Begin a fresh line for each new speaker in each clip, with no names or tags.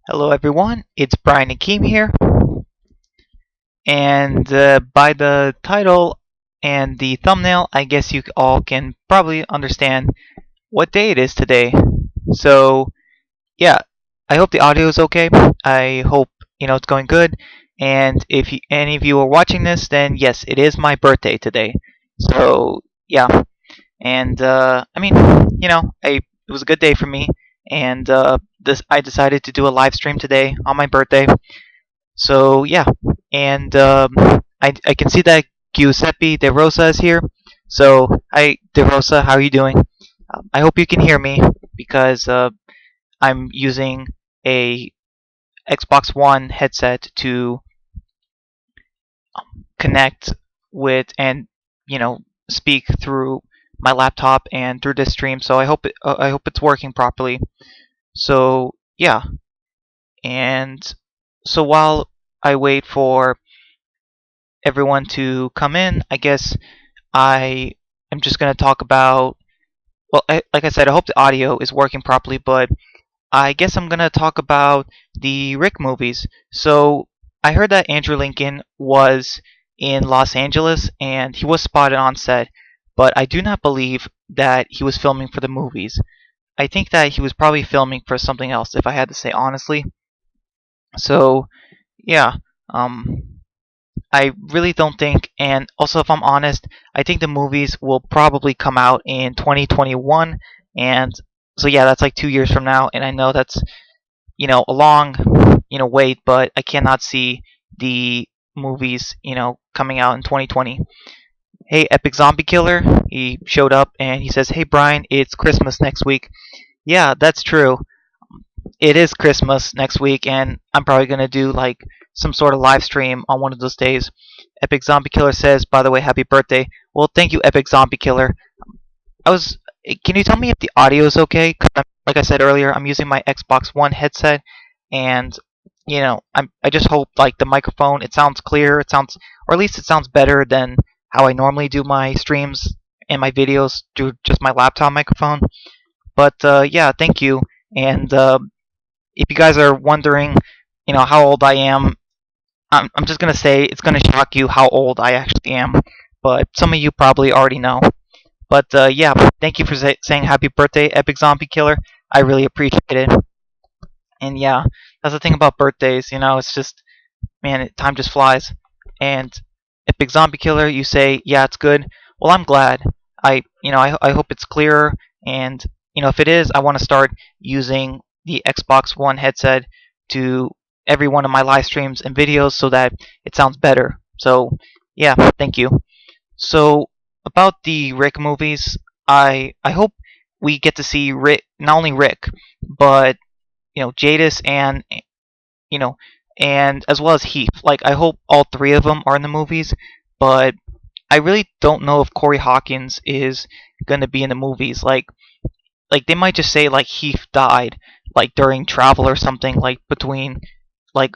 Hello everyone, it's Brian Akeem here, and by the title and the thumbnail, I guess you all can probably understand what day it is today. So, yeah, I hope the audio is okay. I hope it's going good. And if any of you are watching this, then yes, it is my birthday today. So, yeah, and I mean, it was a good day for me, and this I decided to do a live stream today on my birthday. So yeah, and I can see that Giuseppe De Rosa is here. So hi De Rosa, how are you doing? I hope you can hear me because I'm using a Xbox One headset to connect with and you know speak through my laptop and through this stream. So I hope it's working properly. So yeah, and so while I wait for everyone to come in, I guess I am just going to talk about. Well, like I said, I hope the audio is working properly, but I guess I'm going to talk about the Rick movies. So I heard that Andrew Lincoln was in Los Angeles and he was spotted on set, but I do not believe that he was filming for the movies. I think that he was probably filming for something else, if I had to say honestly. So, yeah. I really don't think, and also if I'm honest, I think the movies will probably come out in 2021, and so yeah, that's like 2 years from now, and I know that's a long wait, but I cannot see the movies coming out in 2020. Hey, Epic Zombie Killer, he showed up and he says, "Hey Brian, it's Christmas next week." Yeah, that's true. It is Christmas next week, and I'm probably gonna do like some sort of live stream on one of those days. Epic Zombie Killer says, "By the way, happy birthday." Well, thank you, Epic Zombie Killer. I was. Can you tell me if the audio is okay? 'Cause like I said earlier, I'm using my Xbox One headset, and I just hope like the microphone it sounds clear. It sounds, or at least it sounds better than how I normally do my streams and my videos through just my laptop microphone. But yeah, thank you. And if you guys are wondering, how old I am, I'm just gonna say it's gonna shock you how old I actually am. But some of you probably already know. But yeah, thank you for saying happy birthday, Epic Zombie Killer. I really appreciate it. And yeah, that's the thing about birthdays. It's just man, time just flies. And Epic Zombie Killer, you say, yeah, it's good. Well, I'm glad. I hope it's clearer. And if it is, I want to start using the Xbox One headset to every one of my live streams and videos so that it sounds better. So yeah, thank you. So about the Rick movies, I hope we get to see Rick, not only Rick, but Jadis and you know, and as well as Heath. Like I hope all three of them are in the movies, but I really don't know if Corey Hawkins is gonna be in the movies. Like they might just say like Heath died like during travel or something like between like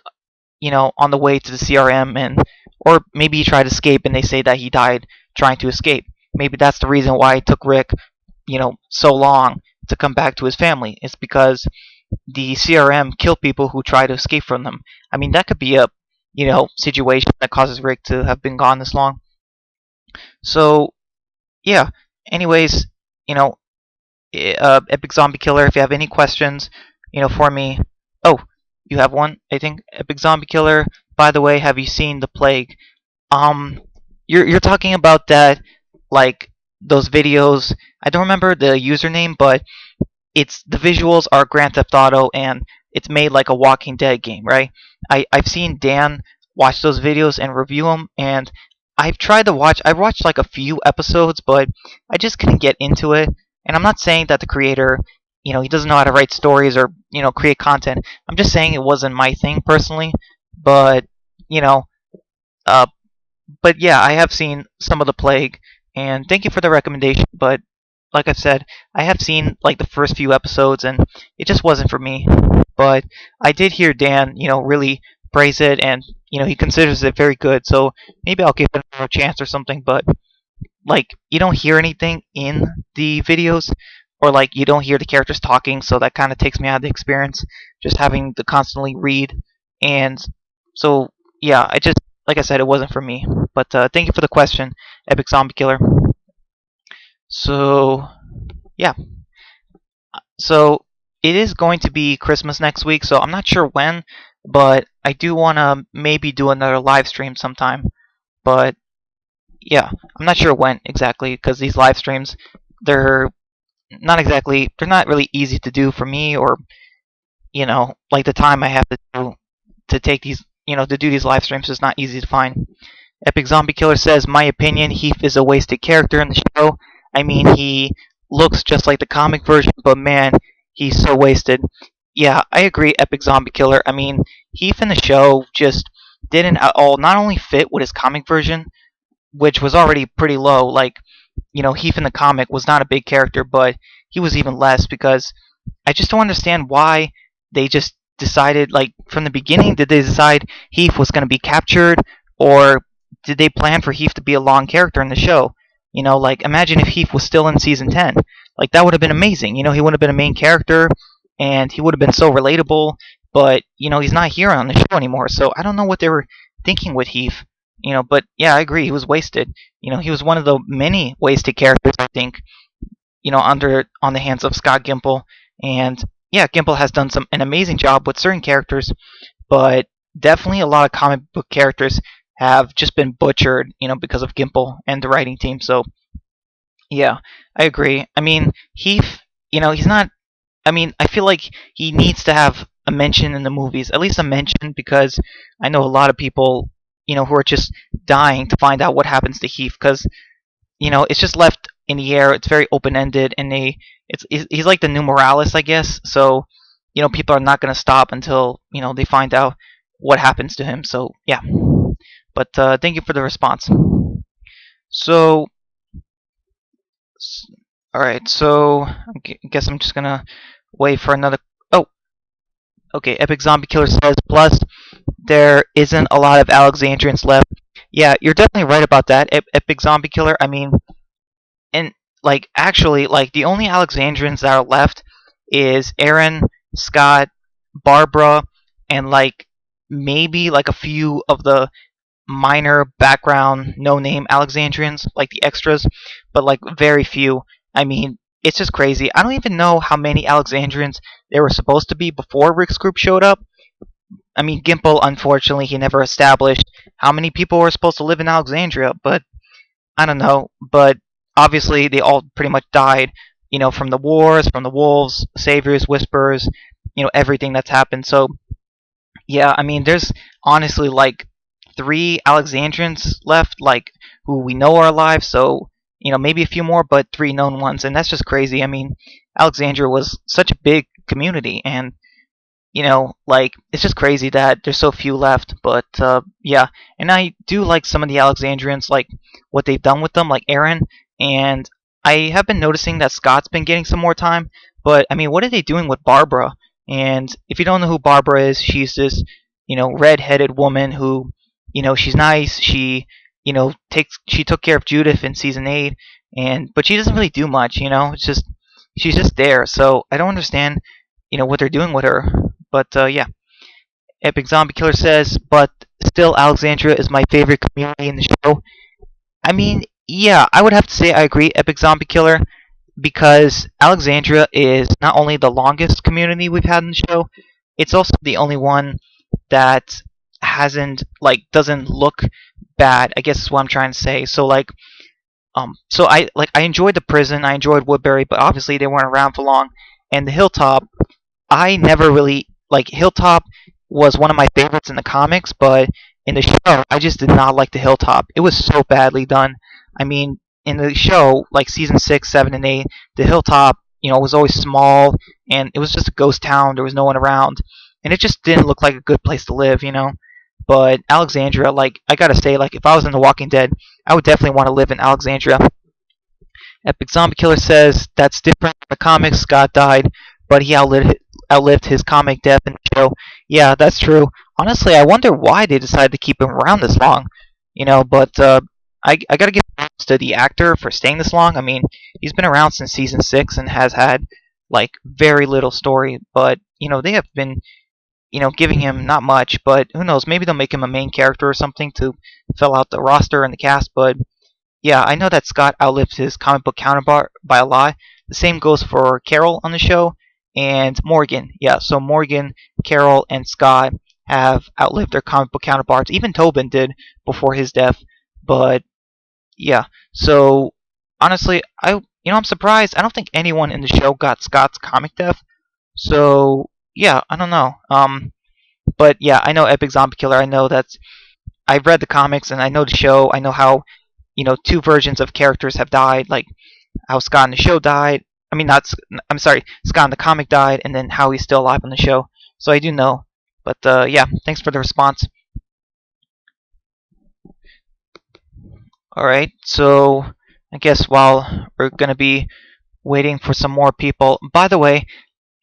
on the way to the CRM and or maybe he tried to escape and they say that he died trying to escape. Maybe that's the reason why it took Rick so long to come back to his family. It's because the CRM kill people who try to escape from them. I mean, that could be a situation that causes Rick to have been gone this long. So yeah. Anyways, you know, Epic Zombie Killer, if you have any questions, for me. Oh, you have one, I think. Epic Zombie Killer. By the way, have you seen The Plague? Um, you're talking about that, like those videos. I don't remember the username, but it's the visuals are Grand Theft Auto and it's made like a Walking Dead game, right? I've seen Dan watch those videos and review them, and I've tried to watch. I've watched like a few episodes, but I just couldn't get into it. And I'm not saying that the creator, he doesn't know how to write stories or create content. I'm just saying it wasn't my thing personally. But you know, uh, but yeah, I have seen some of The Plague, and thank you for the recommendation. But like I've said, I have seen like the first few episodes, and it just wasn't for me. But I did hear Dan, really praise it, and he considers it very good. So maybe I'll give it a chance or something. But like you don't hear anything in the videos, or like you don't hear the characters talking, so that kind of takes me out of the experience. Just having to constantly read, and so yeah, I just like I said, it wasn't for me. But thank you for the question, Epic Zombie Killer. So yeah, so it is going to be Christmas next week, so I'm not sure when, but I do want to maybe do another live stream sometime. But yeah, I'm not sure when exactly because these live streams, they're they're not really easy to do for me, or like the time I have to take these, to do these live streams is not easy to find. Epic Zombie Killer says, my opinion, Heath is a wasted character in the show. I mean, he looks just like the comic version, but man, he's so wasted. Yeah, I agree, Epic Zombie Killer. I mean, Heath in the show just didn't at all not only fit with his comic version, which was already pretty low. Like, Heath in the comic was not a big character, but he was even less because I just don't understand why they just decided, like, from the beginning, did they decide Heath was going to be captured, or did they plan for Heath to be a long character in the show? Like, imagine if Heath was still in season 10. Like, that would have been amazing. He would have been a main character, and he would have been so relatable, but, he's not here on the show anymore, so I don't know what they were thinking with Heath. But yeah, I agree, he was wasted. He was one of the many wasted characters, I think, under on the hands of Scott Gimple. And yeah, Gimple has done an amazing job with certain characters, but definitely a lot of comic book characters have just been butchered, because of Gimple and the writing team. So yeah, I agree. I mean, Heath, he's not. I mean, I feel like he needs to have a mention in the movies, at least a mention, because I know a lot of people, who are just dying to find out what happens to Heath, because it's just left in the air. It's very open ended, and he's like the new Morales, I guess. So people are not going to stop until they find out what happens to him. So yeah, but thank you for the response. So all right, so I guess I'm just gonna wait for another. Oh, okay. Epic Zombie Killer says, plus there isn't a lot of Alexandrians left. Yeah, you're definitely right about that, Epic Zombie Killer. I mean, and like actually, like the only Alexandrians that are left is Aaron, Scott, Barbara, and like maybe like a few of the minor background no name Alexandrians, like the extras, but like very few. I mean, it's just crazy. I don't even know how many Alexandrians there were supposed to be before Rick's group showed up. I mean, Gimple, unfortunately, he never established how many people were supposed to live in Alexandria, but I don't know. But obviously, they all pretty much died, from the wars, from the wolves, saviors, whisperers, everything that's happened. So, yeah, I mean, there's honestly like 3 Alexandrians left, like who we know are alive. So, maybe a few more, but 3 known ones, and that's just crazy. I mean, Alexandria was such a big community, and like it's just crazy that there's so few left. But yeah, and I do like some of the Alexandrians, like what they've done with them, like Aaron, and I have been noticing that Scott's been getting some more time. But I mean, what are they doing with Barbara? And if you don't know who Barbara is, she's this red-headed woman who she's nice. She took care of Judith in season 8, but she doesn't really do much. It's just she's just there. So I don't understand what they're doing with her. But yeah, Epic Zombie Killer says, but still Alexandria is my favorite community in the show. I mean, yeah, I would have to say I agree, Epic Zombie Killer, because Alexandria is not only the longest community we've had in the show, it's also the only one that doesn't look bad, I guess is what I'm trying to say. So so I enjoyed the prison, I enjoyed Woodbury, but obviously they weren't around for long. And the Hilltop, I never really like Hilltop was one of my favorites in the comics, but in the show, I just did not like the Hilltop. It was so badly done. I mean, in the show, like season 6, 7, and 8, the Hilltop, was always small, and it was just a ghost town. There was no one around, and it just didn't look like a good place to live. But Alexandria, like I gotta say, like if I was in The Walking Dead, I would definitely want to live in Alexandria. Epic Zombie Killer says that's different. In the comics, Scott died, but he outlived his comic death in the show. Yeah, that's true. Honestly, I wonder why they decided to keep him around this long. But I gotta give props to the actor for staying this long. I mean, he's been around since season 6 and has had like very little story, but they have been giving him not much, but who knows? Maybe they'll make him a main character or something to fill out the roster and the cast. But yeah, I know that Scott outlived his comic book counterpart by a lot. The same goes for Carol on the show and Morgan. Yeah, so Morgan, Carol, and Scott have outlived their comic book counterparts. Even Tobin did before his death. But yeah, so honestly, I'm surprised. I don't think anyone in the show got Scott's comic death. So yeah, I don't know. But yeah, I know Epic Zombie Killer. I know that's. I've read the comics and I know the show. I know how two versions of characters have died, like how Scott in the show died. I mean, not. I'm sorry, Scott in the comic died, and then how he's still alive on the show. So I do know. But yeah, thanks for the response. All right, so I guess while we're gonna be waiting for some more people. By the way,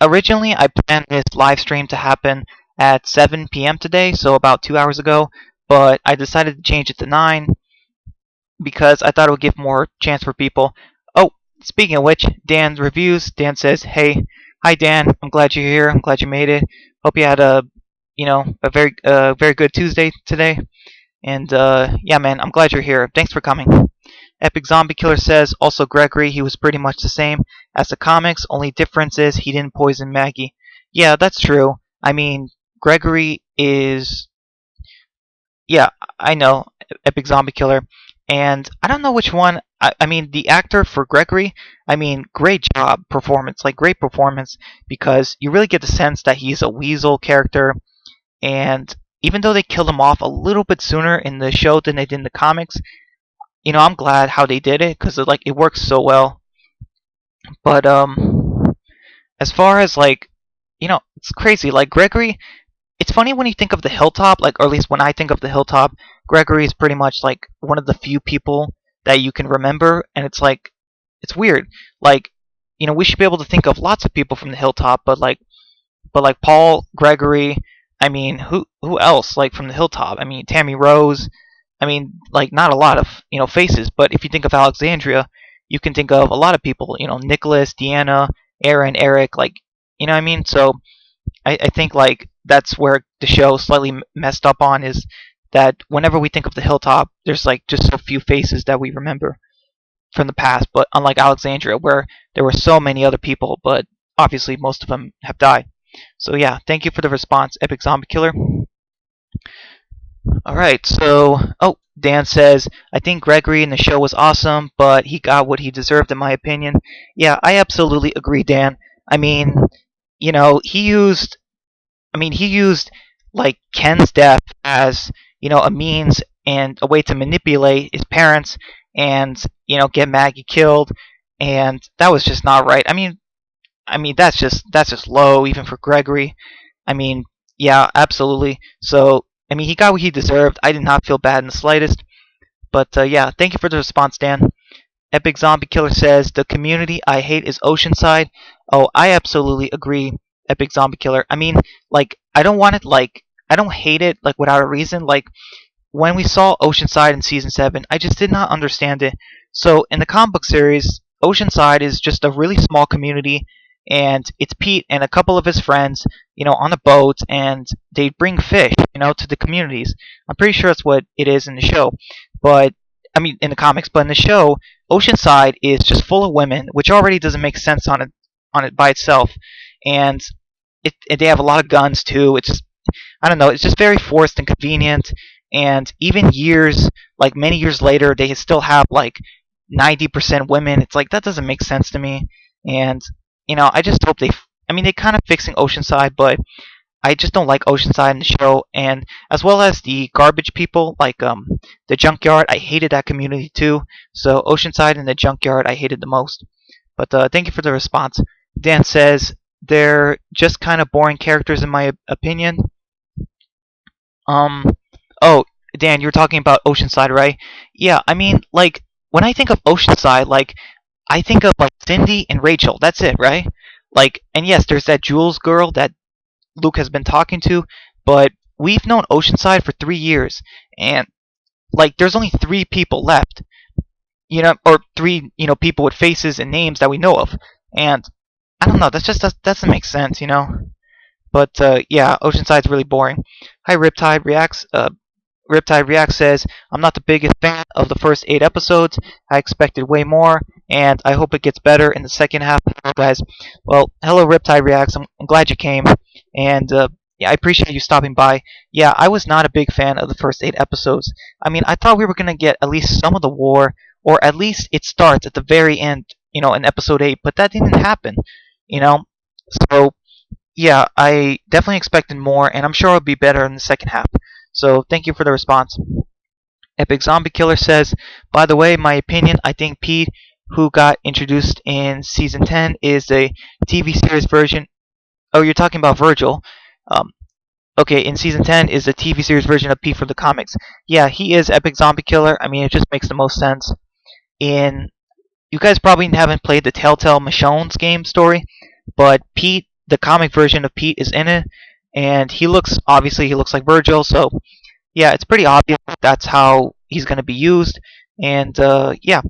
originally I planned this live stream to happen at 7 p.m. today, so about 2 hours ago. But I decided to change it to 9 because I thought it would give more chance for people. Oh, speaking of which, Dan's reviews. Dan says, "Hey, hi Dan. I'm glad you're here. I'm glad you made it. Hope you had a very good Tuesday today. And yeah, man, I'm glad you're here. Thanks for coming." Epic Zombie Killer says, also Gregory, he was pretty much the same as the comics, only difference is he didn't poison Maggie. Yeah, that's true. I mean, Gregory is... Yeah, I know, Epic Zombie Killer. And I don't know which one... I mean, the actor for Gregory, I mean, great job, performance. Like, great performance, because you really get the sense that he's a weasel character. And even though they killed him off a little bit sooner in the show than they did in the comics, I'm glad how they did it because it works so well. But as far as it's crazy. Like Gregory, it's funny when you think of the Hilltop, or at least when I think of the Hilltop, Gregory is pretty much like one of the few people that you can remember, and it's weird. We should be able to think of lots of people from the Hilltop, but Paul, Gregory, I mean, who else from the Hilltop? I mean, Tammy Rose. I mean, not a lot of faces, but if you think of Alexandria, you can think of a lot of people. Nicholas, Deanna, Aaron, Eric. You know what I mean? So I think that's where the show slightly messed up on is that whenever we think of the Hilltop, there's just so few faces that we remember from the past. But unlike Alexandria, where there were so many other people, but obviously most of them have died. So yeah, thank you for the response, Epic Zombie Killer. Alright, so, Dan says, I think Gregory in the show was awesome, but he got what he deserved in my opinion. Yeah, I absolutely agree, Dan. I mean, he used, Ken's death as, a means and a way to manipulate his parents and, get Maggie killed, and that was just not right. I mean, that's just low, even for Gregory. I mean, yeah, absolutely. So, he got what he deserved. I did not feel bad in the slightest. But yeah, thank you for the response, Dan. Epic Zombie Killer says, the community I hate is Oceanside. Oh, I absolutely agree, Epic Zombie Killer. I mean, I don't want it, I don't hate it, without a reason. When we saw Oceanside in Season 7, I just did not understand it. So, in the comic book series, Oceanside is just a really small community, and it's Pete and a couple of his friends, on a boat, and they bring fish, to the communities. I'm pretty sure that's what it is in the show, but I mean in the comics. But in the show, Oceanside is just full of women, which already doesn't make sense on it by itself, and they have a lot of guns too. It's just, I don't know. It's just very forced and convenient, and even many years later, they still have 90% women. It's that doesn't make sense to me, and I just hope they're kind of fixing Oceanside, but I just don't like Oceanside in the show, and as well as the garbage people, the junkyard. I hated that community too. So Oceanside and the junkyard, I hated the most. But thank you for the response. Dan says they're just kind of boring characters in my opinion. Oh, Dan, you were talking about Oceanside, right? Yeah, I mean, when I think of Oceanside, I think of Cindy and Rachel. That's it, right? And yes, there's that Jules girl that Luke has been talking to, but we've known Oceanside for 3 years, and like there's only 3 people left, or 3 people with faces and names that we know of, and I don't know. That doesn't make sense. But yeah, Oceanside's really boring. Hi, Riptide Reacts. Riptide Reacts says, I'm not the biggest fan of the first 8 episodes. I expected way more, and I hope it gets better in the second half. Guys, well, hello, Riptide Reacts. I'm glad you came, and yeah, I appreciate you stopping by. Yeah, I was not a big fan of the first 8 episodes. I mean, I thought we were gonna get at least some of the war, or at least it starts at the very end, in episode 8, but that didn't happen, you know. So yeah, I definitely expected more, and I'm sure it'll be better in the second half. So thank you for the response. Epic Zombie Killer says, by the way, my opinion, I think Pete, who got introduced in season 10, is a TV series version. Oh, you're talking about Virgil. Um, okay, in season 10 is the TV series version of Pete from the comics. Yeah, he is Epic Zombie Killer. I mean, it just makes the most sense. In You guys probably haven't played the Telltale Michonne's game story, but Pete, the comic version of Pete, is in it, and obviously he looks like Virgil, so yeah, it's pretty obvious that's how he's going to be used, and yeah.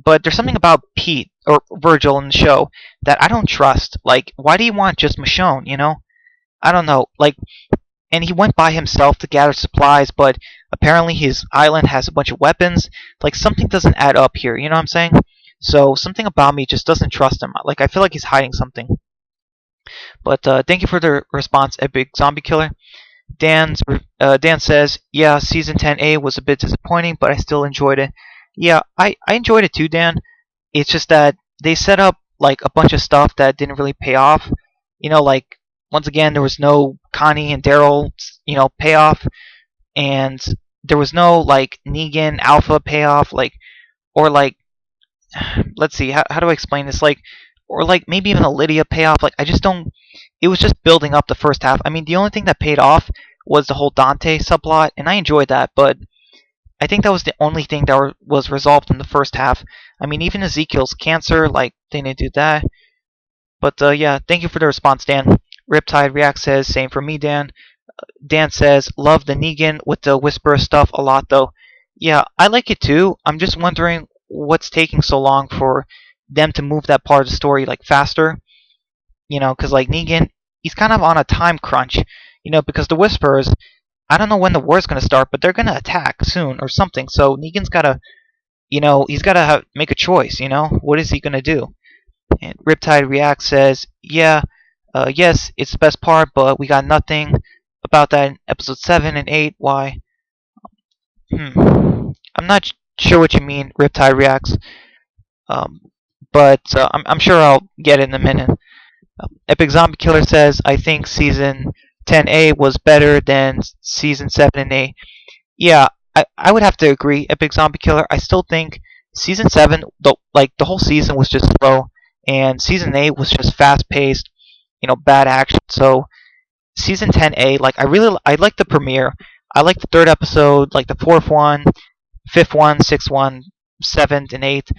But there's something about Pete or Virgil in the show that I don't trust. Like, why do you want just Michonne? I don't know. Like, and he went by himself to gather supplies, but apparently his island has a bunch of weapons. Like, something doesn't add up here. You know what I'm saying? So something about me just doesn't trust him. Like, I feel like he's hiding something. But thank you for the response, Epic Zombie Killer. Dan says, yeah, season 10A was a bit disappointing, but I still enjoyed it. Yeah, I enjoyed it too, Dan. It's just that they set up like a bunch of stuff that didn't really pay off. Like, once again, there was no Connie and Daryl, payoff, and there was no like Negan Alpha payoff, or like, let's see, how do I explain this? Like, or like maybe even a Lydia payoff. Like, I just don't. It was just building up the first half. I mean, the only thing that paid off was the whole Dante subplot, and I enjoyed that, but I think that was the only thing that was resolved in the first half. I mean, even Ezekiel's cancer, like, they didn't do that. But yeah, thank you for the response, Dan. Riptide React says, same for me, Dan. Dan says, love the Negan with the Whisperer stuff a lot, though. Yeah, I like it too. I'm just wondering what's taking so long for them to move that part of the story, like, faster. Because, like, Negan, he's kind of on a time crunch. Because the Whisperers, I don't know when the war's going to start, but they're going to attack soon or something. So Negan's got to, he's got to make a choice, What is he going to do? And Riptide React says, yeah, yes, it's the best part, but we got nothing about that in episode 7 and 8. Why? I'm not sure what you mean, Riptide Reacts. But I'm sure I'll get it in a minute. Epic Zombie Killer says, I think season 10A was better than season 7 and 8. Yeah, I would have to agree, Epic Zombie Killer. I still think season 7, the whole season was just slow, and season 8 was just fast paced, bad action. So season 10A, like, I like the premiere. I like the 3rd episode, like the 4th one, 5th one, 6th one, 7th, and 8th.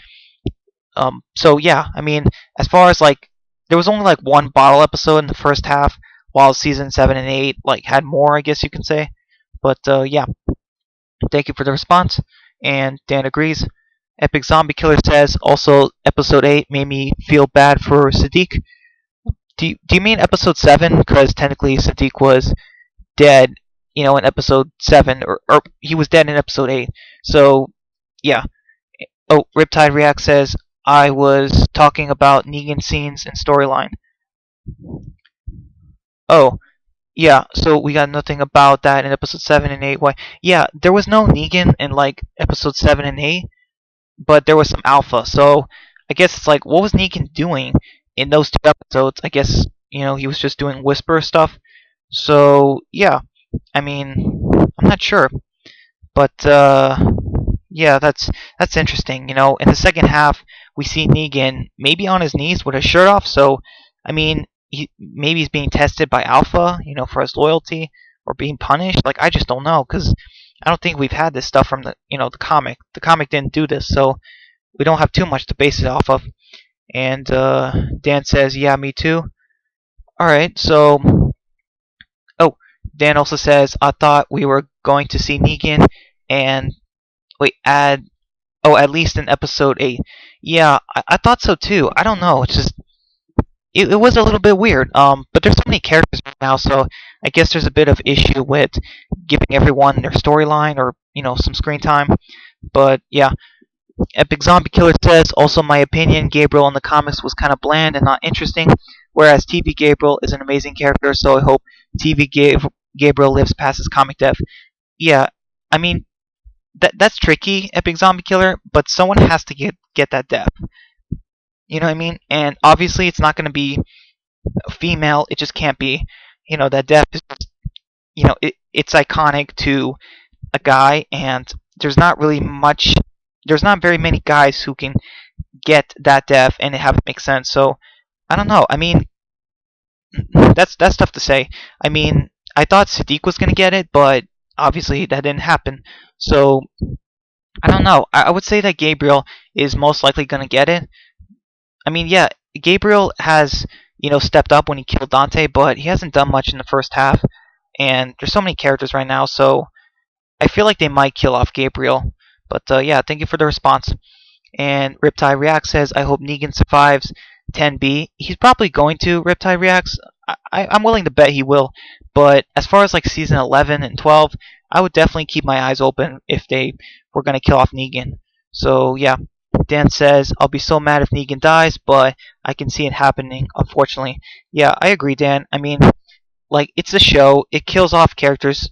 So yeah, I mean, as far as like, there was only like one bottle episode in the first half, while season 7 and 8 like had more, I guess you can say. But yeah, thank you for the response, and Dan agrees. Epic Zombie Killer says, also episode 8 made me feel bad for Sadiq. Do you mean episode 7? Because technically Sadiq was dead, in episode 7, or he was dead in episode 8. So yeah. Oh, Riptide React says, I was talking about Negan scenes and storyline. Oh, yeah, so we got nothing about that in episode 7 and 8. Why? Yeah, there was no Negan in, like, episode 7 and 8, but there was some Alpha. So I guess it's like, what was Negan doing in those 2 episodes? I guess, he was just doing Whisperer stuff. So, yeah, I mean, I'm not sure. But, yeah, that's interesting. In the second half, we see Negan maybe on his knees with his shirt off. So, I mean, maybe he's being tested by Alpha, for his loyalty, or being punished. Like, I just don't know, because I don't think we've had this stuff from the comic. The comic didn't do this, so we don't have too much to base it off of. And Dan says, yeah, me too. All right, so, oh, Dan also says, I thought we were going to see Negan and Wait, at least in episode 8. Yeah, I thought so too. I don't know. It's just it was a little bit weird. But there's so many characters right now, so I guess there's a bit of issue with giving everyone their storyline or some screen time. But yeah, Epic Zombie Killer says, also my opinion, Gabriel in the comics was kind of bland and not interesting, whereas TV Gabriel is an amazing character, so I hope TV Gabriel lives past his comic death. Yeah, I mean, that's tricky, Epic Zombie Killer, but someone has to get that death. You know what I mean? And obviously, it's not going to be a female. It just can't be. That death is just, it's iconic to a guy, and there's not really much. There's not very many guys who can get that death and have it make sense. So I don't know. I mean, that's tough to say. I mean, I thought Sadiq was going to get it, but obviously that didn't happen. So I don't know. I would say that Gabriel is most likely going to get it. I mean, yeah, Gabriel has stepped up when he killed Dante, but he hasn't done much in the first half. And there's so many characters right now, so I feel like they might kill off Gabriel. But yeah, thank you for the response. And Riptide Reacts says, I hope Negan survives 10B. He's probably going to, Riptide Reacts. I'm willing to bet he will. But as far as like season 11 and 12, I would definitely keep my eyes open if they were going to kill off Negan. So yeah, Dan says, I'll be so mad if Negan dies, but I can see it happening, unfortunately. Yeah, I agree, Dan. I mean, like, it's a show. It kills off characters.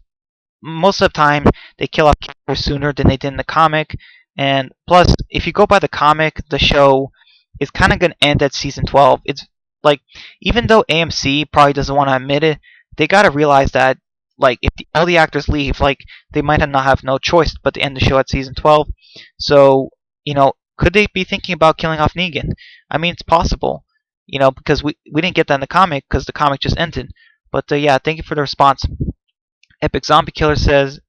Most of the time, they kill off characters sooner than they did in the comic. And plus, if you go by the comic, the show is kind of going to end at season 12. It's like, even though AMC probably doesn't want to admit it, they got to realize that, like, if all the actors leave, like, they might not have no choice but to end the show at season 12. So, could they be thinking about killing off Negan? I mean, it's possible, because we didn't get that in the comic because the comic just ended. But yeah, thank you for the response. Epic Zombie Killer says,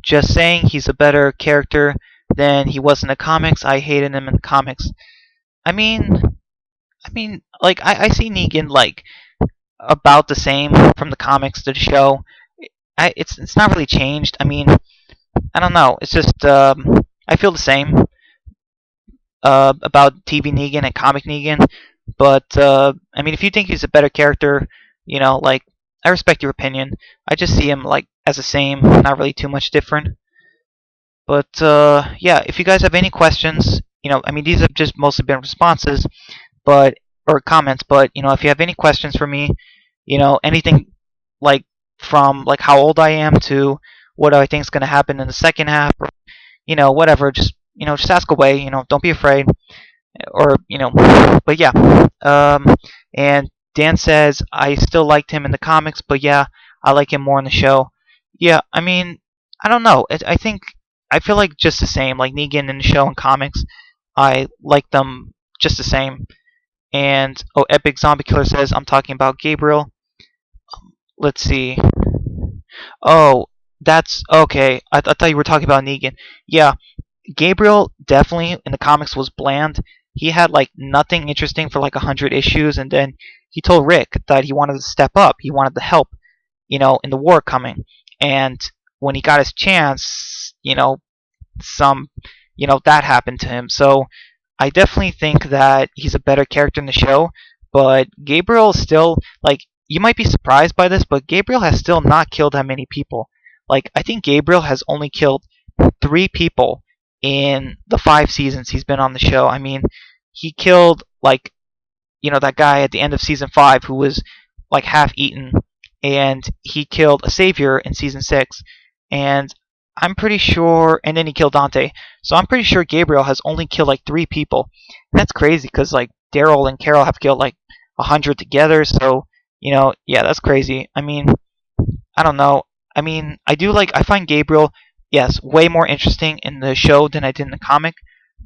just saying he's a better character than he was in the comics. I hated him in the comics. I mean, like I see Negan like about the same from the comics to the show. It's not really changed. I mean, I don't know. It's just I feel the same about TV Negan and comic Negan. But I mean, if you think he's a better character, like I respect your opinion. I just see him like as the same, not really too much different. But yeah, if you guys have any questions, I mean, these have just mostly been responses, but or comments. But if you have any questions for me, anything like from like how old I am to what I think is going to happen in the second half, or whatever, just ask away. Don't be afraid. Or but yeah. And Dan says I still liked him in the comics, but yeah, I like him more in the show. Yeah, I mean, I don't know. I feel like just the same. Like Negan in the show and comics, I like them just the same. And Epic Zombie Killer says I'm talking about Gabriel. Let's see. Oh, that's okay. I thought you were talking about Negan. Yeah, Gabriel definitely in the comics was bland. He had like nothing interesting for like 100 issues, and then he told Rick that he wanted to step up. He wanted to help, in the war coming. And when he got his chance, some, that happened to him. So I definitely think that he's a better character in the show. But Gabriel is still like, you might be surprised by this, but Gabriel has still not killed that many people. Like I think Gabriel has only killed 3 people in the 5 seasons he's been on the show. I mean, he killed like that guy at the end of season 5 who was like half eaten, and he killed a savior in season 6, and I'm pretty sure, and then he killed Dante. So I'm pretty sure Gabriel has only killed like 3 people. And that's crazy because like Daryl and Carol have killed like 100 together. So yeah, that's crazy. I mean, I don't know. I mean, I find Gabriel, yes, way more interesting in the show than I did in the comic,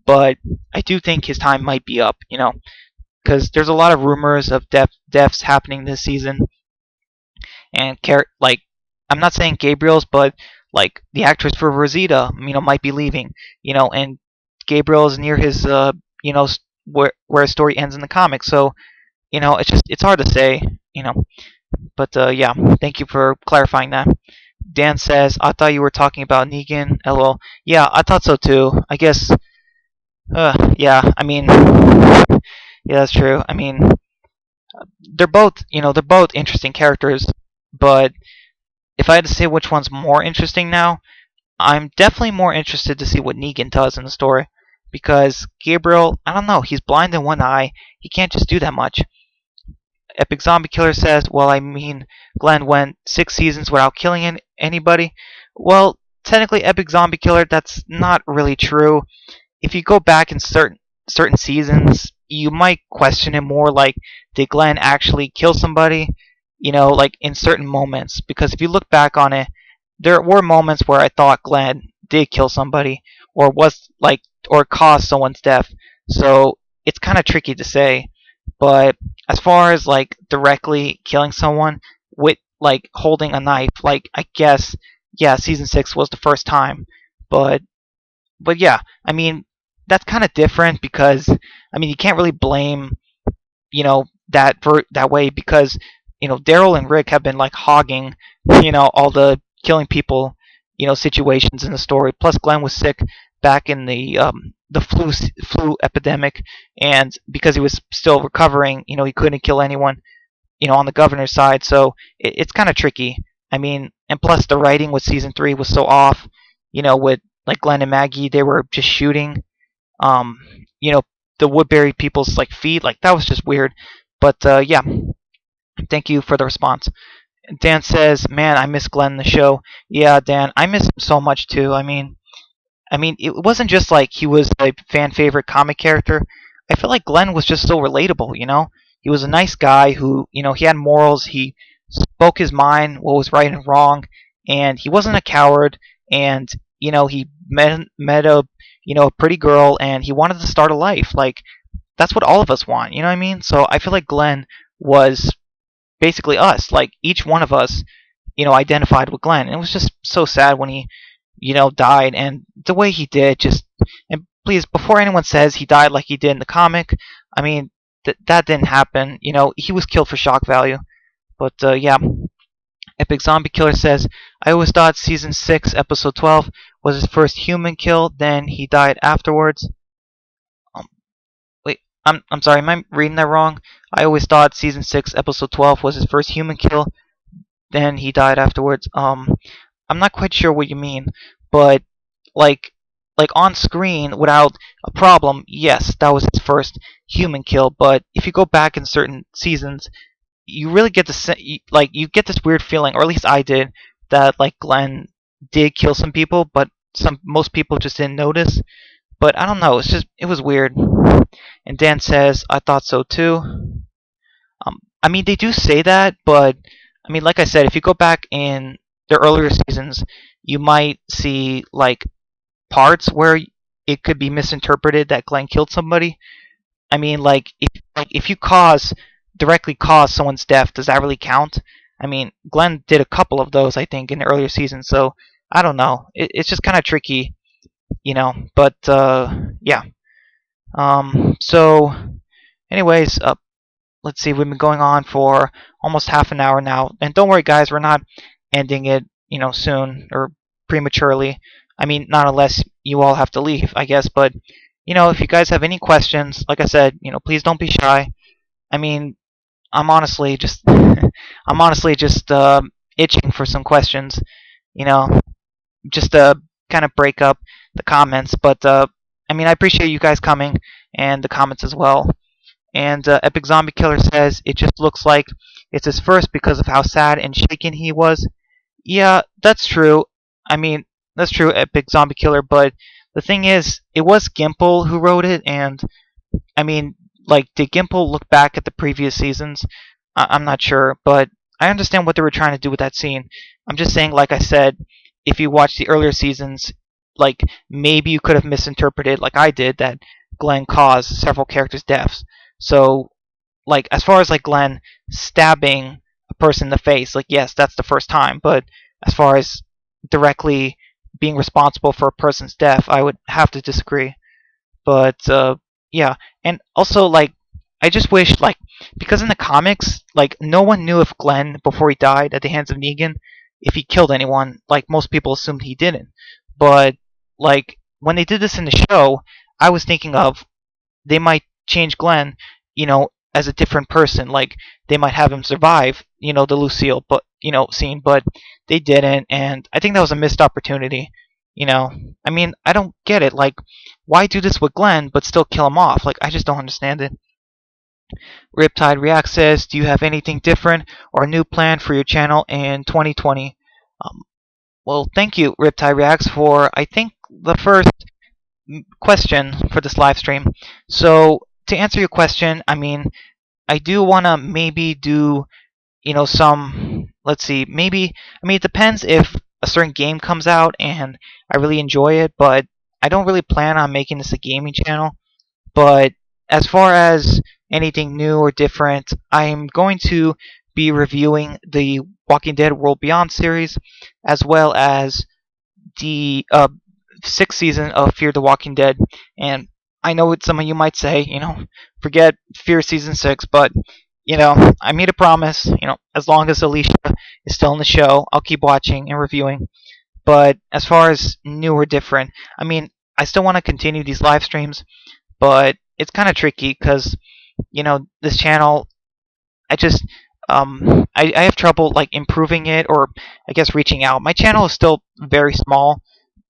but I do think his time might be up, because there's a lot of rumors of deaths happening this season, and like, I'm not saying Gabriel's, but like the actress for Rosita, might be leaving, and Gabriel is near his, where his story ends in the comics, so it's hard to say, but yeah, thank you for clarifying that. Dan says, I thought you were talking about Negan. LOL. Yeah, I thought so too. I guess. Yeah. I mean, yeah, that's true. I mean, they're both interesting characters, but if I had to say which one's more interesting now, I'm definitely more interested to see what Negan does in the story. Because Gabriel, I don't know, he's blind in one eye. He can't just do that much. Epic Zombie Killer says, well, I mean, Glenn went 6 seasons without killing anybody. Well, technically, Epic Zombie Killer, that's not really true. If you go back in certain seasons, you might question it more like, did Glenn actually kill somebody? Like in certain moments. Because if you look back on it, there were moments where I thought Glenn did kill somebody or was like or caused someone's death. So it's kind of tricky to say. But as far as like directly killing someone with like holding a knife, like I guess yeah, season 6 was the first time. But yeah, I mean that's kind of different because I mean you can't really blame that way because Daryl and Rick have been like hogging all the killing people situations in the story. Plus Glenn was sick back in the flu epidemic, and because he was still recovering, he couldn't kill anyone on the governor's side. So it's kind of tricky. I mean, and plus the writing with season 3 was so off. With like Glenn and Maggie, they were just shooting um, you know, the Woodbury people's like feet. Like that was just weird. But yeah, thank you for the response. Dan says, "Man, I miss Glenn in the show." Yeah, Dan, I miss him so much too. I mean, it wasn't just like he was a fan favorite comic character. I feel like Glenn was just so relatable. He was a nice guy who, he had morals. He spoke his mind, what was right and wrong, and he wasn't a coward. And he met a pretty girl, and he wanted to start a life. Like that's what all of us want. You know what I mean? So I feel like Glenn was basically us. Like each one of us, identified with Glenn. And it was just so sad when he, died, and the way he did. Just and please, before anyone says he died like he did in the comic, I mean that didn't happen. He was killed for shock value. But yeah, Epic Zombie Killer says, I always thought season 6, episode 12 was his first human kill. Then he died afterwards. Um, Wait, I'm sorry. Am I reading that wrong? I always thought season 6, episode 12 was his first human kill. Then he died afterwards. I'm not quite sure what you mean, but like on screen without a problem, yes, that was his first human kill. But if you go back in certain seasons, you really get you get this weird feeling, or at least I did, that like Glenn did kill some people, but most people just didn't notice. But I don't know. It was weird. And Dan says, I thought so too. I mean, they do say that, but I mean, like I said, if you go back in the earlier seasons, you might see like parts where it could be misinterpreted that Glenn killed somebody. I mean, if you directly cause someone's death, does that really count? I mean, Glenn did a couple of those, I think, in the earlier seasons. So I don't know. It's just kind of tricky, But yeah. So, anyways, let's see. We've been going on for almost half an hour now, and don't worry, guys. We're not ending it, soon or prematurely. I mean, not unless you all have to leave, I guess. But if you guys have any questions, like I said, please don't be shy. I mean, I'm honestly just I'm honestly just itching for some questions, you know, just to kind of break up the comments. But I mean, I appreciate you guys coming and the comments as well. And Epic Zombie Killer says it just looks like it's his first because of how sad and shaken he was. Yeah, that's true. I mean, that's true, Epic Zombie Killer. But the thing is, it was Gimple who wrote it, and I mean, like, did Gimple look back at the previous seasons? I'm not sure, but I understand what they were trying to do with that scene. I'm just saying, like I said, if you watch the earlier seasons, like, maybe you could have misinterpreted, like I did, that Glenn caused several characters' deaths. So, like, as far as, like, Glenn stabbing a person in the face, like, yes, that's the first time, but as far as directly being responsible for a person's death, I would have to disagree. But yeah, and also like I just wish like because in the comics like no one knew if Glenn before he died at the hands of Negan. if he killed anyone. Like most people assumed he didn't. But like when they did this in the show, I was thinking of they might change Glenn, as a different person. Like they might have him survive, the Lucille, but scene, but they didn't, and I think that was a missed opportunity. I mean, I don't get it. Like, why do this with Glenn but still kill him off? Like, I just don't understand it. Riptide React says, "Do you have anything different or a new plan for your channel in 2020?" Um, well, thank you, Riptide Reacts, for I think the first question for this live stream. So to answer your question, I mean, I do want to maybe do, some, let's see, maybe, I mean, it depends if a certain game comes out and I really enjoy it, but I don't really plan on making this a gaming channel. But as far as anything new or different, I'm going to be reviewing the Walking Dead World Beyond series, as well as the sixth season of Fear the Walking Dead. And I know what some of you might say, forget Fear season 6, but I made a promise. As long as Alicia is still in the show, I'll keep watching and reviewing. But as far as new or different, I mean, I still want to continue these live streams, but it's kind of tricky because this channel, I just I have trouble like improving it, or I guess reaching out. My channel is still very small,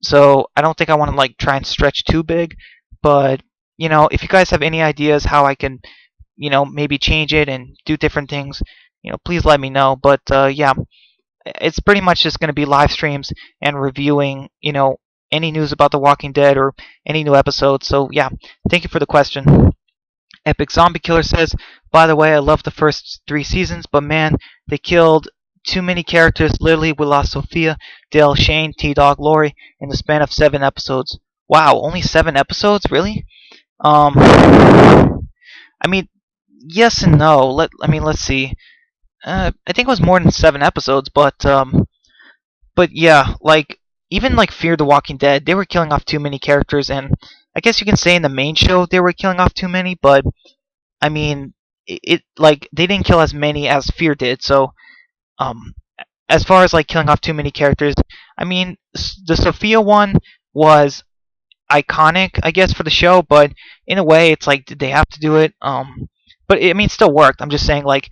so I don't think I want to like try and stretch too big. But if you guys have any ideas how I can maybe change it and do different things, please let me know. But yeah, it's pretty much just going to be live streams and reviewing any news about The Walking Dead or any new episodes. So yeah, thank you for the question. Epic Zombie Killer says, "By the way, I love the first 3 seasons, but man, they killed too many characters. Literally, we lost Sophia, Dale, Shane, T-Dog, Lori in the span of 7 episodes." Wow, only 7 episodes? Really? I mean, yes and no. Let's see. I think it was more than 7 episodes, but yeah, like even like Fear the Walking Dead, they were killing off too many characters, and I guess you can say in the main show they were killing off too many, but I mean, it like they didn't kill as many as Fear did. So, um, as far as like killing off too many characters, I mean, the Sophia one was iconic, I guess, for the show, but in a way, it's like, did they have to do it? But I mean, it still worked. I'm just saying, like,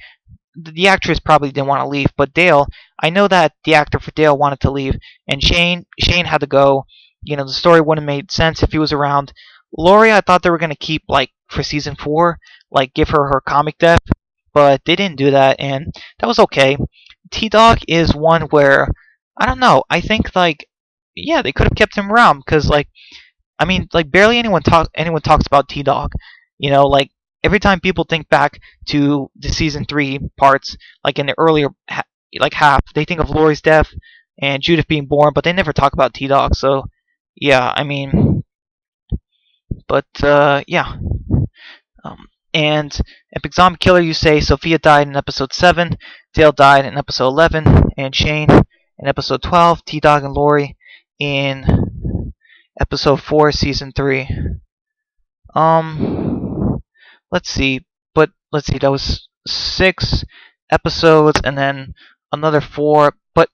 the actress probably didn't want to leave, but Dale, I know that the actor for Dale wanted to leave, and Shane had to go. The story wouldn't have made sense if he was around. Lori, I thought they were gonna keep like for season 4, like give her her comic death, but they didn't do that, and that was okay. T Dog is one where I don't know. I think like yeah, they could have kept him around because like I mean, like barely anyone talks about T Dog. Like every time people think back to the season 3 parts, like in the earlier like half, they think of Lori's death and Judith being born, but they never talk about T Dog. So yeah, I mean, but yeah. And Epic Zombie Killer, you say Sophia died in episode 7, Dale died in episode 11, and Shane in episode 12, T Dog and Lori in episode 4, season 3. Let's see. But let's see. That was 6 episodes, and then another 4. But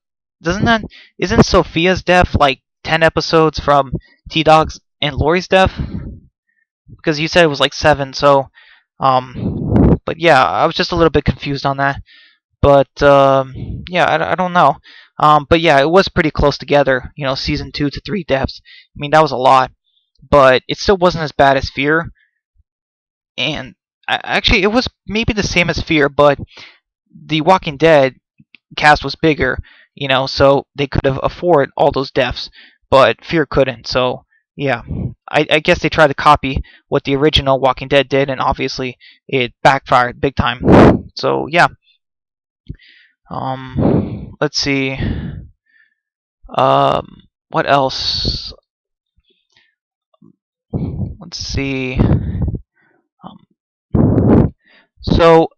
isn't Sophia's death like 10 episodes from T Dog's and Lori's death? Because you said it was like 7. So, but yeah, I was just a little bit confused on that. But yeah, I don't know. But yeah, it was pretty close together. Season 2 to 3 deaths. I mean, that was a lot, but it still wasn't as bad as Fear. And actually, it was maybe the same as Fear, but the Walking Dead cast was bigger, so they could have afforded all those deaths, but Fear couldn't. So yeah, I guess they tried to copy what the original Walking Dead did, and obviously it backfired big time. So yeah, let's see, what else? Let's see. So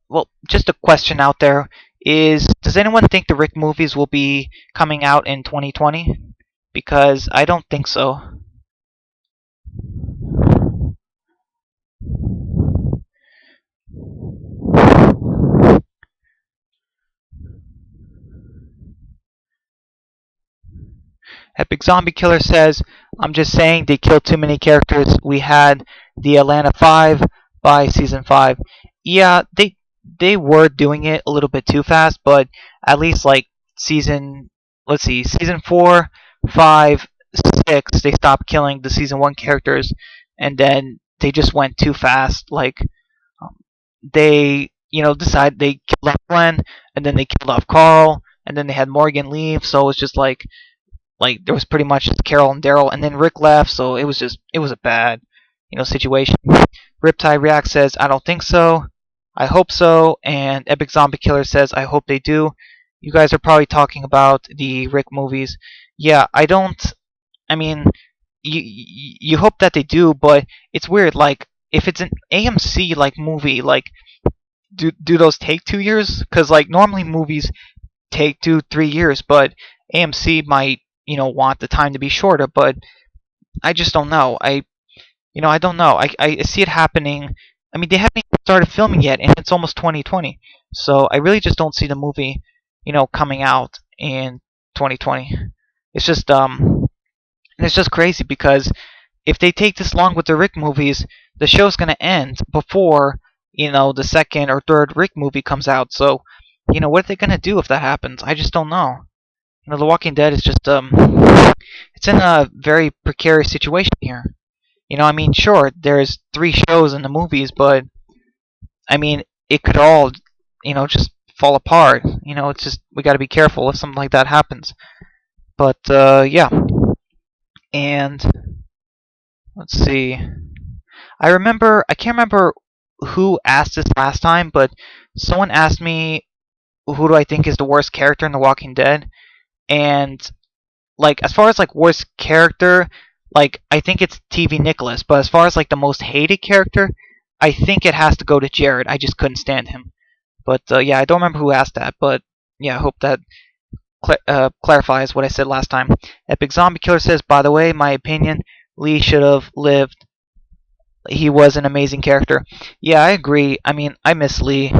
well, just a question out there is, does anyone think the Rick movies will be coming out in 2020? Because I don't think so. Epic Zombie Killer says, I'm just saying they killed too many characters. We had the Atlanta 5 by season 5. Yeah, they were doing it a little bit too fast, but at least like season let's see, season 4, 5, 6, they stopped killing the season 1 characters, and then they just went too fast. Like they decided they killed off Glenn, and then they killed off Carl, and then they had Morgan leave, so it was just like there was pretty much just Carol and Daryl, and then Rick left, so it was a bad situation. Riptide React says, I don't think so. I hope so. And Epic Zombie Killer says, I hope they do. You guys are probably talking about the Rick movies. Yeah, I don't. I mean, you hope that they do, but it's weird. Like if it's an AMC like movie, like do those take 2 years? Because like normally movies take 2-3 years, but AMC might want the time to be shorter. But I just don't know. I don't know. I see it happening. I mean, they haven't even started filming yet, and it's almost 2020. So I really just don't see the movie, coming out in 2020. It's just it's just crazy because if they take this long with the Rick movies, the show's gonna end before the second or third Rick movie comes out. So what are they gonna do if that happens? I just don't know. The Walking Dead is just it's in a very precarious situation here. I mean, sure, there's 3 shows in the movies, but I mean, it could all, just fall apart. It's just we got to be careful if something like that happens. But yeah, and let's see. I can't remember who asked this last time, but someone asked me who do I think is the worst character in The Walking Dead, and like as far as like worst character, like I think it's TV Nicholas, but as far as like the most hated character, I think it has to go to Jared. I just couldn't stand him. But yeah, I don't remember who asked that, but yeah, I hope that clarifies what I said last time. Epic Zombie Killer says, by the way, my opinion, Lee should have lived. He was an amazing character. Yeah, I agree. I mean, I miss Lee.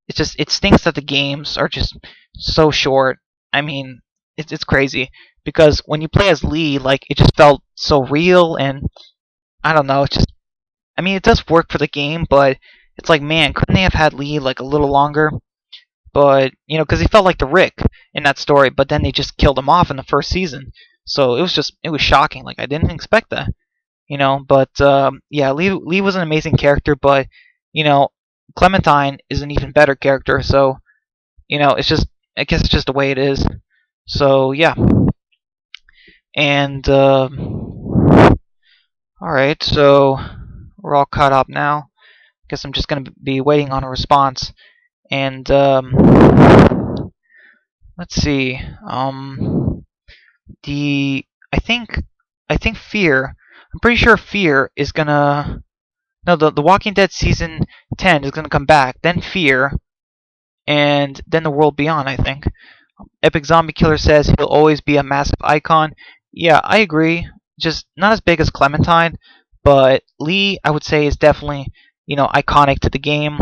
It stinks that the games are just so short. I mean, it's crazy because when you play as Lee, like it just felt so real, and I don't know. It's just, I mean, it does work for the game, but it's like, man, couldn't they have had Lee like a little longer? But because he felt like the Rick in that story, but then they just killed him off in the first season, so it was shocking. Like I didn't expect that. But yeah, Lee was an amazing character, but Clementine is an even better character. So it's just, I guess it's just the way it is. So yeah, and all right, so we're all caught up now. Guess I'm just gonna be waiting on a response, and let's see. The I think Fear. I'm pretty sure Fear is gonna. No, the Walking Dead season 10 is gonna come back. Then Fear, and then The World Beyond. I think. Epic Zombie Killer says he'll always be a massive icon. Yeah, I agree. Just not as big as Clementine, but Lee, I would say, is definitely iconic to the game.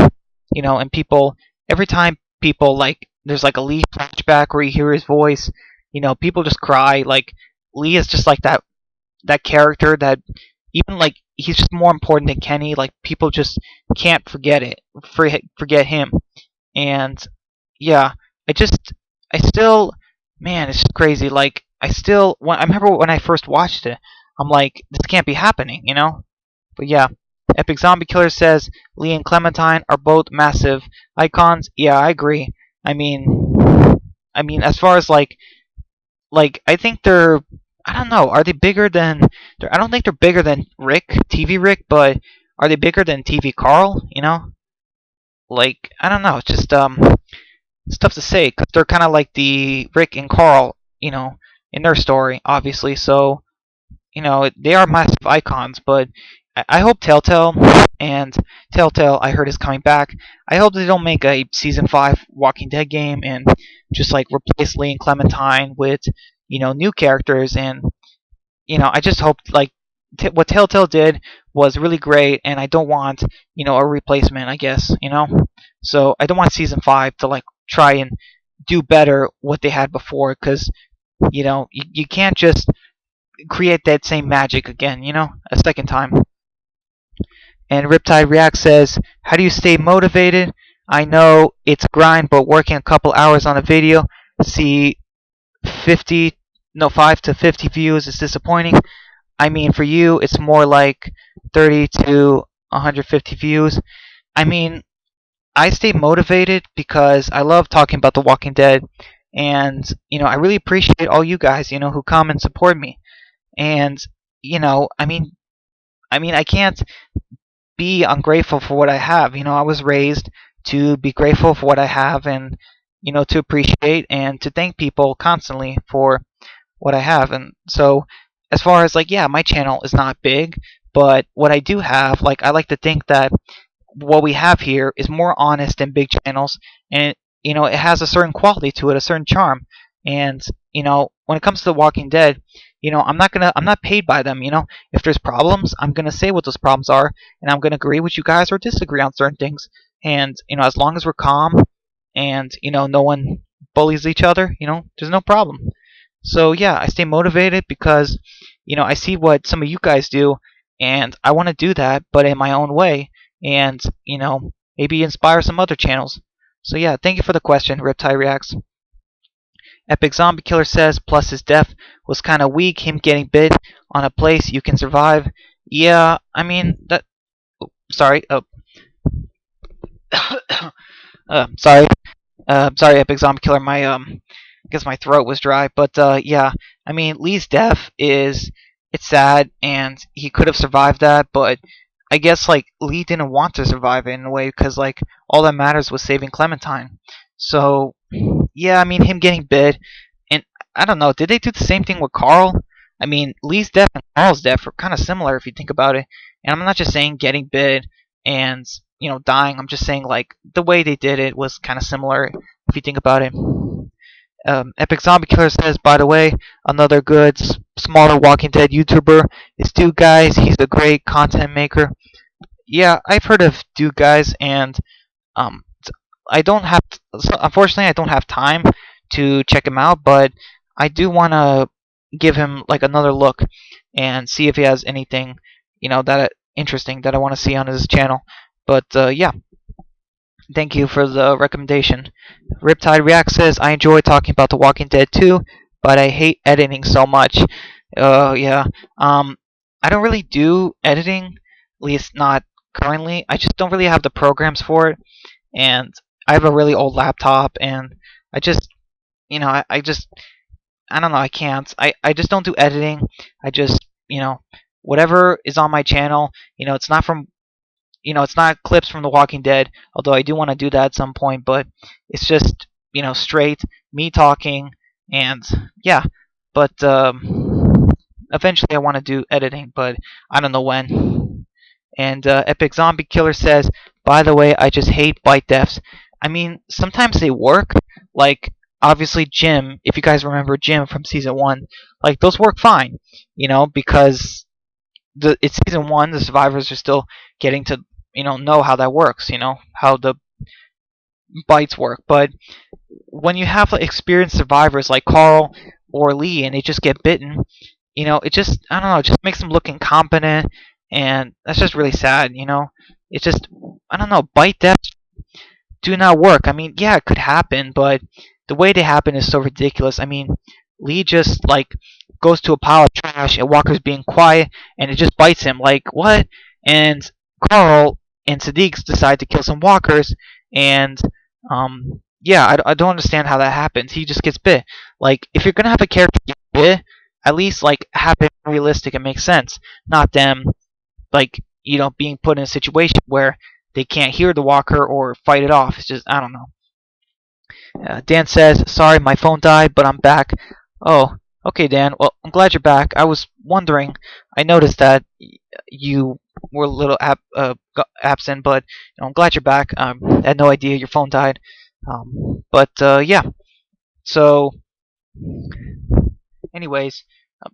And people, every time people like there's like a Lee flashback where you hear his voice, people just cry. Like Lee is just like that character that even like he's just more important than Kenny. Like people just can't forget him. And yeah, I still, man, it's just crazy. Like I remember when I first watched it, I'm like, this can't be happening, But yeah, Epic Zombie Killer says Lee and Clementine are both massive icons. Yeah, I agree. I mean, as far as like I think they're, I don't know, are they bigger than? I don't think they're bigger than Rick, TV Rick, but are they bigger than TV Carl? Like I don't know. It's just it's tough to say because they're kind of like the Rick and Carl, in their story, obviously. So they are massive icons, but I hope Telltale, and Telltale I heard is coming back. I hope they don't make a season 5 Walking Dead game and just like replace Lee and Clementine with new characters. And I just hope like what Telltale did was really great, and I don't want a replacement, I guess. So I don't want season 5 to like try and do better what they had before, because you can't just create that same magic again, a second time. And Riptide React says, how do you stay motivated? I know it's a grind, but working a couple hours on a video, see 50, no, 5 to 50 views is disappointing. I mean, for you, it's more like 30 to 150 views. I mean, I stay motivated because I love talking about The Walking Dead, and I really appreciate all you guys, who come and support me. And I can't be ungrateful for what I have. I was raised to be grateful for what I have, and to appreciate and to thank people constantly for what I have. And so, as far as like, yeah, my channel is not big, but what I do have, like, I like to think that what we have here is more honest than big channels, and it has a certain quality to it, a certain charm. And when it comes to The Walking Dead, I'm not paid by them. If there's problems, I'm gonna say what those problems are, and I'm gonna agree with you guys or disagree on certain things. And as long as we're calm and no one bullies each other, there's no problem. So yeah, I stay motivated because I see what some of you guys do, and I want to do that, but in my own way, and maybe inspire some other channels. So yeah, thank you for the question, Riptide Reacts. Epic Zombie Killer says, plus his death was kind of weak. Him getting bit on a place you can survive. Yeah, I mean that. Sorry. Oh, sorry. Sorry, Epic Zombie Killer. I guess my throat was dry. But yeah, I mean, Lee's death it's sad, and he could have survived that, but I guess like Lee didn't want to survive it in a way because like all that matters was saving Clementine. So yeah, I mean him getting bit, and I don't know. Did they do the same thing with Carl? I mean, Lee's death and Carl's death are kind of similar if you think about it. And I'm not just saying getting bit and dying. I'm just saying like the way they did it was kind of similar if you think about it. Epic Zombie Killer says, by the way, another good, smaller Walking Dead YouTuber is Dude Guys. He's a great content maker. Yeah, I've heard of Dude Guys, and um, I don't have, unfortunately, I don't have time to check him out, but I do want to give him like another look and see if he has anything, that interesting that I want to see on his channel. But yeah, thank you for the recommendation. Riptide React says, I enjoy talking about The Walking Dead too, but I hate editing so much. Yeah. I don't really do editing, at least not currently. I just don't really have the programs for it, and I have a really old laptop, and I just, I just, I don't know, I can't. I just don't do editing. I just, whatever is on my channel, it's not from it's not clips from The Walking Dead, although I do want to do that at some point, but it's just, straight me talking, and yeah, but eventually I want to do editing, but I don't know when. And Epic Zombie Killer says, by the way, I just hate bite deaths. I mean, sometimes they work, like, obviously Jim, if you guys remember Jim from Season 1, like, those work fine, because it's Season 1, the survivors are still getting to know how that works, how the bites work. But when you have like, experienced survivors like Carl or Lee and they just get bitten, it just, I don't know, it just makes them look incompetent, and that's just really sad. It's just, I don't know, bite deaths do not work. I mean, yeah, it could happen, but the way they happen is so ridiculous. I mean, Lee just like goes to a pile of trash and Walker's being quiet and it just bites him. Like, what? And Carl and Sadiq decide to kill some walkers, and yeah, I don't understand how that happens. He just gets bit. Like, if you're gonna have a character get bit, at least like have it realistic and make sense, not them like being put in a situation where they can't hear the walker or fight it off. It's just, I don't know. Dan says, sorry, my phone died, but I'm back. Oh, okay, Dan. Well, I'm glad you're back. I was wondering. I noticed that you were a little absent, but I'm glad you're back. I had no idea your phone died. But yeah. So, anyways,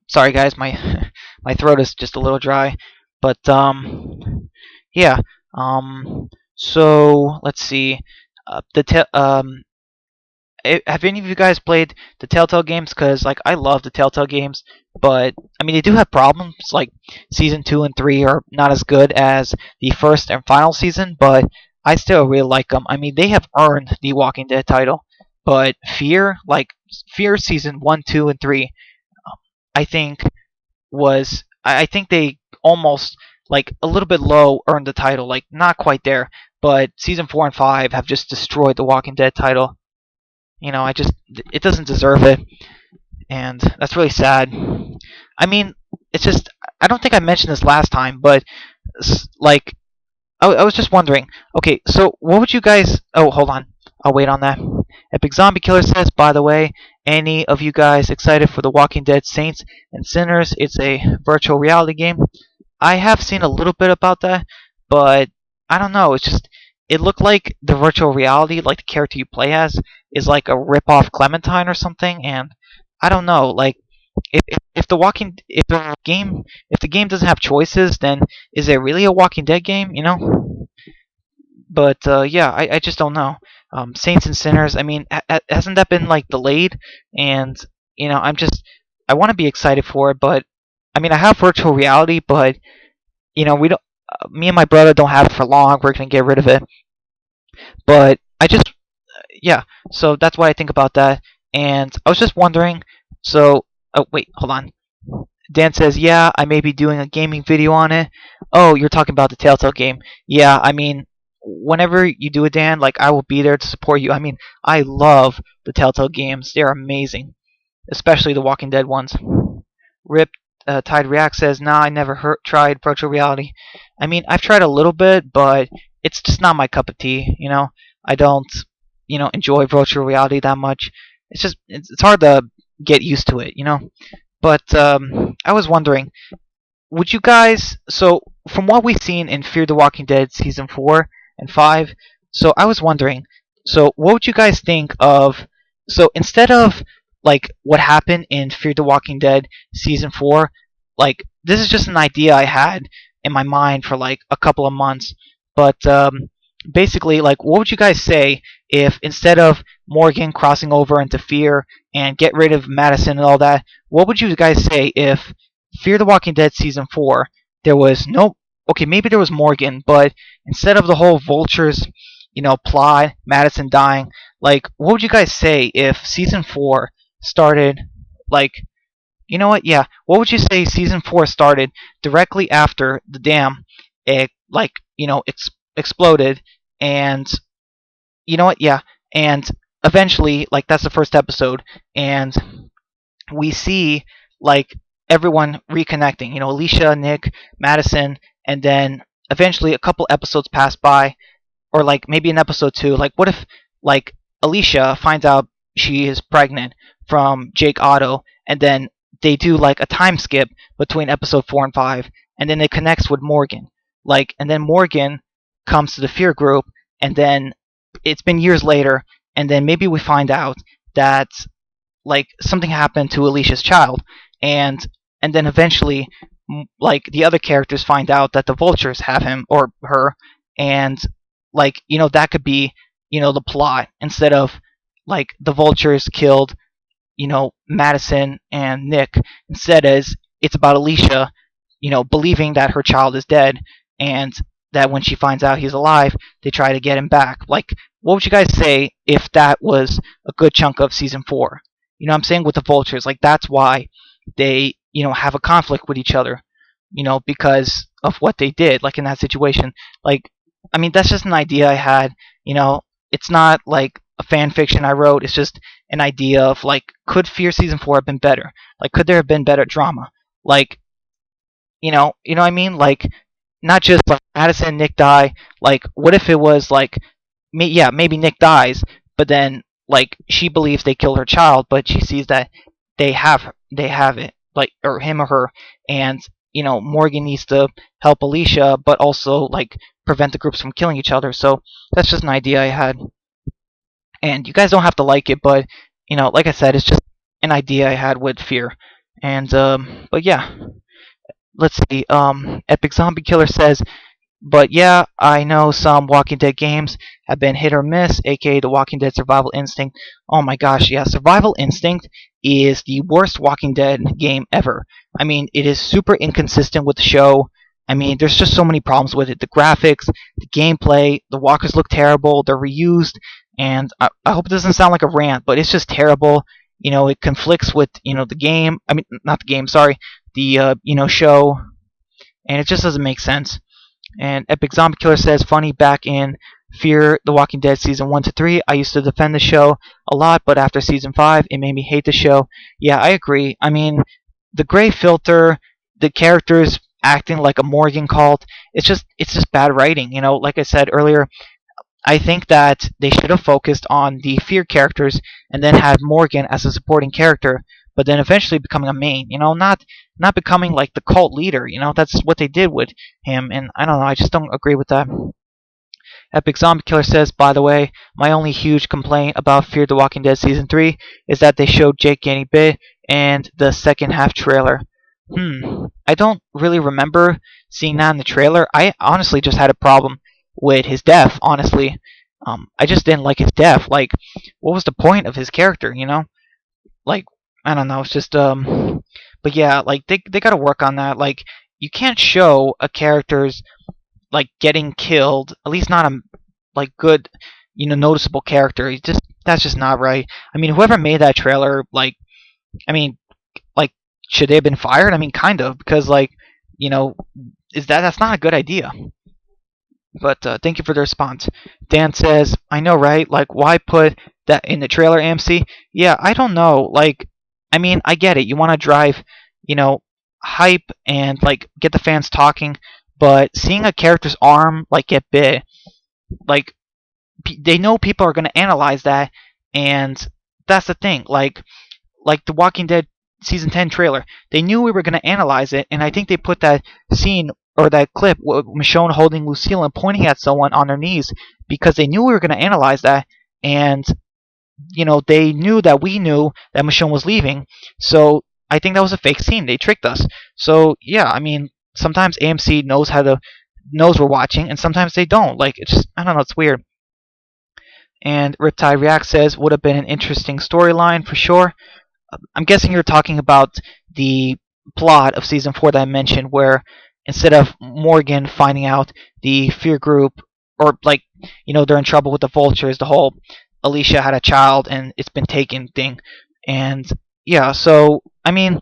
sorry guys, my my throat is just a little dry. But yeah. So let's see. have any of you guys played the Telltale games? Because like I love the Telltale games, but I mean they do have problems. Like season 2 and 3 are not as good as the first and final season, but I still really like them. I mean they have earned the Walking Dead title, but Fear season 1, 2, and 3, I think I think they almost like a little bit low earned the title, like not quite there. But season 4 and 5 have just destroyed the Walking Dead title. I just it doesn't deserve it, and that's really sad. I mean, it's just I don't think I mentioned this last time, but like I was just wondering. Okay, so what would you guys? Oh, hold on. I'll wait on that. Epic Zombie Killer says, by the way, any of you guys excited for The Walking Dead Saints and Sinners? It's a virtual reality game. I have seen a little bit about that, but I don't know. It's just it looked like the virtual reality, like the character you play as, is like a rip-off Clementine or something, and I don't know. Like if the game doesn't have choices, then is it really a Walking Dead game? But yeah, I just don't know. Saints and Sinners. I mean, hasn't that been like delayed? And I want to be excited for it, but I mean, I have virtual reality, but we don't. Me and my brother don't have it for long. We're gonna get rid of it. But yeah. So that's why I think about that. And I was just wondering. So, oh wait, hold on. Dan says, yeah, I may be doing a gaming video on it. Oh, you're talking about the Telltale game. Yeah, I mean, whenever you do it, Dan, like, I will be there to support you. I mean, I love the Telltale games. They're amazing, especially the Walking Dead ones. Rip Tide React says, nah, I never tried virtual reality. I mean, I've tried a little bit, but it's just not my cup of tea, I don't, enjoy virtual reality that much. It's hard to get used to it. But I was wondering, would you guys? So from what we've seen in Fear the Walking Dead season 4 and 5, so I was wondering, so what would you guys think of? So instead of like what happened in Fear the Walking Dead season 4, like this is just an idea I had in my mind for like a couple of months, but basically, like, what would you guys say if instead of Morgan crossing over into Fear and get rid of Madison and all that, what would you guys say if Fear the Walking Dead season 4 there was no okay, maybe there was Morgan, but instead of the whole vultures, plot, Madison dying, like what would you guys say if season 4 started like you know what? Yeah, what would you say season 4 started directly after the dam like, exploded, and you know what? Yeah, and eventually, like that's the first episode, and we see like everyone reconnecting. Alicia, Nick, Madison, and then eventually a couple episodes pass by, or like maybe in episode 2. Like, what if like Alicia finds out she is pregnant from Jake Otto, and then they do like a time skip between episode 4 and 5, and then it connects with Morgan. Like, and then Morgan comes to the Fear group, and then it's been years later, and then maybe we find out that like something happened to Alicia's child, and then eventually like the other characters find out that the vultures have him or her, and like that could be the plot instead of like the vultures killed Madison and Nick. Instead, as it's about Alicia believing that her child is dead, and that when she finds out he's alive, they try to get him back. Like, what would you guys say if that was a good chunk of season 4? I'm saying with the vultures, like that's why they have a conflict with each other, because of what they did, like in that situation. Like, I mean, that's just an idea I had. It's not like a fan fiction I wrote. It's just an idea of like, could Fear season 4 have been better? Like, could there have been better drama? Like, what I mean? Like, not just like Madison and Nick die. Like, what if it was like, yeah, maybe Nick dies, but then like she believes they killed her child, but she sees that they have it, like, or him or her, and Morgan needs to help Alicia, but also like prevent the groups from killing each other. So that's just an idea I had, and you guys don't have to like it, but like I said, it's just an idea I had with Fear, and but yeah, let's see. Epic Zombie Killer says, but yeah, I know some Walking Dead games. have been hit or miss, aka The Walking Dead Survival Instinct. Oh my gosh, yeah, Survival Instinct is the worst Walking Dead game ever. I mean, it is super inconsistent with the show. I mean, there's just so many problems with it. The graphics, the gameplay, the walkers look terrible, they're reused, and I hope it doesn't sound like a rant, but it's just terrible. It conflicts with, the game. I mean, not the game, sorry, the, show, and it just doesn't make sense. And Epic Zombie Killer says, funny, back in Fear the Walking Dead season 1 to 3, I used to defend the show a lot, but after season 5, it made me hate the show. Yeah, I agree. I mean, the gray filter, the characters acting like a Morgan cult, it's just bad writing. Like I said earlier, I think that they should have focused on the Fear characters and then had Morgan as a supporting character, but then eventually becoming a main. Not becoming like the cult leader. That's what they did with him, and I don't know. I just don't agree with that. Epic Zombie Killer says, by the way, my only huge complaint about Fear the Walking Dead Season 3 is that they showed Jake getting bit and the second half trailer. I don't really remember seeing that in the trailer. I honestly just had a problem with his death, honestly. I just didn't like his death. Like, what was the point of his character? Like, I don't know. It's just, but yeah, like, they gotta work on that. Like, you can't show a character's, like, getting killed, at least not a, like, good, noticeable character. That's just not right. I mean, whoever made that trailer, like, I mean, like, should they have been fired? I mean, kind of, because, like, that's not a good idea. But thank you for the response. Dan says, I know, right? Like, why put that in the trailer, AMC? Yeah, I don't know. Like, I mean, I get it. You want to drive, hype and, like, get the fans talking. But seeing a character's arm, like, get bit, like, they know people are going to analyze that. And that's the thing. Like The Walking Dead Season 10 trailer. They knew we were going to analyze it. And I think they put that scene or that clip with Michonne holding Lucille and pointing at someone on their knees because they knew we were going to analyze that, and they knew that we knew that Michonne was leaving, so I think that was a fake scene. They tricked us. So yeah, I mean, sometimes AMC knows we're watching, and sometimes they don't. Like, it's just, I don't know, it's weird. And Riptide React says, would have been an interesting storyline for sure. I'm guessing you're talking about the plot of season 4 that I mentioned, where instead of Morgan finding out the Fear group, or, like, they're in trouble with the vultures, the whole Alicia had a child and it's been taken thing. And yeah, so, I mean,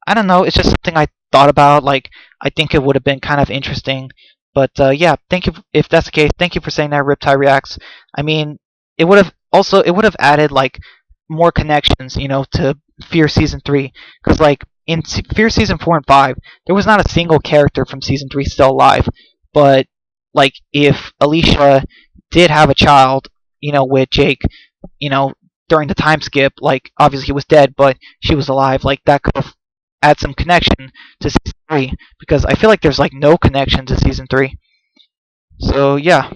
I don't know, it's just something I thought about. Like, I think it would have been kind of interesting. But yeah, thank you. If that's the case, thank you for saying that, Riptide Reacts. I mean, it would have added, like, more connections, to Fear Season 3. Because, like, in Fear Season 4 and 5, there was not a single character from Season 3 still alive. But, like, if Alicia did have a child, with Jake, during the time skip, like, obviously he was dead, but she was alive, like, that could have add some connection to Season 3. Because I feel like there's, like, no connection to Season 3. So yeah,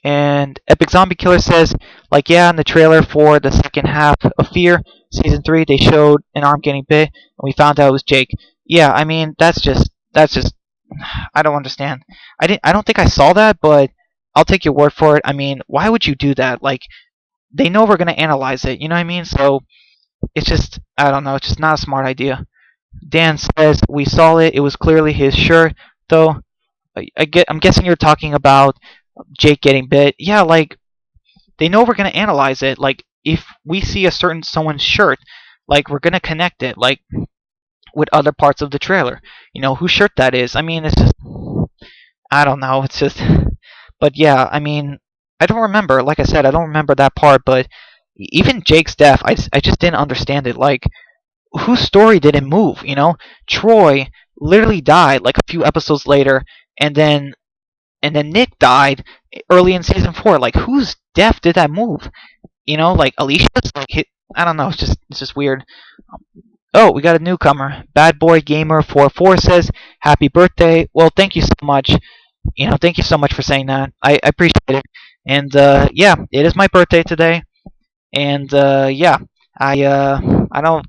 and Epic Zombie Killer says, like, yeah, in the trailer for the second half of Fear Season 3, they showed an arm getting bit, and we found out it was Jake. Yeah, I mean, that's just, I don't understand. I don't think I saw that, but I'll take your word for it. I mean, why would you do that? Like, they know we're gonna analyze it, you know what I mean? So it's just, I don't know, it's just not a smart idea. Dan says, we saw it. It was clearly his shirt, though. I'm guessing you're talking about Jake getting bit. Yeah, like, they know we're gonna analyze it. Like, if we see someone's shirt, like, we're gonna connect it, like, with other parts of the trailer. Whose shirt that is. I mean, it's just, I don't know. It's just, but yeah, I mean, I don't remember. Like I said, I don't remember that part. But even Jake's death, I just didn't understand it. Like, whose story did it move? Troy literally died like a few episodes later, and then Nick died early in season 4. Like, whose death did that move? Like, Alicia's, like, I don't know. It's just weird. Oh, we got a newcomer. Bad Boy Gamer 44 says, "Happy birthday." Well, thank you so much. Thank you so much for saying that. I appreciate it. And yeah, it is my birthday today. And yeah, I don't.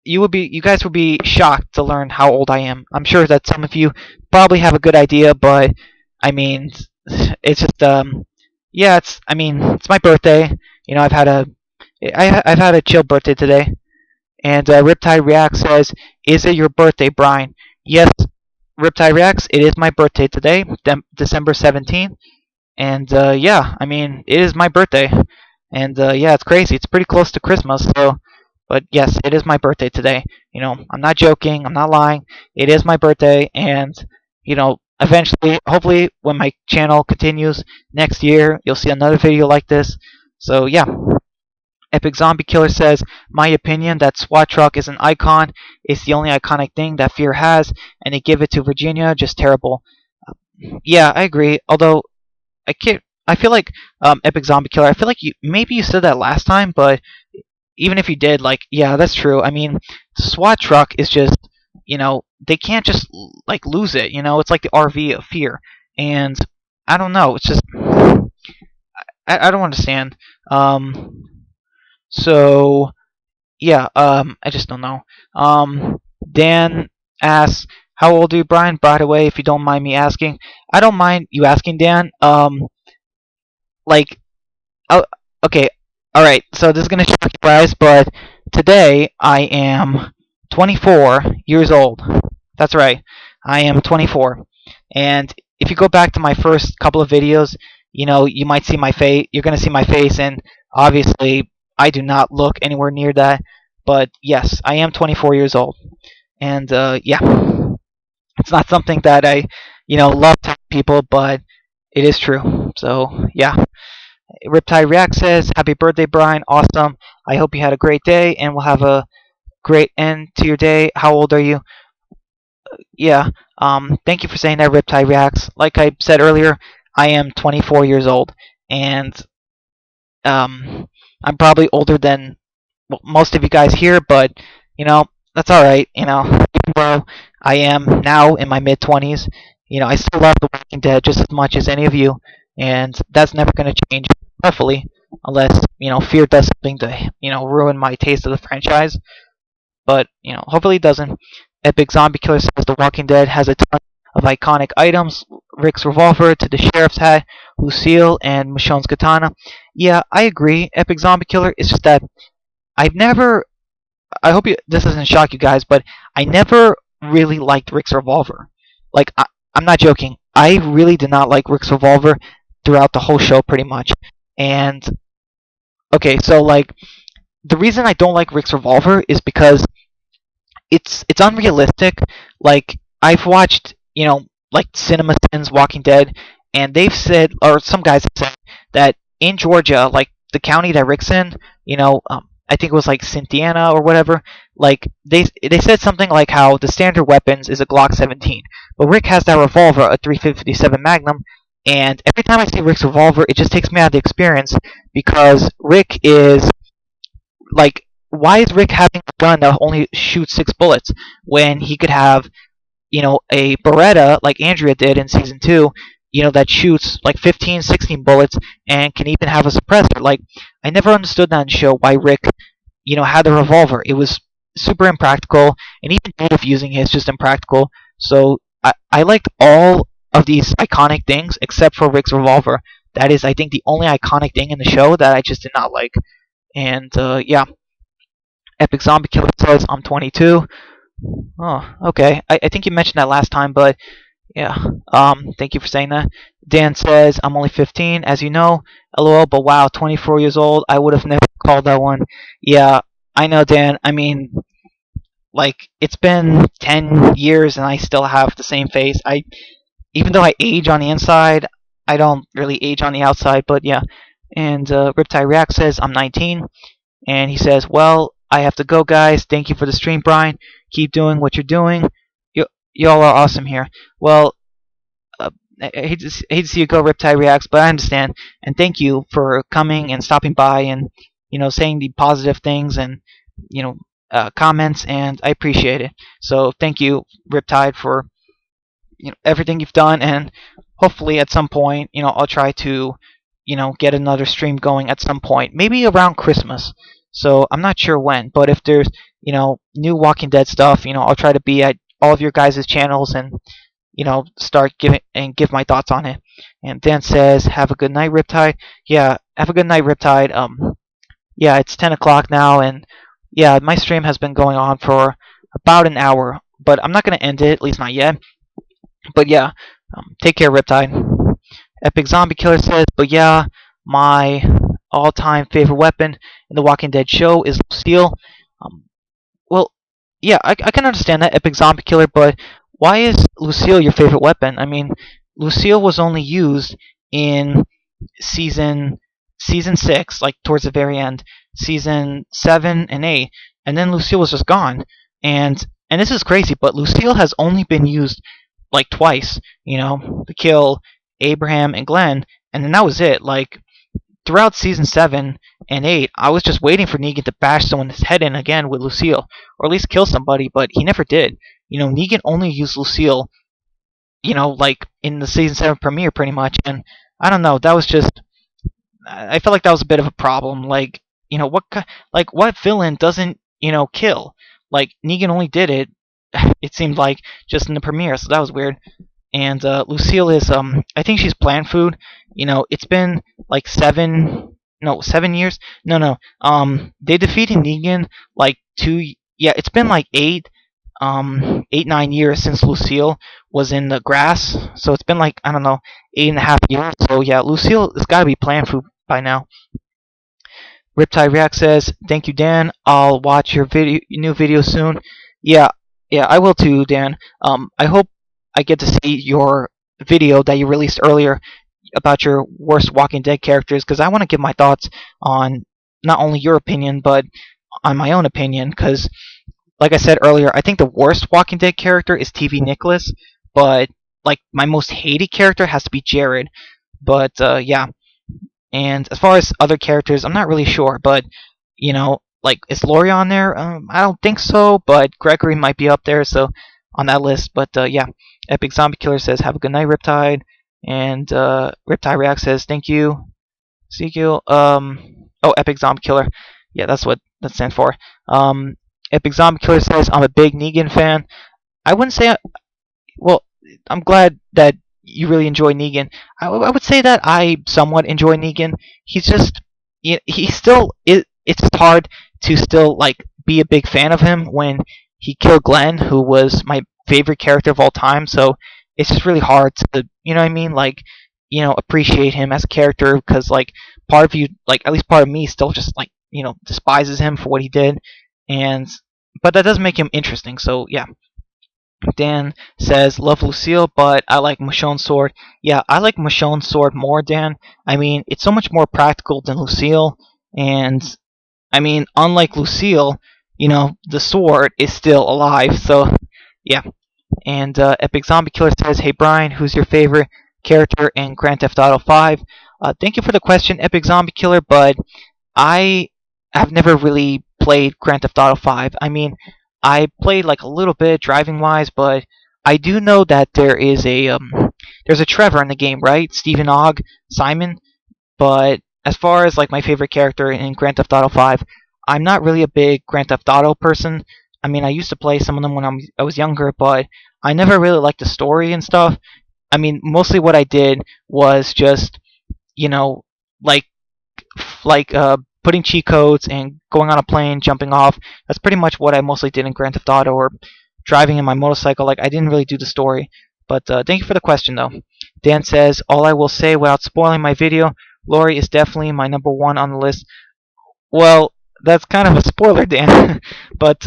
You guys would be shocked to learn how old I am. I'm sure that some of you probably have a good idea, but I mean, it's just yeah, it's my birthday. You know, I've had a chill birthday today. And Riptide Reacts says, "Is it your birthday, Brian?" Yes, Riptide Reacts. It is my birthday today, December 17th. And yeah, it is my birthday. And yeah, it's crazy. It's pretty close to Christmas, so. But yes, it is my birthday today. You know, I'm not joking. I'm not lying. It is my birthday, and eventually, hopefully, when my channel continues next year, you'll see another video like this. So yeah, Epic Zombie Killer says, "My opinion that SWAT truck is an icon. It's the only iconic thing that Fear has, and they give it to Virginia. Just terrible." Yeah, I agree. Although I can't. I feel like Epic Zombie Killer. I feel like maybe you said that last time, but even if you did, like, yeah, that's true. The SWAT truck is just, they can't just like lose it. It's like the RV of Fear, and I don't know. It's just I don't understand. So yeah, I just don't know. Dan asks, "How old are you, Brian? By the way, if you don't mind me asking." I don't mind you asking, Dan. Like, oh, okay, all right. So this is gonna shock you guys, but today I am 24 years old. That's right, I am 24. And if you go back to my first couple of videos, you might see my face. You're gonna see my face, and obviously, I do not look anywhere near that. But yes, I am 24 years old, and yeah, it's not something that I, love telling people, but it is true. So yeah. Riptide React says, "Happy birthday, Brian. Awesome. I hope you had a great day and will have a great end to your day. How old are you?" Yeah. Thank you for saying that, Riptide Reacts. Like I said earlier, I am 24 years old, and I'm probably older than most of you guys here, but that's all right. Even though I am now in my mid 20s, I still love The Walking Dead just as much as any of you, and that's never going to change. Hopefully, unless Fear does something to ruin my taste of the franchise. But hopefully it doesn't. Epic Zombie Killer says The Walking Dead has a ton of iconic items. Rick's revolver to the sheriff's hat, Lucille, and Michonne's katana. Yeah, I agree. Epic Zombie Killer. It's just that I've never. I hope this doesn't shock you guys, but I never really liked Rick's revolver. Like, I'm not joking. I really did not like Rick's revolver throughout the whole show, pretty much. And okay, so like the reason I don't like Rick's revolver is because it's unrealistic. Like, I've watched, like CinemaSins Walking Dead, and they've said, or some guys have said, that in Georgia, like the county that Rick's in, I think it was like Cynthiana or whatever. Like they said something like how the standard weapons is a Glock 17, but Rick has that revolver, a 357 Magnum, and every time I see Rick's revolver, it just takes me out of the experience because Rick is like, why is Rick having a gun that only shoots 6 bullets when he could have, a Beretta like Andrea did in season 2, that shoots like 15, 16 bullets and can even have a suppressor? Like, I never understood that in the show why Rick, had the revolver. It was super impractical, and even Dave using it is just impractical. So I liked all of these iconic things except for Rick's revolver. That is, I think, the only iconic thing in the show that I just did not like. And yeah, Epic Zombie Killer says, "I'm 22." Oh, okay. I think you mentioned that last time, but yeah. Thank you for saying that. Dan says, "I'm only 15, as you know. LOL, but wow, 24 years old. I would have never called that one." Yeah, I know, Dan. Like, it's been 10 years and I still have the same face. Even though I age on the inside, I don't really age on the outside, but yeah. And Riptide React says, "I'm 19." And he says, "Well, I have to go, guys. Thank you for the stream, Brian. Keep doing what you're doing. Y'all are awesome here." Well, I hate to see you go, Riptide Reacts, but I understand. And thank you for coming and stopping by and, saying the positive things and, comments, and I appreciate it. So thank you, Riptide, for, everything you've done, and hopefully at some point, I'll try to, get another stream going at some point, maybe around Christmas. So I'm not sure when, but if there's, new Walking Dead stuff, I'll try to be at all of your guys' channels and, start give my thoughts on it. And Dan says, "Have a good night, Riptide." Yeah, have a good night, Riptide. Yeah, it's 10 o'clock now, and yeah, my stream has been going on for about an hour, but I'm not gonna end it, at least not yet. But yeah, take care, Riptide. Epic Zombie Killer says, "But yeah, my all-time favorite weapon in the Walking Dead show is Lucille." Um, well, yeah, I can understand that, Epic Zombie Killer, but why is Lucille your favorite weapon? I mean, Lucille was only used in season season 6, like towards the very end, season 7 and 8, and then Lucille was just gone. And this is crazy, but Lucille has only been used like twice, to kill Abraham and Glenn, and then that was it. Like throughout season 7 and 8, I was just waiting for Negan to bash someone's head in again with Lucille, or at least kill somebody, but he never did. Negan only used Lucille, like in the season 7 premiere pretty much, and I don't know, that was just, I felt like that was a bit of a problem. Like, what villain doesn't, kill? Like Negan only did it, it seemed like, just in the premiere, so that was weird. And Lucille is, I think she's plant food. It's been like 7 years. No. They defeated Negan like two. Yeah, it's been like 8, 9 years since Lucille was in the grass. So it's been like, I don't know, 8.5 years. So yeah, Lucille has got to be plant food by now. Riptide React says, "Thank you, Dan. I'll watch your new video soon." Yeah, yeah, I will too, Dan. I hope I get to see your video that you released earlier about your worst Walking Dead characters, because I want to give my thoughts on not only your opinion but on my own opinion. Because, like I said earlier, I think the worst Walking Dead character is TV Nicholas, but like my most hated character has to be Jared. But yeah. And as far as other characters, I'm not really sure, but like, is Lori on there? I don't think so, but Gregory might be up there, so on that list. But yeah, Epic Zombie Killer says, "Have a good night, Riptide," and Riptide React says, "Thank you, Ezekiel." Oh, Epic Zombie Killer. Yeah, that's what that stands for. Epic Zombie Killer says, "I'm a big Negan fan." I wouldn't say. Well, I'm glad that you really enjoy Negan. I would say that I somewhat enjoy Negan. He's just, he's still, it's hard to still like be a big fan of him when he killed Glenn, who was my favorite character of all time. So it's just really hard to, you know what I mean, like, appreciate him as a character, because like part of you, like at least part of me, still just like, despises him for what he did, and but that does make him interesting. So yeah. Dan says, "Love Lucille, but I like Michonne's sword." Yeah, I like Michonne's sword more, Dan. I mean, it's so much more practical than Lucille, and I mean, unlike Lucille, the sword is still alive. So, yeah. And Epic Zombie Killer says, "Hey Brian, who's your favorite character in Grand Theft Auto 5?" Thank you for the question, Epic Zombie Killer, but I have never really played Grand Theft Auto 5. I mean, I played like a little bit driving wise, but I do know that there's a Trevor in the game, right? Stephen Ogg, Simon. But as far as like my favorite character in Grand Theft Auto 5, I'm not really a big Grand Theft Auto person. I mean, I used to play some of them when I was younger, but I never really liked the story and stuff. I mean, mostly what I did was just, you know, like putting cheat codes and going on a plane, jumping off. That's pretty much what I mostly did in Grand Theft Auto, or driving in my motorcycle. Like, I didn't really do the story. But thank you for the question, though. Dan says, "All I will say without spoiling my video, Lori is definitely my number one on the list." Well, that's kind of a spoiler, Dan. But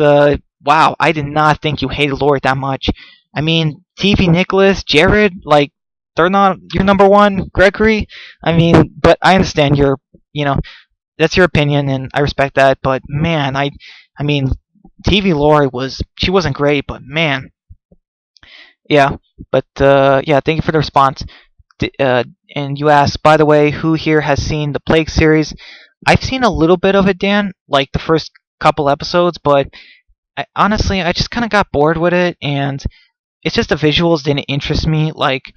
wow, I did not think you hated Lori that much. I mean, TV Nicholas, Jared, like, they're not your number one. Gregory, I mean, but I understand that's your opinion, and I respect that. But man, I mean, TV Lori she wasn't great, but man, yeah. But yeah, thank you for the response. And you asked, by the way, who here has seen the Plague series? I've seen a little bit of it, Dan, like the first couple episodes, but honestly, I just kind of got bored with it, and it's just the visuals didn't interest me. Like,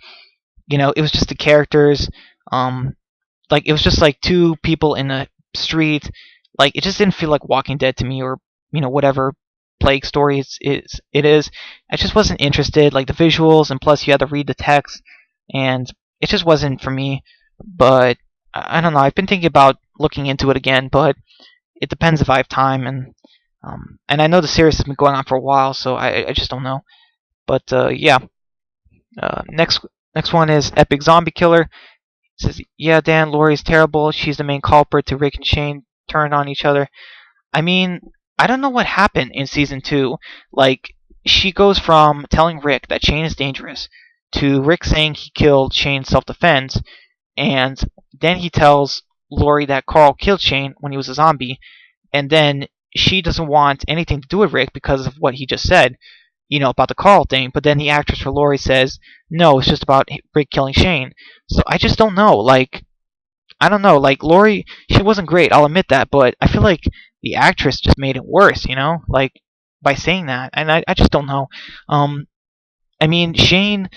it was just the characters. Like, it was just like two people in a street. Like, it just didn't feel like Walking Dead to me, or whatever Plague story it is. I just wasn't interested. Like, the visuals, and plus you had to read the text, and it just wasn't for me. But I don't know. I've been thinking about looking into it again, but it depends if I have time, and I know the series has been going on for a while, so I just don't know. But yeah, next one is Epic Zombie Killer. It says, yeah, Dan, Lori's terrible. She's the main culprit to Rick and Shane turn on each other. I mean, I don't know what happened in season 2. Like, she goes from telling Rick that Shane is dangerous to Rick saying he killed Shane self-defense, and then he tells Lori that Carl killed Shane when he was a zombie, and then she doesn't want anything to do with Rick because of what he just said, about the Carl thing. But then the actress for Lori says, no, it's just about Rick killing Shane. So I just don't know. Like, I don't know. Like, Lori, she wasn't great. I'll admit that, but I feel like the actress just made it worse. Like by saying that, and I just don't know. I mean, Shane,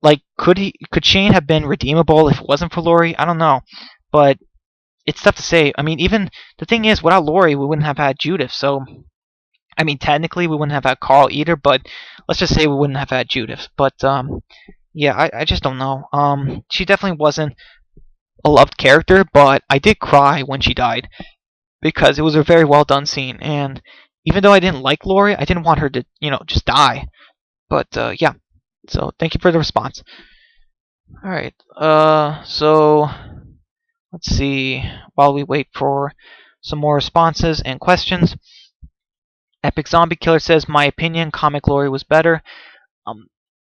like, could Shane have been redeemable if it wasn't for Lori? I don't know, but it's tough to say. I mean, even the thing is, without Lori, we wouldn't have had Judith. So, I mean, technically, we wouldn't have had Carl either. But let's just say we wouldn't have had Judith. But yeah, I just don't know. She definitely wasn't a loved character, but I did cry when she died because it was a very well done scene. And even though I didn't like Lori, I didn't want her to, just die. But yeah, so thank you for the response. All right. So let's see. While we wait for some more responses and questions, Epic Zombie Killer says, "My opinion, comic Lori was better." Um,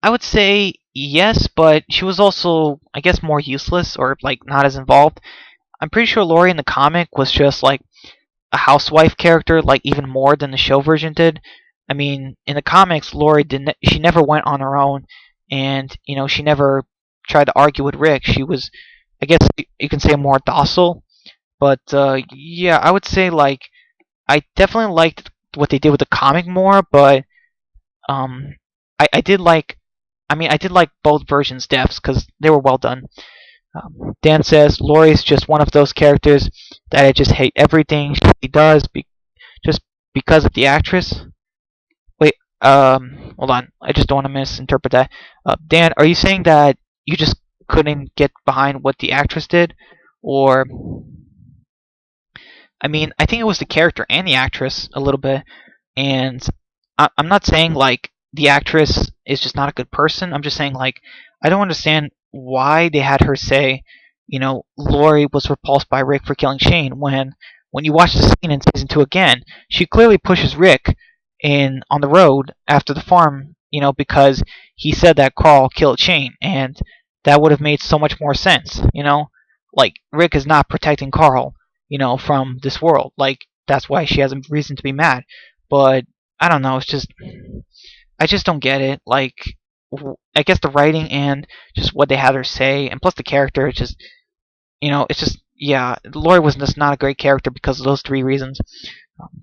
I would say yes, but she was also, I guess, more useless or like not as involved. I'm pretty sure Lori in the comic was just like a housewife character, like even more than the show version did. I mean, in the comics, Lori didn't. She never went on her own, and she never tried to argue with Rick. She was, I guess, you can say, more docile. But yeah, I would say like I definitely liked what they did with the comic more, but um, I did like. I mean, I did like both versions' deaths because they were well done. Dan says Lori's just one of those characters that I just hate everything she does just because of the actress. Wait, hold on. I just don't want to misinterpret that. Dan, are you saying that you just couldn't get behind what the actress did, or? I mean, I think it was the character and the actress a little bit, and I'm not saying like the actress is just not a good person. I'm just saying like I don't understand why they had her say, Lori was repulsed by Rick for killing Shane when you watch the scene in season 2 again, she clearly pushes Rick in on the road after the farm, because he said that Carl killed Shane, and that would have made so much more sense. Like Rick is not protecting Carl, from this world. Like that's why she has a reason to be mad. But I don't know. It's just I just don't get it. Like I guess the writing and just what they had her say, and plus the character, it's just yeah. Lori was just not a great character because of those 3 reasons.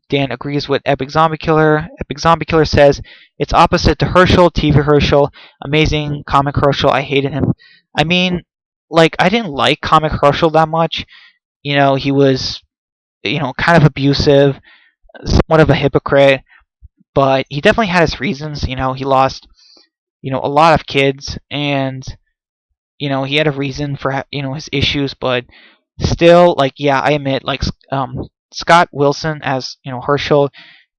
Dan agrees with Epic Zombie Killer. Epic Zombie Killer says it's opposite to Herschel, TV Herschel, amazing comic Herschel. I hated him. I mean, like I didn't like comic Herschel that much. He was, kind of abusive, somewhat of a hypocrite, but he definitely had his reasons. He lost, a lot of kids, and he had a reason for his issues, but still, like, yeah, I admit, like, Scott Wilson as Herschel,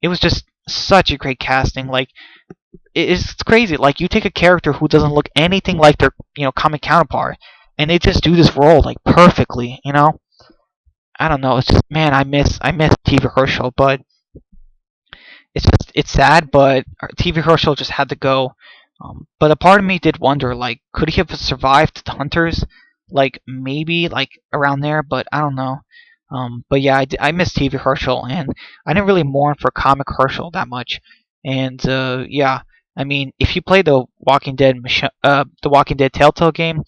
it was just such a great casting. Like, it's crazy. Like, you take a character who doesn't look anything like their comic counterpart, and they just do this role like perfectly. I don't know. It's just man, I miss TV Herschel, but it's sad. But TV Herschel just had to go. But a part of me did wonder, like, could he have survived the Hunters? Like maybe like around there, but I don't know. But yeah, I miss TV Herschel, and I didn't really mourn for comic Herschel that much. And yeah, I mean, if you play the Walking Dead Telltale game,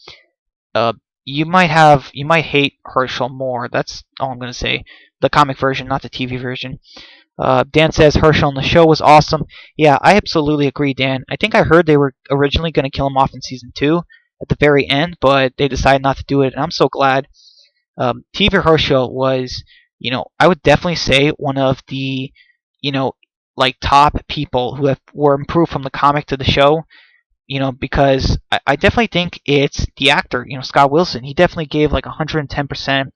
uh, you might hate Herschel more. That's all I'm gonna say. The comic version, not the TV version. Dan says Herschel on the show was awesome. Yeah, I absolutely agree, Dan. I think I heard they were originally going to kill him off in season 2 at the very end, but they decided not to do it, and I'm so glad. TV Herschel was, I would definitely say one of the, you know, like top people who were improved from the comic to the show. because I definitely think it's the actor, Scott Wilson. He definitely gave like 110%,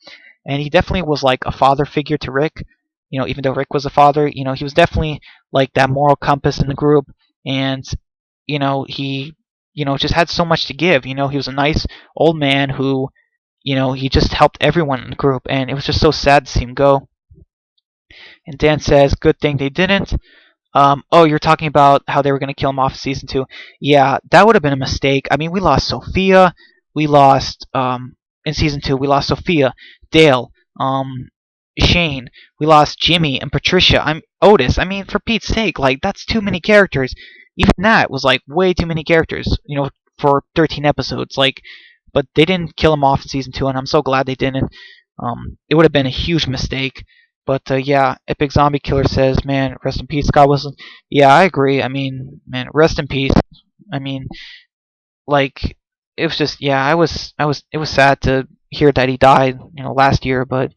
and he definitely was like a father figure to Rick. Even though Rick was a father, he was definitely like that moral compass in the group, and he just had so much to give. He was a nice old man who, he just helped everyone in the group, and it was just so sad to see him go. And Dan says, "Good thing they didn't." Oh, you're talking about how they were going to kill him off in season 2. Yeah, that would have been a mistake. I mean, we lost Sophia. We lost, in season 2, we lost Sophia, Dale, Shane. We lost Jimmy and Patricia. Otis. I mean, for Pete's sake, like, that's too many characters. Even that was, like, way too many characters, for 13 episodes. Like, but they didn't kill him off in season 2, and I'm so glad they didn't. It would have been a huge mistake. But yeah, Epic Zombie Killer says, "Man, rest in peace, Scott Wilson." Yeah, I agree. I mean, man, rest in peace. I mean, like, it was just, yeah, it was sad to hear that he died, last year. But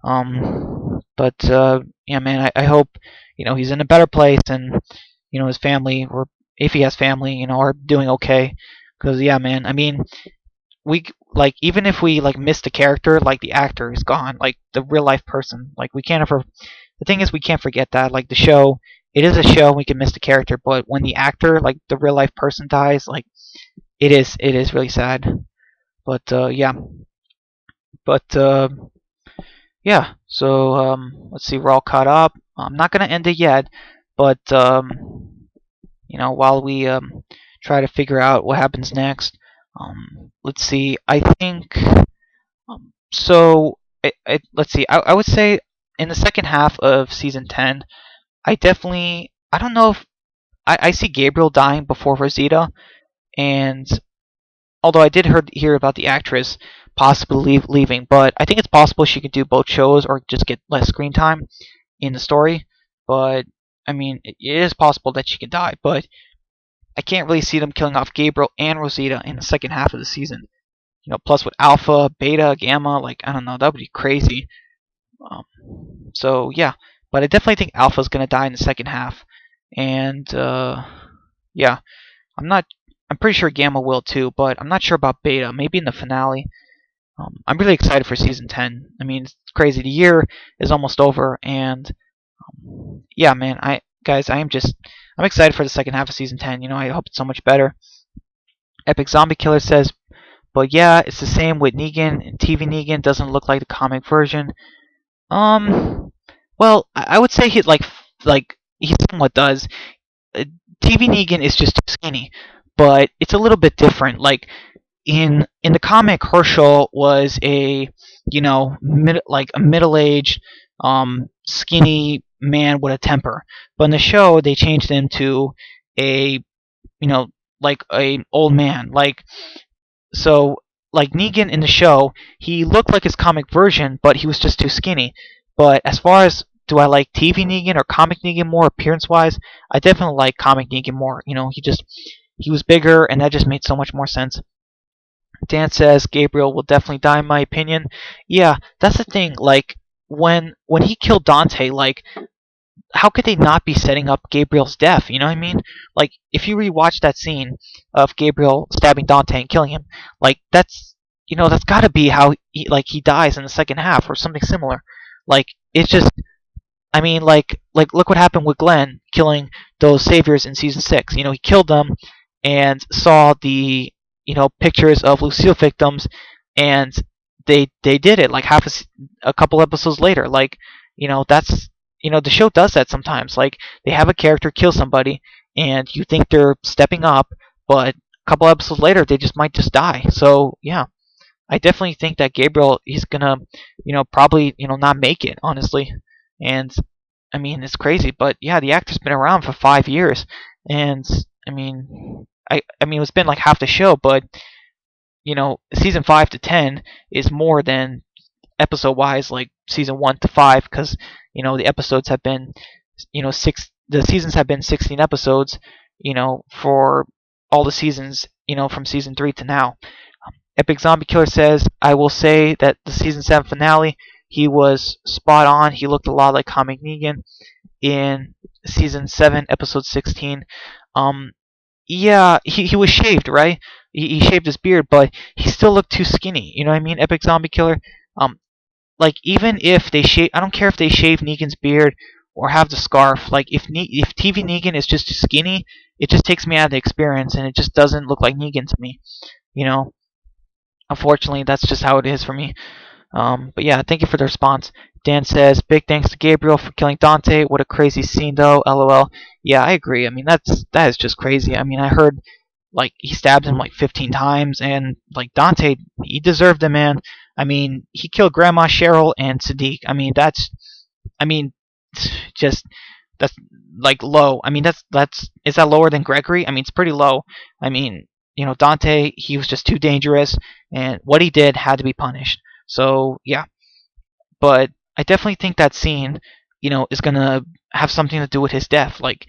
yeah, man, I hope, he's in a better place, and his family, or if he has family, are doing okay. Because yeah, man, I mean, we like, even if we like missed a character, like the actor is gone, like the real life person, like we can't ever. The thing is, we can't forget that, like the show, it is a show. We can miss the character, but when the actor, like the real life person, dies, like it is really sad. But yeah, but yeah. So let's see, we're all caught up. I'm not gonna end it yet, but while we try to figure out what happens next. Let's see. I think so. Let's see. I would say in the second half of season 10, I don't know if I see Gabriel dying before Rosita, and although I did hear about the actress possibly leaving, but I think it's possible she could do both shows or just get less screen time in the story. But I mean, it is possible that she could die, but I can't really see them killing off Gabriel and Rosita in the second half of the season. Plus with Alpha, Beta, Gamma, like, I don't know, that would be crazy. Um, so yeah, but I definitely think Alpha's gonna die in the second half, and yeah, I'm not. I'm pretty sure Gamma will too, but I'm not sure about Beta. Maybe in the finale. I'm really excited for season 10. I mean, it's crazy. The year is almost over, and yeah, man, I'm excited for the second half of season 10. I hope it's so much better. Epic Zombie Killer says, but yeah, it's the same with Negan. And TV Negan doesn't look like the comic version. Well, I would say he somewhat does. TV Negan is just too skinny, but it's a little bit different. Like in the comic, Herschel was a like a middle-aged skinny man with a temper, but in the show they changed him to a like a old man. So, like Negan in the show, he looked like his comic version, but he was just too skinny. But as far as do I like TV Negan or comic Negan more appearance-wise, I definitely like comic Negan more. He was bigger, and that just made so much more sense. Dan says Gabriel will definitely die, in my opinion. Yeah, that's the thing. Like when he killed Dante, like how could they not be setting up Gabriel's death? You know what I mean? Like, if you rewatch that scene of Gabriel stabbing Dante and killing him, like that's got to be how he dies in the second half or something similar. Like, it's just, I mean, like look what happened with Glenn killing those saviors in season 6. He killed them and saw the pictures of Lucille victims, and they did it like a couple episodes later. Like, that's the show does that sometimes. Like, they have a character kill somebody, and you think they're stepping up, but a couple episodes later they might just die. So yeah, I definitely think that Gabriel, he's gonna probably not make it, honestly. And I mean, it's crazy, but yeah, the actor's been around for 5 years, and I mean, I mean it's been like half the show, but season 5 to 10 is more than episode wise, like season 1 to 5, because the episodes have been the seasons have been 16 episodes, for all the seasons, from season 3 to now. Epic Zombie Killer says, I will say that the season 7 finale, he was spot on. He looked a lot like comic Negan in season 7, episode 16. Yeah, he was shaved, right? He shaved his beard, but he still looked too skinny. You know what I mean? Epic Zombie Killer. Um, like even if they shave, I don't care if they shave Negan's beard or have the scarf. Like if TV Negan is just skinny, it just takes me out of the experience, and it just doesn't look like Negan to me. You know, unfortunately, that's just how it is for me. But yeah, thank you for the response. Dan says, big thanks to Gabriel for killing Dante. What a crazy scene, though. LOL. Yeah, I agree. I mean, that is just crazy. I mean, I heard like he stabbed him like 15 times, and like Dante, he deserved it, man. I mean, he killed Grandma Cheryl and Sadiq. I mean, just that's like low. I mean, that's is that lower than Gregory? I mean, it's pretty low. I mean, Dante, he was just too dangerous, and what he did had to be punished. So yeah, but I definitely think that scene, is gonna have something to do with his death. Like,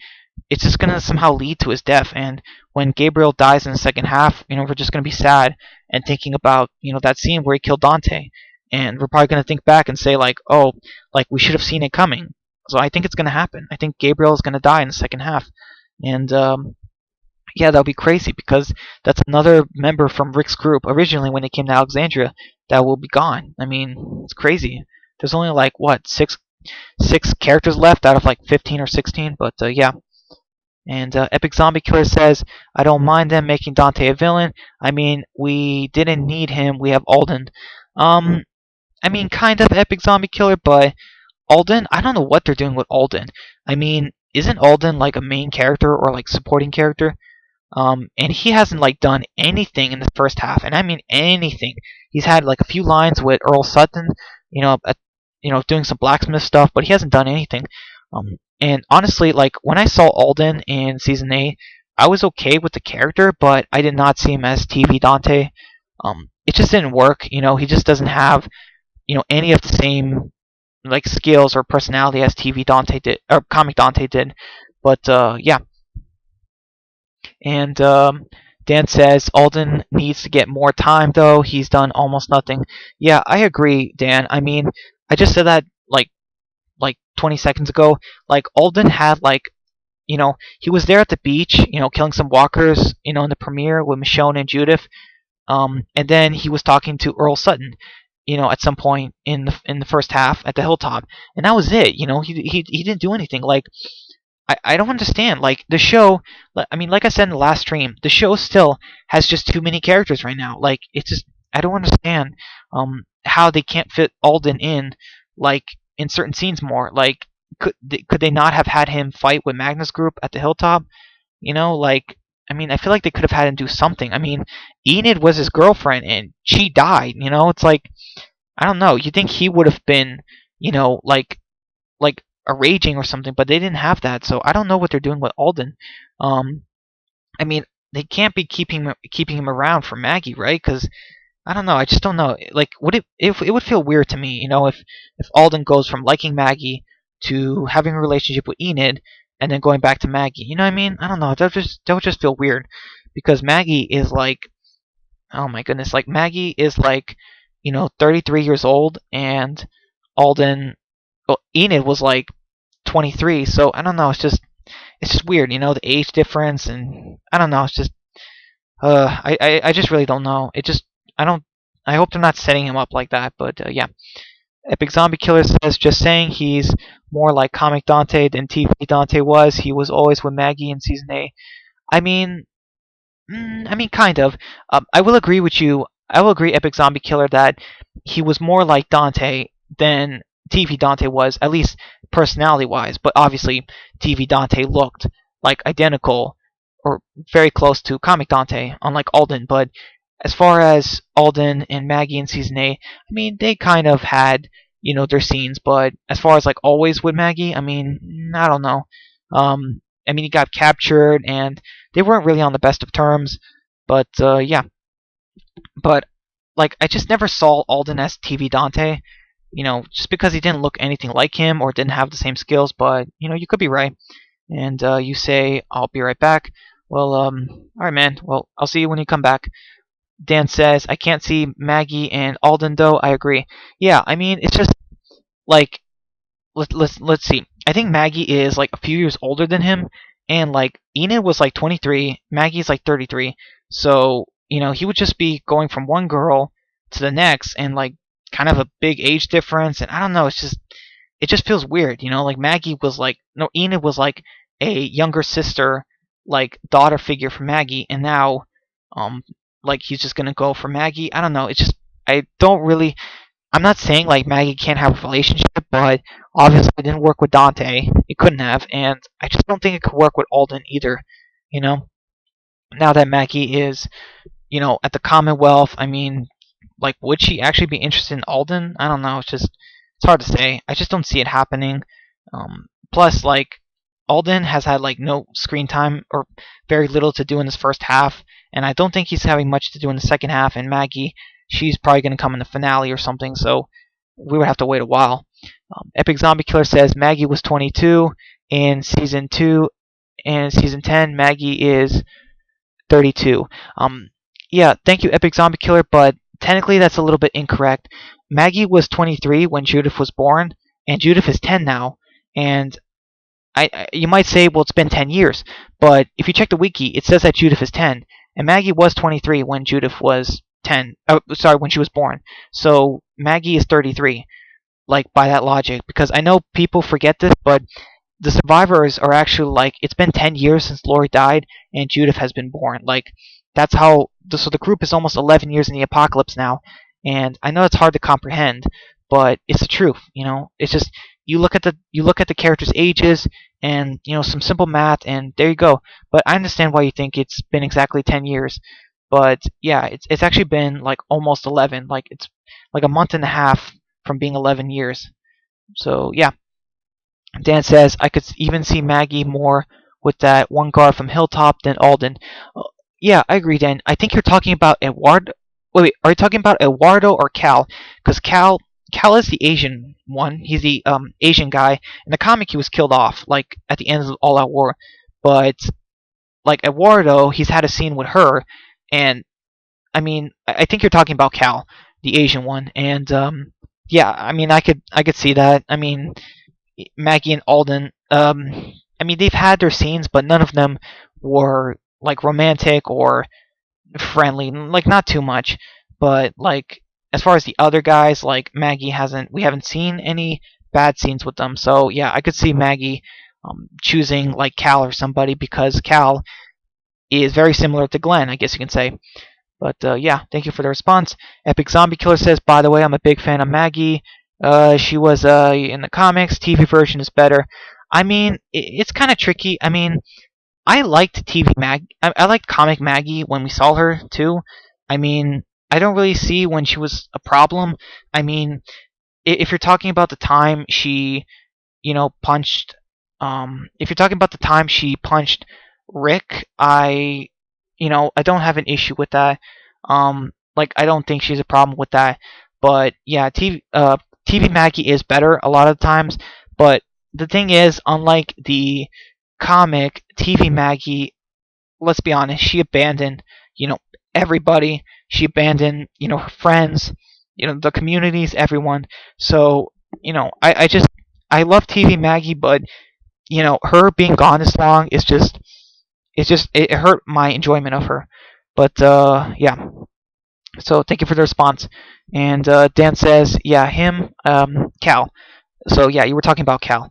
it's just gonna somehow lead to his death. And when Gabriel dies in the second half, we're just gonna be sad and thinking about, that scene where he killed Dante, and we're probably gonna think back and say like, oh, like we should have seen it coming. So I think it's gonna happen. I think Gabriel is gonna die in the second half, and yeah, that would be crazy because that's another member from Rick's group originally when they came to Alexandria that will be gone. I mean, it's crazy. There's only like what six characters left out of like 15 or 16, but yeah. And Epic Zombie Killer says, I don't mind them making Dante a villain. I mean, we didn't need him. We have Alden. Um, I mean, kind of Epic Zombie Killer, but Alden, I don't know what they're doing with Alden. I mean, isn't Alden like a main character or like supporting character? And he hasn't like done anything in the first half, and I mean anything. He's had like a few lines with Earl Sutton, doing some blacksmith stuff, but he hasn't done anything. And honestly, like when I saw Alden in season 8, I was okay with the character, but I did not see him as TV Dante. It just didn't work. He just doesn't have any of the same like skills or personality as TV Dante did or comic Dante did. But yeah, and Dan says Alden needs to get more time, though. He's done almost nothing. Yeah, I agree, Dan. I mean, I just said that like 20 seconds ago. Like Alden had like he was there at the beach, killing some walkers, in the premiere with Michonne and Judith. And then he was talking to Earl Sutton, at some point in the first half at the hilltop, and that was it. He didn't do anything. Like I don't understand. Like the show, I mean, like I said in the last stream, the show still has just too many characters right now. Like it's just I don't understand how they can't fit Alden in like in certain scenes more. Like could they not have had him fight with Magnus Group at the hilltop? Like I mean, I feel like they could have had him do something. I mean, Enid was his girlfriend and she died. It's like I don't know. You think he would have been, like a raging or something, but they didn't have that. So I don't know what they're doing with Alden. Um, I mean, they can't be keeping him around for Maggie, right? Because I don't know. I just don't know. Like, would it if it would feel weird to me, if Alden goes from liking Maggie to having a relationship with Enid and then going back to Maggie. You know what I mean? I don't know. That would just feel weird because Maggie is like, oh my goodness, like Maggie is like, 33 years old and Alden, well, Enid was like 23. So I don't know. It's just weird, the age difference, and I don't know. It's just I just really don't know. It just I don't. I hope they're not setting him up like that. But yeah, Epic Zombie Killer says just saying he's more like comic Dante than TV Dante was. He was always with Maggie in season 8. I mean, kind of. I will agree with you. I will agree, Epic Zombie Killer, that he was more like Dante than TV Dante was, at least personality-wise. But obviously, TV Dante looked like identical or very close to comic Dante, unlike Alden. But as far as Alden and Maggie in season 8, I mean, they kind of had their scenes. But as far as like always with Maggie, I mean, I don't know. I mean, he got captured, and they weren't really on the best of terms. But yeah, but like I just never saw Alden as TV Dante. Just because he didn't look anything like him or didn't have the same skills. But you could be right. And you say I'll be right back. Well, all right, man. Well, I'll see you when you come back. Dan says I can't see Maggie and Alden though. I agree. Yeah, I mean it's just like let's see. I think Maggie is like a few years older than him, and like Enid was like 23, Maggie's like 33. So, he would just be going from one girl to the next, and like kind of a big age difference, and I don't know, it just feels weird, like Maggie was like, no, Enid was like a younger sister, like daughter figure for Maggie, and now um like he's just going to go for Maggie. I don't know, it's just, I don't really, I'm not saying like Maggie can't have a relationship, but obviously it didn't work with Dante. It couldn't have, and I just don't think it could work with Alden either. You know, now that Maggie is, at the Commonwealth, I mean, like, would she actually be interested in Alden? I don't know. It's hard to say. I just don't see it happening. Plus, like, Alden has had like no screen time or very little to do in this first half, and I don't think he's having much to do in the second half. And Maggie, she's probably going to come in the finale or something, so we would have to wait a while. Epic Zombie Killer says Maggie was 22 in season 2, and season 10 Maggie is 32. Yeah, thank you, Epic Zombie Killer, but technically that's a little bit incorrect. Maggie was 23 when Judith was born, and Judith is 10 now. And you might say, well, it's been 10 years, but if you check the wiki, it says that Judith is 10, and Maggie was 23 when Judith was 10. Sorry, when she was born. So Maggie is 33, like by that logic, because I know people forget this, but the survivors are actually like, it's been 10 years since Lori died and Judith has been born. Like, that's how, so the group is almost 11 years in the apocalypse now, and I know it's hard to comprehend, but it's the truth. It's just, you look at the characters' ages, and some simple math, and there you go. But I understand why you think it's been exactly 10 years, but yeah, it's actually been like almost 11. Like, it's like a month and a half from being 11 years. So yeah. Dan says, I could even see Maggie more with that one guard from Hilltop than Alden. Yeah, I agree, Dan. I think you're talking about Eduardo. Wait, are you talking about Eduardo or Cal? Because Cal is the Asian one. He's the Asian guy. In the comic, he was killed off, like, at the end of All Out War. But, like, Eduardo, he's had a scene with her, and, I mean, I think you're talking about Cal, the Asian one. And, yeah, I mean, I could see that. I mean, Maggie and Alden, I mean, they've had their scenes, but none of them were like romantic or friendly. Like, not too much, but like, as far as the other guys, like we haven't seen any bad scenes with them. So yeah, I could see Maggie choosing like Cal or somebody, because Cal is very similar to Glenn, I guess you can say. But yeah, thank you for the response. Epic Zombie Killer says, by the way, I'm a big fan of Maggie. She was in the comics. TV version is better. I mean, it's kind of tricky. I mean, I liked TV Mag. I liked comic Maggie when we saw her too. I mean, I don't really see when she was a problem. I mean, if you're talking about the time she, punched, if you're talking about the time she punched Rick, I don't have an issue with that. Like, I don't think she's a problem with that. But yeah, TV Maggie is better a lot of times. But the thing is, unlike the comic, TV Maggie, let's be honest, she abandoned, everybody. She abandoned, her friends, the communities, everyone. So, I love TV Maggie, but, her being gone this long is just, it hurt my enjoyment of her. But, yeah. So thank you for the response. And Dan says, yeah, him, Cal. So yeah, you were talking about Cal.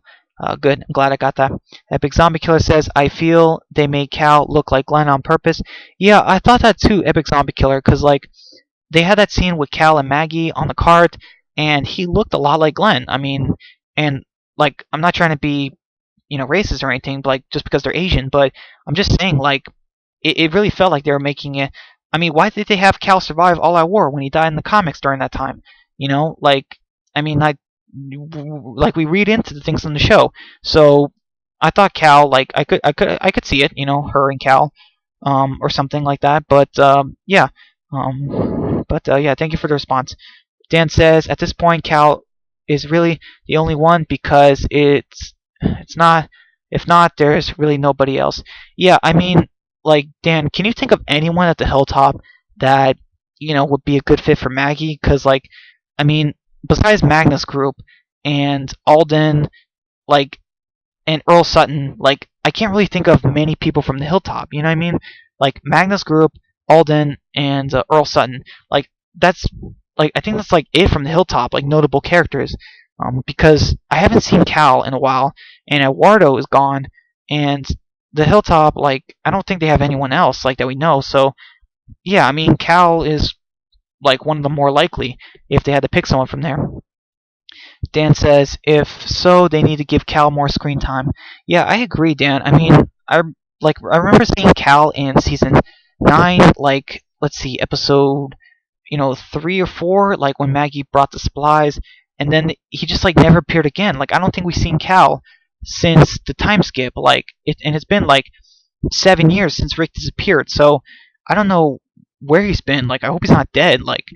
Good. I'm glad I got that. Epic Zombie Killer says, I feel they made Cal look like Glenn on purpose. Yeah, I thought that too, Epic Zombie Killer, because like they had that scene with Cal and Maggie on the cart, and he looked a lot like Glenn. I mean, and like, I'm not trying to be, racist or anything, but, like, just because they're Asian, but I'm just saying, like, it really felt like they were making it. I mean, why did they have Cal survive All Out War when he died in the comics during that time? Like, I mean, like we read into the things in the show. So I thought Cal, like, I could see it, her and Cal, or something like that. But yeah, yeah, thank you for the response. Dan says, at this point, Cal is really the only one, because it's not. If not, there's really nobody else. Yeah, I mean, like, Dan, can you think of anyone at the Hilltop that would be a good fit for Maggie? Because, like, I mean, besides Magnus Group and Alden, like, and Earl Sutton, like I can't really think of many people from the Hilltop. You know what I mean? Like Magnus Group, Alden, and Earl Sutton. Like that's like I think that's like it from the Hilltop, like notable characters. Because I haven't seen Cal in a while, and Eduardo is gone, and the Hilltop, like I don't think they have anyone else like that we know. So yeah, I mean Cal is like one of the more likely if they had to pick someone from there. Dan says, if so, they need to give Cal more screen time. Yeah, I agree, Dan. I mean, I remember seeing Cal in season 9, like let's see, episode 3 or 4, like when Maggie brought the supplies, and then he just like never appeared again. Like I don't think we've seen Cal since the time skip. And it's been like 7 years since Rick disappeared. So I don't know where he's been. Like I hope he's not dead. Like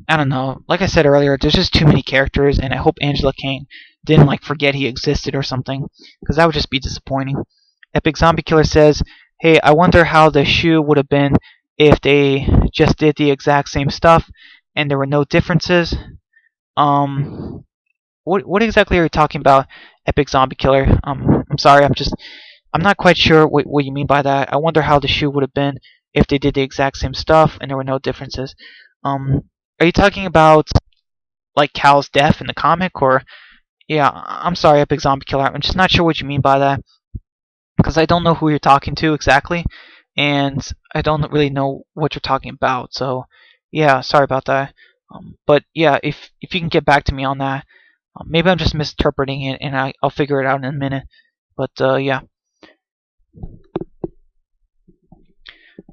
I don't know. Like I said earlier, there's just too many characters, and I hope Angela Kane didn't like forget he existed or something, because that would just be disappointing. Epic Zombie Killer says, "Hey, I wonder how the shoe would have been if they just did the exact same stuff and there were no differences." Um, what exactly are you talking about, Epic Zombie Killer? I'm sorry, I'm not quite sure what you mean by that. I wonder how the shoe would have been if they did the exact same stuff and there were no differences. Um, are you talking about like Cal's death in the comic, or yeah? I'm sorry, Epic Zombie Killer. I'm just not sure what you mean by that because I don't know who you're talking to exactly, and I don't really know what you're talking about. So yeah, sorry about that. But yeah, if you can get back to me on that, maybe I'm just misinterpreting it, and I'll figure it out in a minute. But yeah.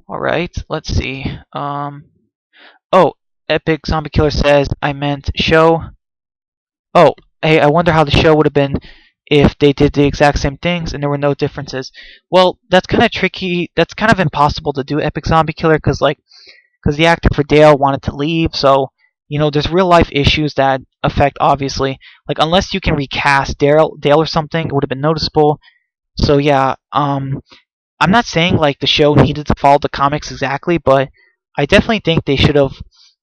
All right, let's see. Oh, Epic Zombie Killer says I meant show. Oh, hey, I wonder how the show would have been if they did the exact same things and there were no differences. Well, that's kind of tricky. That's kind of impossible to do, Epic Zombie Killer, because the actor for Dale wanted to leave. So there's real life issues that affect obviously. Like unless you can recast Dale or something, it would have been noticeable. So yeah, I'm not saying like the show needed to follow the comics exactly, but I definitely think they should have,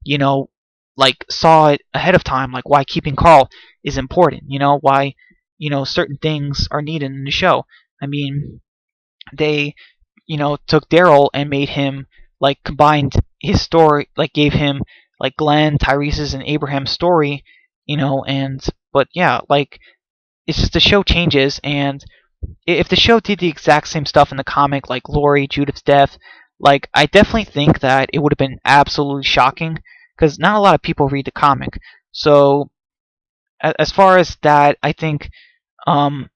you know, like saw it ahead of time, like why keeping Carl is important, why, certain things are needed in the show. I mean, they, took Daryl and made him like combined his story, like gave him like Glenn, Tyrese's, and Abraham's story, and but yeah, like it's just the show changes, and if the show did the exact same stuff in the comic, like Lori, Judith's death, like I definitely think that it would have been absolutely shocking because not a lot of people read the comic. So as far as that, I think um,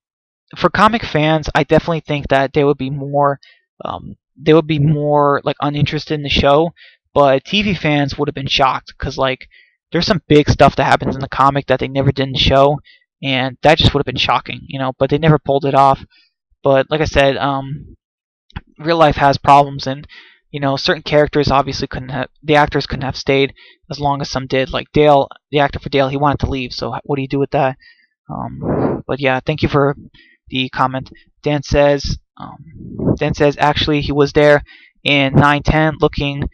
for comic fans, I definitely think that they would be more like uninterested in the show. But TV fans would have been shocked because like there's some big stuff that happens in the comic that they never did in the show, and that just would have been shocking, But they never pulled it off. But like I said, real life has problems, and certain characters obviously couldn't have the actors couldn't have stayed as long as some did. Like Dale, the actor for Dale, he wanted to leave. So what do you do with that? But yeah, thank you for the comment. Dan says actually he was there in 910 looking.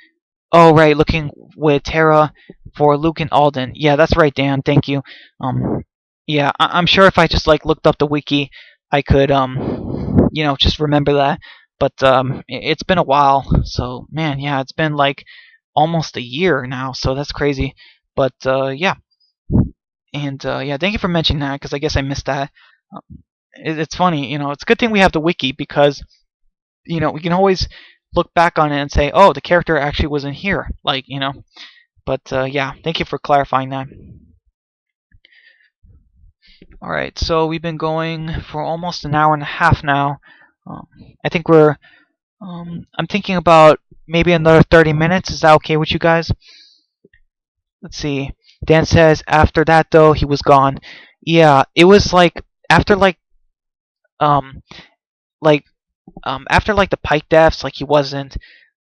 Oh right, looking with Tara for Luke and Alden. Yeah, that's right, Dan. Thank you. Yeah, I'm sure if I just like looked up the wiki, I could just remember that. But it's been a while, so man, yeah, it's been like almost a year now, so that's crazy. But yeah, and yeah, thank you for mentioning that because I guess I missed that. It's funny, it's a good thing we have the wiki because we can always look back on it and say, oh, the character actually wasn't here, like But yeah, thank you for clarifying that. All right, so we've been going for almost an hour and a half now. I think we're. I'm thinking about maybe another 30 minutes. Is that okay with you guys? Let's see. Dan says after that though he was gone. Yeah, it was like after um like after like the Pike deaths, like he wasn't.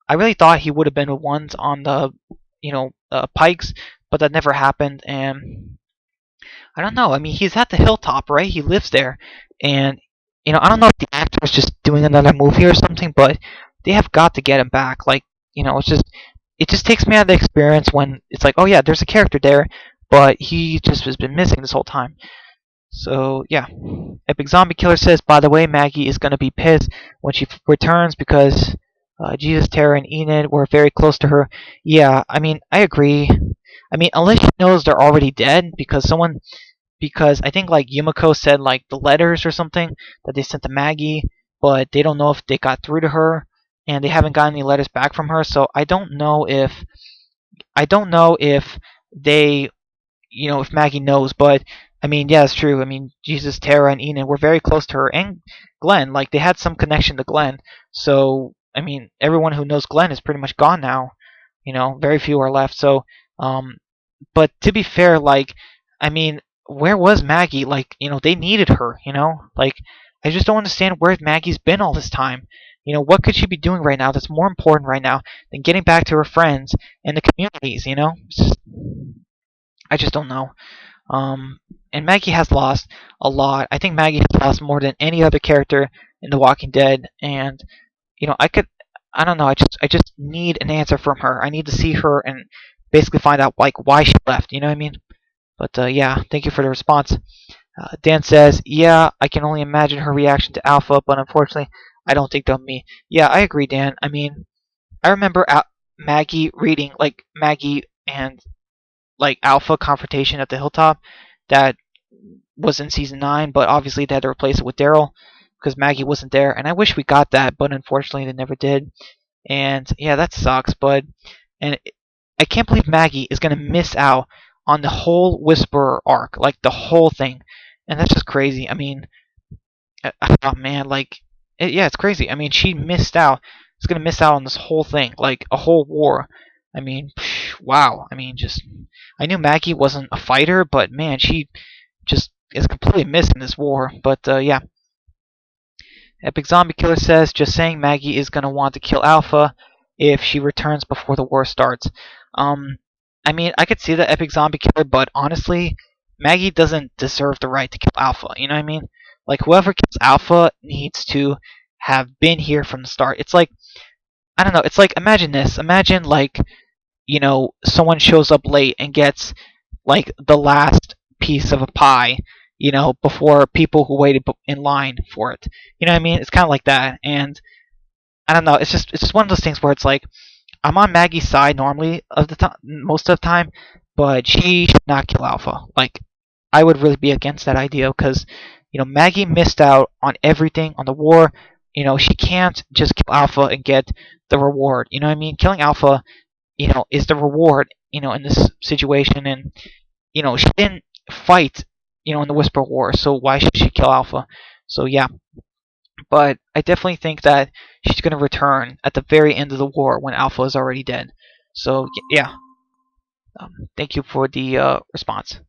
I really thought he would have been the ones on the Pikes, but that never happened. And I don't know. I mean, he's at the hilltop, right? He lives there, and I don't know if the actor is just doing another movie or something, but they have got to get him back. Like, it just takes me out of the experience when it's like, oh yeah, there's a character there, but he just has been missing this whole time. So yeah, Epic Zombie Killer says, by the way, Maggie is gonna be pissed when she returns because Jesus, Tara, and Enid were very close to her. Yeah, I mean, I agree. I mean, unless she knows they're already dead, because I think like Yumiko said like the letters or something that they sent to Maggie, but they don't know if they got through to her, and they haven't gotten any letters back from her. So I don't know if they if Maggie knows, but I mean, yeah, it's true. I mean, Jesus, Tara, and Enid were very close to her, and Glenn. Like, they had some connection to Glenn. So, I mean, everyone who knows Glenn is pretty much gone now. Very few are left. So, um, but to be fair, like, I mean, where was Maggie? Like, they needed her. Like, I just don't understand where Maggie's been all this time. What could she be doing right now that's more important right now than getting back to her friends and the communities? I just don't know. And Maggie has lost a lot. I think Maggie has lost more than any other character in The Walking Dead. And I don't know. I just need an answer from her. I need to see her and basically find out like why she left. You know what I mean? But yeah, thank you for the response. Dan says, yeah, I can only imagine her reaction to Alpha, but unfortunately, I don't think they'll meet. Yeah, I agree, Dan. I mean, I remember Maggie reading like Maggie and like Alpha confrontation at the hilltop that was in season 9, but obviously they had to replace it with Daryl because Maggie wasn't there, and I wish we got that, but unfortunately they never did. And yeah, that sucks. And I can't believe Maggie is gonna miss out on the whole Whisperer arc, like the whole thing, and that's just crazy. I mean, oh man, like yeah, it's crazy. I mean, she missed out. She's gonna miss out on this whole thing, like a whole war. I mean, wow. I mean, just I knew Maggie wasn't a fighter, but man, she just is completely missing this war. But yeah, Epic Zombie Killer says, just saying Maggie is gonna want to kill Alpha if she returns before the war starts. Um, I mean, I could see the Epic Zombie Killer, but honestly, Maggie doesn't deserve the right to kill Alpha. You know what I mean? Like, whoever kills Alpha needs to have been here from the start. It's like, I don't know, it's like, imagine this. Imagine, like, someone shows up late and gets, like, the last piece of a pie, before people who waited in line for it. You know what I mean? It's kind of like that. And I don't know, it's just one of those things where it's like, I'm on Maggie's side normally of the time, most of the time, but she should not kill Alpha. Like, I would really be against that idea because, Maggie missed out on everything on the war. She can't just kill Alpha and get the reward. You know what I mean? Killing Alpha, is the reward, in this situation. And, she didn't fight, in the Whisper War, so why should she kill Alpha? So yeah, but I definitely think that she's going to return at the very end of the war when Alpha is already dead. So yeah, thank you for the response.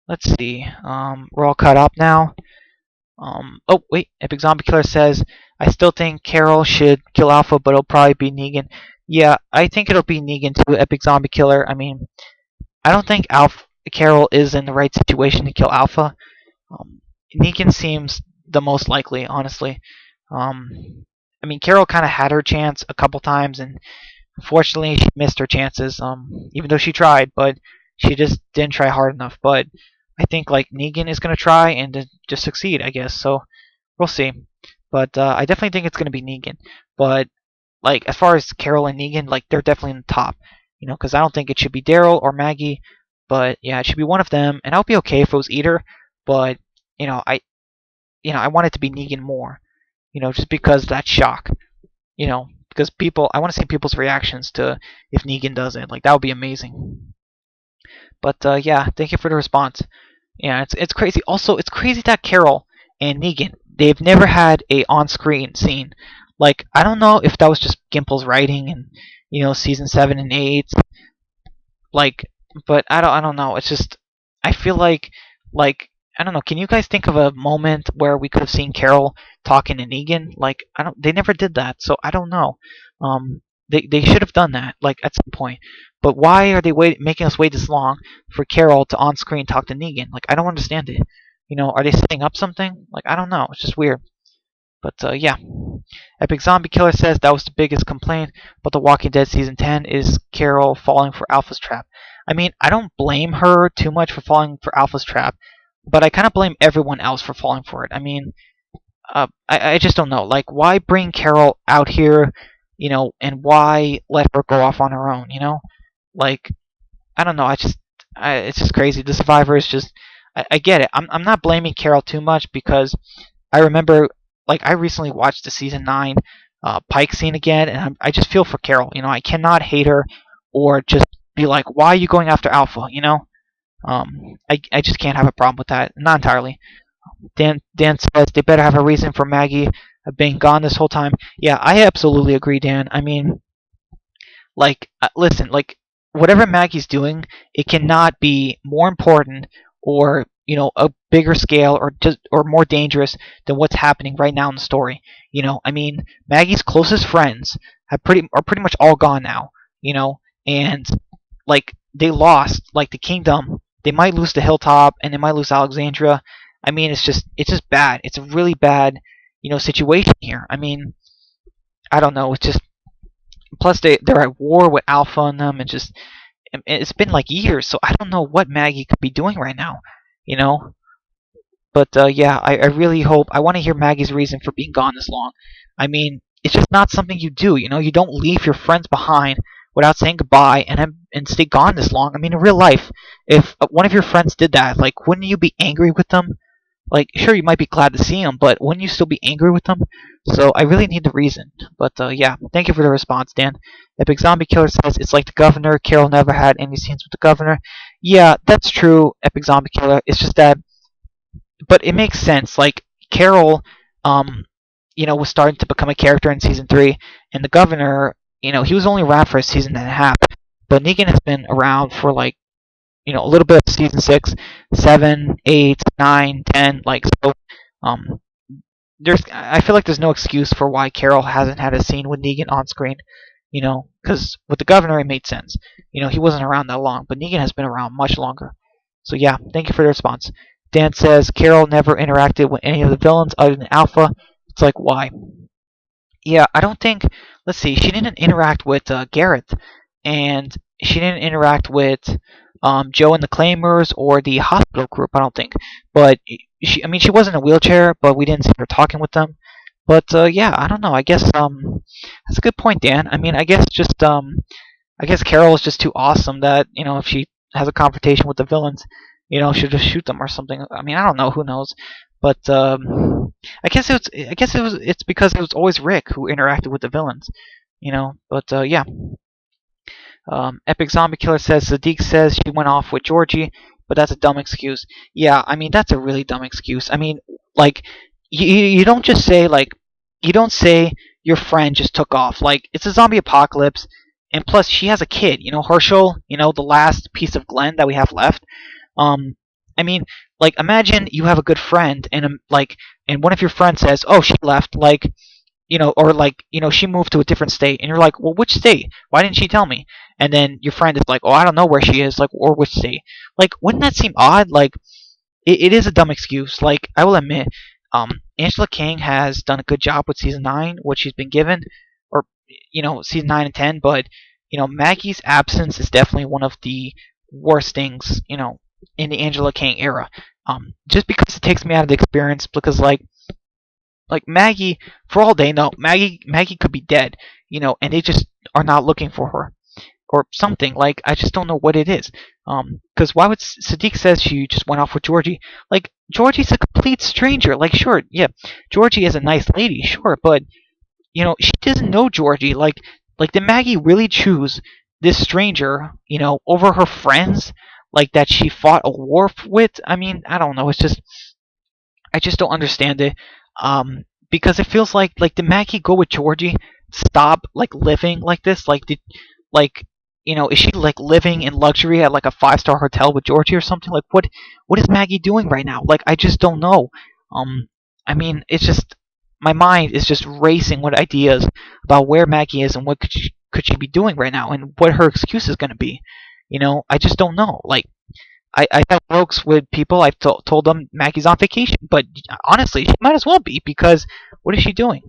Let's see. We're all caught up now. Oh wait, Epic Zombie Killer says, I still think Carol should kill Alpha, but it'll probably be Negan. Yeah, I think it'll be Negan too, Epic Zombie Killer. I mean, I don't think Carol is in the right situation to kill Alpha. Negan seems the most likely, honestly. I mean, Carol kind of had her chance a couple times, and unfortunately, she missed her chances. Even though she tried, but she just didn't try hard enough. But I think like Negan is gonna try and just succeed, I guess. So we'll see. But I definitely think it's gonna be Negan. But like as far as Carol and Negan, like they're definitely in the top. Because I don't think it should be Daryl or Maggie. But yeah, it should be one of them, and I'll be okay if it was either. But you know, I I want it to be Negan more. Just because that shock. Because I want to see people's reactions to if Negan does it. Like that would be amazing. But yeah, thank you for the response. Yeah, it's crazy. Also, it's crazy that Carol and Negan they've never had a on-screen scene. Like I don't know if that was just Gimple's writing and season 7 and 8. Like, but I don't know. It's just I feel like I don't know. Can you guys think of a moment where we could have seen Carol talking to Negan? Like I don't. They never did that, so I don't know. They should have done that like at some point. But why are they making us wait this long for Carol to on screen talk to Negan? Like I don't understand it. Are they setting up something? Like I don't know. It's just weird. But yeah, Epic Zombie Killer says that was the biggest complaint about The Walking Dead season 10 is Carol falling for Alpha's trap. I mean, I don't blame her too much for falling for Alpha's trap. but I kind of blame everyone else for falling for it. I mean, I just don't know. Like, why bring Carol out here, and why let her go off on her own? Like, I don't know. It's just crazy. The Survivor is just, I get it. I'm not blaming Carol too much because I remember, like, I recently watched the season 9 Pike scene again, and I just feel for Carol. I cannot hate her or just be like, why are you going after Alpha? I just can't have a problem with that. Not entirely. Dan says they better have a reason for Maggie being gone this whole time. Yeah, I absolutely agree, Dan. I mean, like, listen, like, whatever Maggie's doing, it cannot be more important or a bigger scale or more dangerous than what's happening right now in the story. I mean, Maggie's closest friends are pretty much all gone now. And like they lost like the kingdom. They might lose the hilltop and they might lose Alexandria. I mean, it's just bad. It's a really bad situation here. I mean, I don't know. It's just plus they're at war with Alpha and them, and just it's been like years, so I don't know what Maggie could be doing right now, you know. But yeah, I really hope. I want to hear Maggie's reason for being gone this long. I mean, it's just not something you do. You don't leave your friends behind without saying goodbye and stay gone this long. I mean, in real life, if one of your friends did that, like, wouldn't you be angry with them? Like, sure, you might be glad to see them, but wouldn't you still be angry with them? So I really need the reason. But yeah, thank you for the response, Dan. Epic Zombie Killer says it's like the governor. Carol never had any scenes with the governor. Yeah, that's true, Epic Zombie Killer. It's just that, but it makes sense. Like Carol, was starting to become a character in season 3, and the governor, he was only around for a season and a half. But Negan has been around for like a little bit of season 6, 7, 8, 9, 10. Like so, um, I feel like there's no excuse for why Carol hasn't had a scene with Negan on screen. Because with the governor it made sense. He wasn't around that long, but Negan has been around much longer. So yeah, thank you for the response. Dan says Carol never interacted with any of the villains other than Alpha. It's like, why? Yeah, I don't think. Let's see. She didn't interact with Gareth, and she didn't interact with Joe and the Claimers or the hospital group. I don't think. But I mean, she was in a wheelchair, but we didn't see her talking with them. But yeah, I don't know. I guess that's a good point, Dan. I mean, I guess Carol is just too awesome that if she has a confrontation with the villains, she'll just shoot them or something. I mean, I don't know. Who knows? But it's because it was always Rick who interacted with the villains. But yeah. Epic Zombie Killer says Sadiq says she went off with Georgie, but that's a dumb excuse. Yeah, I mean that's a really dumb excuse. I mean, like you don't just say like you don't say your friend just took off. Like it's a zombie apocalypse, and plus she has a kid. Herschel. The last piece of Glenn that we have left. Um, I mean, like imagine you have a good friend and and one of your friends says, "Oh, she left." Like or like, she moved to a different state, and you're like, well, which state? Why didn't she tell me? And then your friend is like, oh, I don't know where she is, like, or which state. Like, wouldn't that seem odd? Like, it is a dumb excuse. Like, I will admit, Angela King has done a good job with season 9, what she's been given, or season 9 and 10. But Maggie's absence is definitely one of the worst things, in the Angela King era. Just because it takes me out of the experience, because like Maggie, for all they know, Maggie could be dead, and they just are not looking for her or something. Like I just don't know what it is. Because why would Sadiq says she just went off with Georgie? Like Georgie's a complete stranger. Like sure, yeah, Georgie is a nice lady, sure, but she doesn't know Georgie. Like did Maggie really choose this stranger, over her friends? Like that she fought a war with? I mean, I don't know. It's just I just don't understand it. Because it feels like did Maggie go with Georgie? Stop like living like this? Like did like is she like living in luxury at like a 5-star hotel with Georgie or something? Like what is Maggie doing right now? Like I just don't know. I mean it's just my mind is just racing with ideas about where Maggie is and what could she be doing right now and what her excuse is gonna be. I just don't know. Like I have jokes with people. I've told them Maggie's on vacation, but honestly, she might as well be because what is she doing?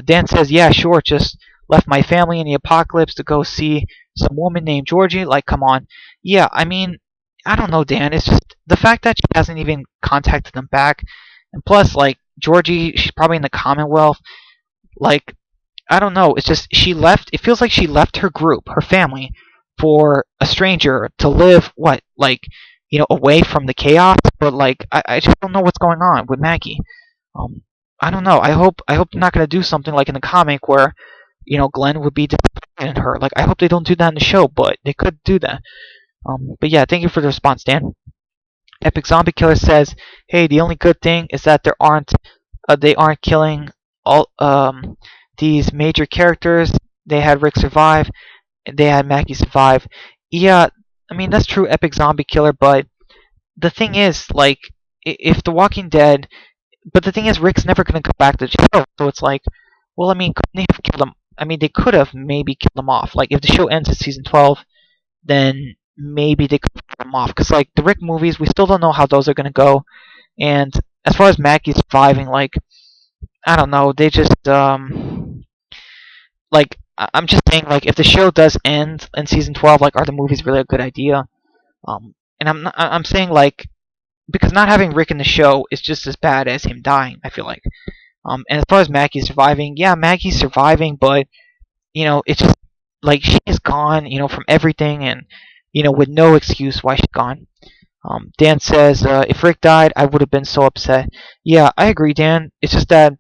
Dan says, "Yeah, sure, just left my family in the apocalypse to go see some woman named Georgie." Like, come on. Yeah, I mean, I don't know, Dan. It's just the fact that she hasn't even contacted them back, and plus, like, Georgie, she's probably in the Commonwealth. Like, I don't know. It's just she left. It feels like she left her group, her family, for a stranger to live. What, like, away from the chaos? But like, I just don't know what's going on with Maggie. Um, I don't know. I hope they're not gonna do something like in the comic where, Glenn would be disappointed in her. Like, I hope they don't do that in the show, but they could do that. But yeah, thank you for the response, Dan. Epic Zombie Killer says, "Hey, the only good thing is that they aren't killing all these major characters. They had Rick survive, and they had Maggie survive." Yeah, I mean that's true, Epic Zombie Killer. But the thing is, like, if The Walking Dead, but the thing is, Rick's never gonna come back to the show. So it's like, well, I mean, couldn't they have killed him? I mean, they could have maybe killed him off. Like, if the show ends at season 12, then maybe they could kill him off. Because like the Rick movies, we still don't know how those are gonna go. And as far as Maggie surviving, like, I don't know, they just like, I'm just saying, like, if the show does end in season 12, like, are the movies really a good idea? And I'm saying, like, because not having Rick in the show is just as bad as him dying, I feel like. And as far as Maggie surviving, yeah, Maggie's surviving, but it's just like she is gone, from everything, and with no excuse why she's gone. Dan says, if Rick died, I would have been so upset. Yeah, I agree, Dan. It's just that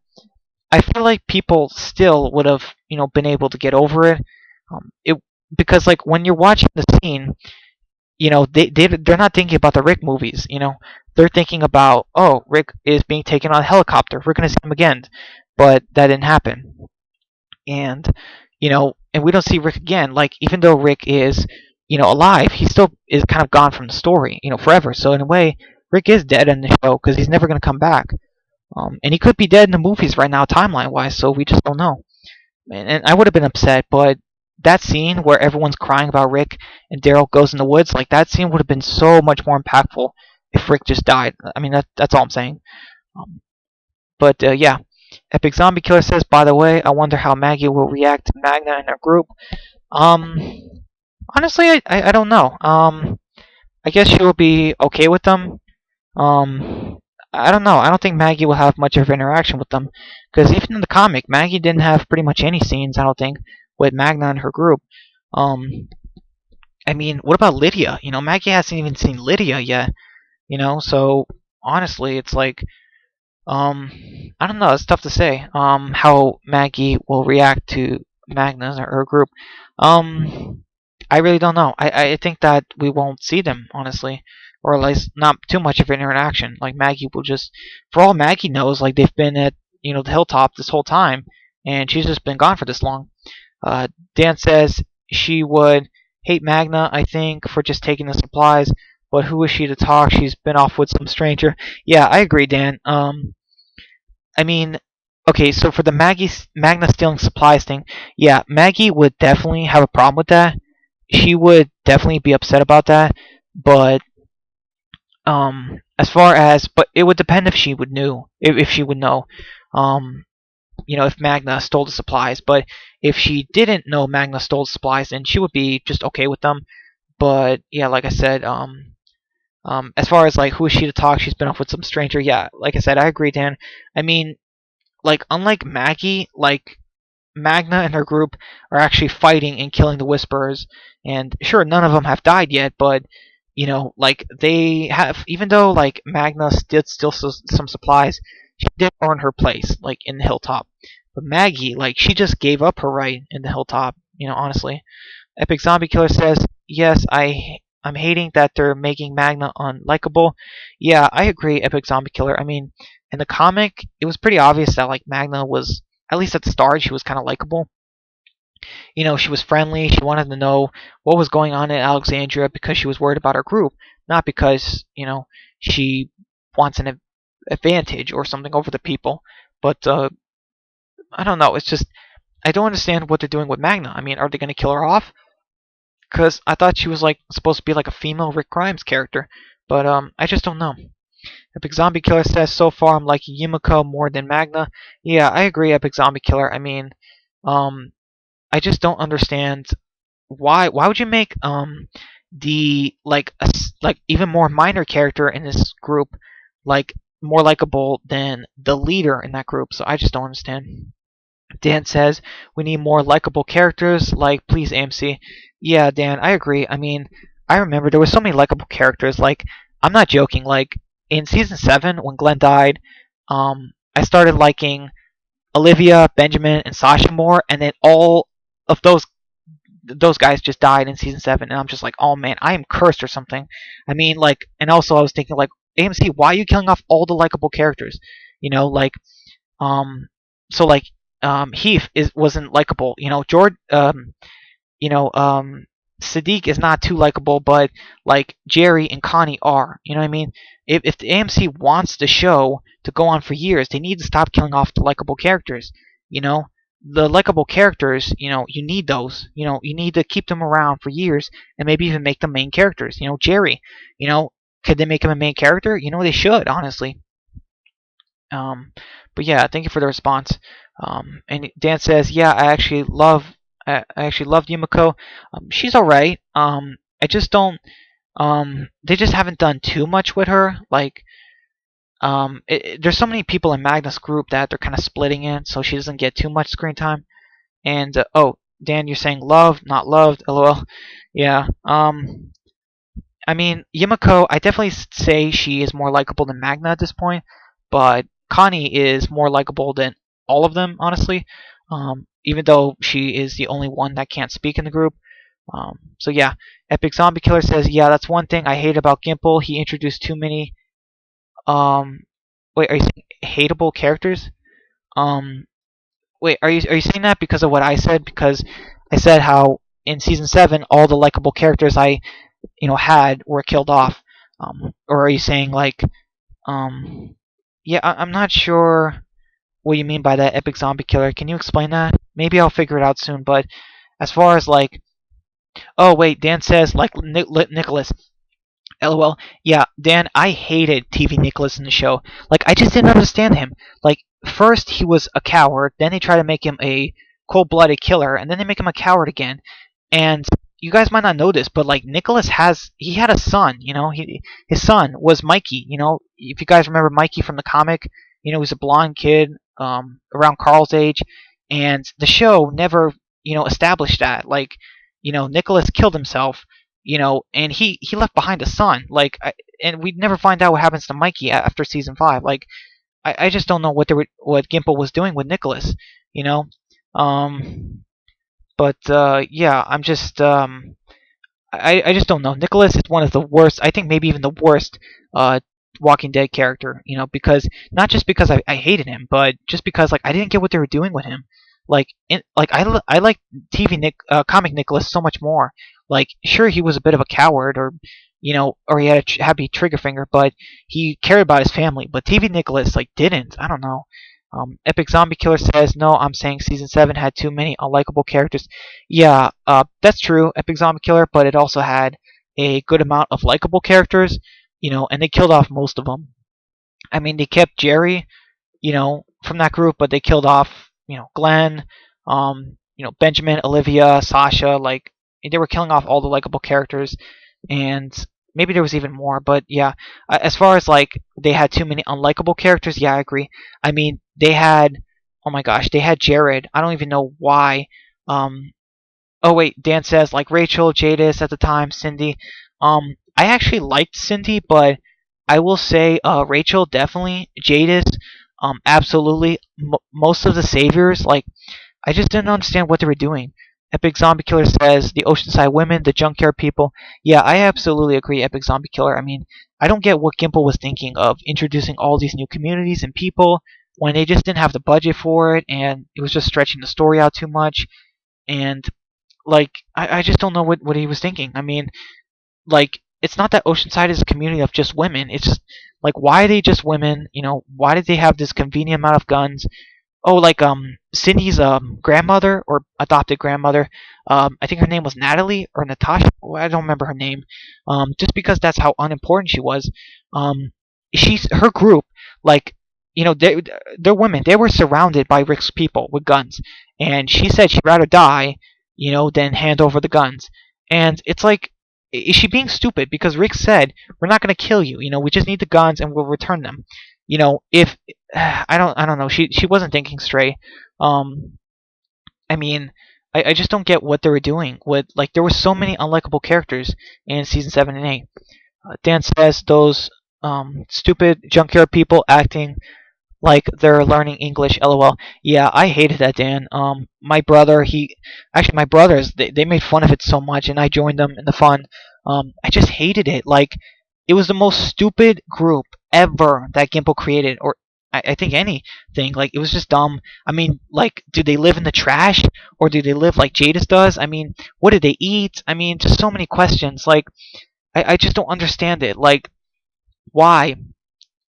I feel like people still would have, been able to get over it. It because like when you're watching the scene, they're not thinking about the Rick movies. They're thinking about, oh, Rick is being taken on a helicopter. We're gonna see him again, but that didn't happen. And and we don't see Rick again. Like, even though Rick is alive, he still is kind of gone from the story, forever. So in a way, Rick is dead in the show because he's never gonna come back. And he could be dead in the movies right now, timeline wise. So we just don't know. And I would have been upset, but that scene where everyone's crying about Rick and Daryl goes in the woods, like, that scene would have been so much more impactful if Rick just died. I mean, that's all I'm saying. Um, but yeah, Epic Zombie Killer says, by the way, I wonder how Maggie will react to Magna and her group. Um, Honestly, I don't know. I guess she will be okay with them. Um, I don't know. I don't think Maggie will have much of an interaction with them, because even in the comic, Maggie didn't have pretty much any scenes. I don't think with Magna and her group. Um, I mean, what about Lydia? Maggie hasn't even seen Lydia yet. So honestly, it's like, um, I don't know. It's tough to say. How Maggie will react to Magna or her group. Um, I really don't know. I think that we won't see them, honestly, or at least not too much of an interaction. Like, Maggie will just, for all Maggie knows, like, they've been at the hilltop this whole time, and she's just been gone for this long. Dan says she would hate Magna, I think, for just taking the supplies. But who is she to talk? She's been off with some stranger. Yeah, I agree, Dan. I mean, okay, so for the Magna stealing supplies thing, yeah, Maggie would definitely have a problem with that. She would definitely be upset about that. But as far as, but it would depend if she would knew, if she would know, um, if Magna stole the supplies. But if she didn't know Magna stole the supplies, then she would be just okay with them. But yeah, like I said, as far as like who is she to talk, she's been off with some stranger. Yeah, like I said, I agree, Dan. I mean, like, unlike Maggie, like, Magna and her group are actually fighting and killing the Whisperers. And sure, none of them have died yet, but like, they have, even though like Magna did steal some supplies, she did earn her place, like, in the hilltop. But Maggie, like, she just gave up her right in the hilltop. Honestly. Epic Zombie Killer says, yes, I'm hating that they're making Magna unlikable. Yeah, I agree, Epic Zombie Killer. I mean, in the comic, it was pretty obvious that like Magna was, at least at the start, she was kind of likable. She was friendly. She wanted to know what was going on in Alexandria because she was worried about her group, not because she wants an advantage or something over the people. But I don't know. It's just, I don't understand what they're doing with Magna. I mean, are they going to kill her off? Because I thought she was like supposed to be like a female Rick Grimes character, but I just don't know. Epic Zombie Killer says, so far I'm liking Yumiko more than Magna. Yeah, I agree, Epic Zombie Killer. I mean, um, I just don't understand why would you make the like even more minor character in this group like more likable than the leader in that group. So I just don't understand. Dan says we need more likable characters. Like, please, AMC. Yeah, Dan, I agree. I mean, I remember there were so many likable characters. Like, I'm not joking. Like in season 7, when Glenn died, I started liking Olivia, Benjamin, and Sasha more, and then all of those guys just died in season 7, and I'm just like, oh man, I am cursed or something. I mean, like, and also I was thinking like, AMC, why are you killing off all the likable characters? You know, like, um, so like, Heath wasn't likable. You know, George, you know, Sadiq is not too likable, but like Jerry and Connie are. You know what I mean? If the AMC wants the show to go on for years, they need to stop killing off the likable characters. You know, the likable characters. You know, you need those. You know, you need to keep them around for years and maybe even make them main characters. You know, Jerry. You know, could they make him a main character? You know, they should honestly. Um, but yeah, thank you for the response. And Dan says, yeah, I actually love Yumiko. She's all right. I just don't. They just haven't done too much with her. Like, there's so many people in Magnus group that they're kind of splitting it, so she doesn't get too much screen time. And oh, Dan, you're saying love, not loved. LOL. Yeah. I mean, Yumiko, I definitely say she is more likable than Magna at this point, but Connie is more likable than all of them, honestly. Even though she is the only one that can't speak in the group. So yeah, Epic Zombie Killer says, yeah, that's one thing I hate about Gimple. He introduced too many. Um, wait, are you saying hateable characters? Um, wait, are you saying that because of what I said? Because I said how in season 7 all the likable characters I had were killed off. Or are you saying like yeah, I'm not sure what you mean by that, Epic Zombie Killer. Can you explain that? Maybe I'll figure it out soon. But as far as like, oh wait, Dan says like Nicholas. LOL. Yeah, Dan, I hated TV Nicholas in the show. Like, I just didn't understand him. Like, first he was a coward, then they try to make him a cold-blooded killer, and then they make him a coward again. And you guys might not know this, but like Nicholas he had a son. His son was Mikey. If you guys remember Mikey from the comic, he was a blonde kid, around Carl's age, and the show never established that. Like, Nicholas killed himself, and he left behind a son. Like, and we never find out what happens to Mikey after season 5. Like, I just don't know what Gimple was doing with Nicholas. You know, um, but yeah, I just don't know. Nicholas is one of the worst. I think maybe even the worst Walking Dead character. Because not just because I hated him, but just because like I didn't get what they were doing with him. I like comic Nicholas so much more. Like, sure, he was a bit of a coward, or he had a happy trigger finger, but he cared about his family. But TV Nicholas like didn't. I don't know. Epic Zombie Killer says, no, I'm saying season 7 had too many unlikable characters. Yeah, that's true, Epic Zombie Killer, but it also had a good amount of likable characters, and they killed off most of them. I mean, they kept Jerry, from that group, but they killed off, Glenn, Benjamin, Olivia, Sasha. Like, they were killing off all the likable characters, and maybe there was even more. But yeah, as far as like they had too many unlikable characters, yeah, I agree. I mean, they had, oh my gosh, they had Jared. I don't even know why. Oh wait, Dan says like Rachel, Jadis at the time, Cindy. I actually liked Cindy, but I will say Rachel definitely, Jadis, absolutely. Most of the saviors, like, I just didn't understand what they were doing. Epic Zombie Killer says the Oceanside women, the junkyard people. Yeah, I absolutely agree, Epic Zombie Killer. I mean, I don't get what Gimple was thinking of introducing all these new communities and people when they just didn't have the budget for it, and it was just stretching the story out too much. And like, I just don't know what he was thinking. I mean, like, it's not that Oceanside is a community of just women. It's just like, why are they just women? Why did they have this convenient amount of guns? Oh, like Cindy's grandmother or adopted grandmother. I think her name was Natalie or Natasha. I don't remember her name. Just because that's how unimportant she was. Her group, like, they're women. They were surrounded by Rick's people with guns, and she said she'd rather die, than hand over the guns. And it's like, is she being stupid? Because Rick said we're not going to kill you. We just need the guns and we'll return them. If I don't know. She wasn't thinking straight. Um, I mean, I just don't get what they were doing. There were so many unlikable characters in season 7 and 8. Dan says those stupid junkyard people acting like they're learning English. LOL. Yeah, I hated that, Dan. My brothers, they made fun of it so much, and I joined them in the fun. I just hated it. Like, it was the most stupid group ever that Gimple created, or I think anything. Like, it was just dumb. I mean, like, do they live in the trash, or do they live like Jadis does? I mean, what do they eat? I mean, just so many questions. Like, I just don't understand it. Like, why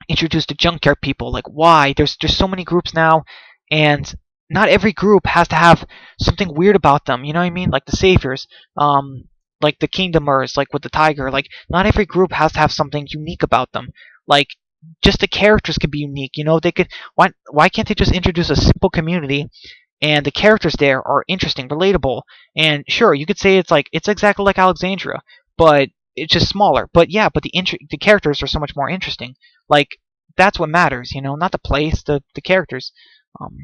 introduce the junkyard people? Like, why? There's so many groups now, and not every group has to have something weird about them. You know what I mean? Like the saviors, like the kingdomers, like with the tiger. Like, not every group has to have something unique about them. Like, just the characters could be unique. They could. Why can't they just introduce a simple community and the characters there are interesting, relatable, and sure, you could say it's exactly like Alexandria, but it's just smaller. But yeah, but the characters are so much more interesting. Like, that's what matters, not the place, the characters. Um,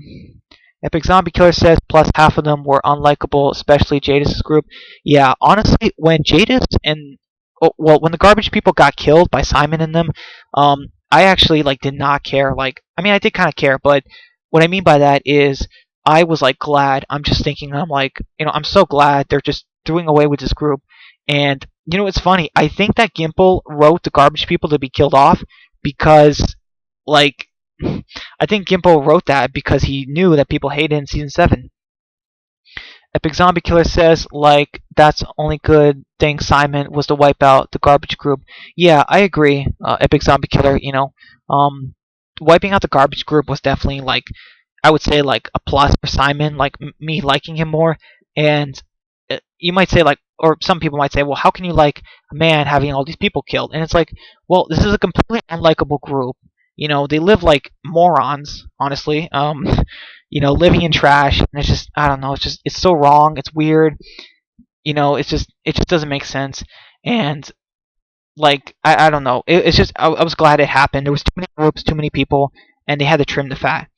Epic Zombie Killer says plus half of them were unlikable, especially Jadis' group. Yeah, honestly, when Jadis and when the garbage people got killed by Simon and them, I actually did not care. Like, I mean, I did kind of care, but what I mean by that is I was glad. I'm just thinking, I'm I'm so glad they're just doing away with this group. And it's funny. I think that Gimple wrote the garbage people to be killed off because, like, I think Gimple wrote that because he knew that people hated it in season 7. Epic Zombie Killer says, that's only good thing Simon was to wipe out the garbage group. Yeah, I agree, Epic Zombie Killer. Wiping out the garbage group was definitely, I would say, a plus for Simon, me liking him more. And you might say, or some people might say, well, how can you like a man having all these people killed? And it's like, well, this is a completely unlikable group. They live like morons, honestly. Living in trash, and it's just, I don't know, it's so wrong, it's weird. It just doesn't make sense. And I don't know. It's just I was glad it happened. There was too many groups, too many people, and they had to trim the fat.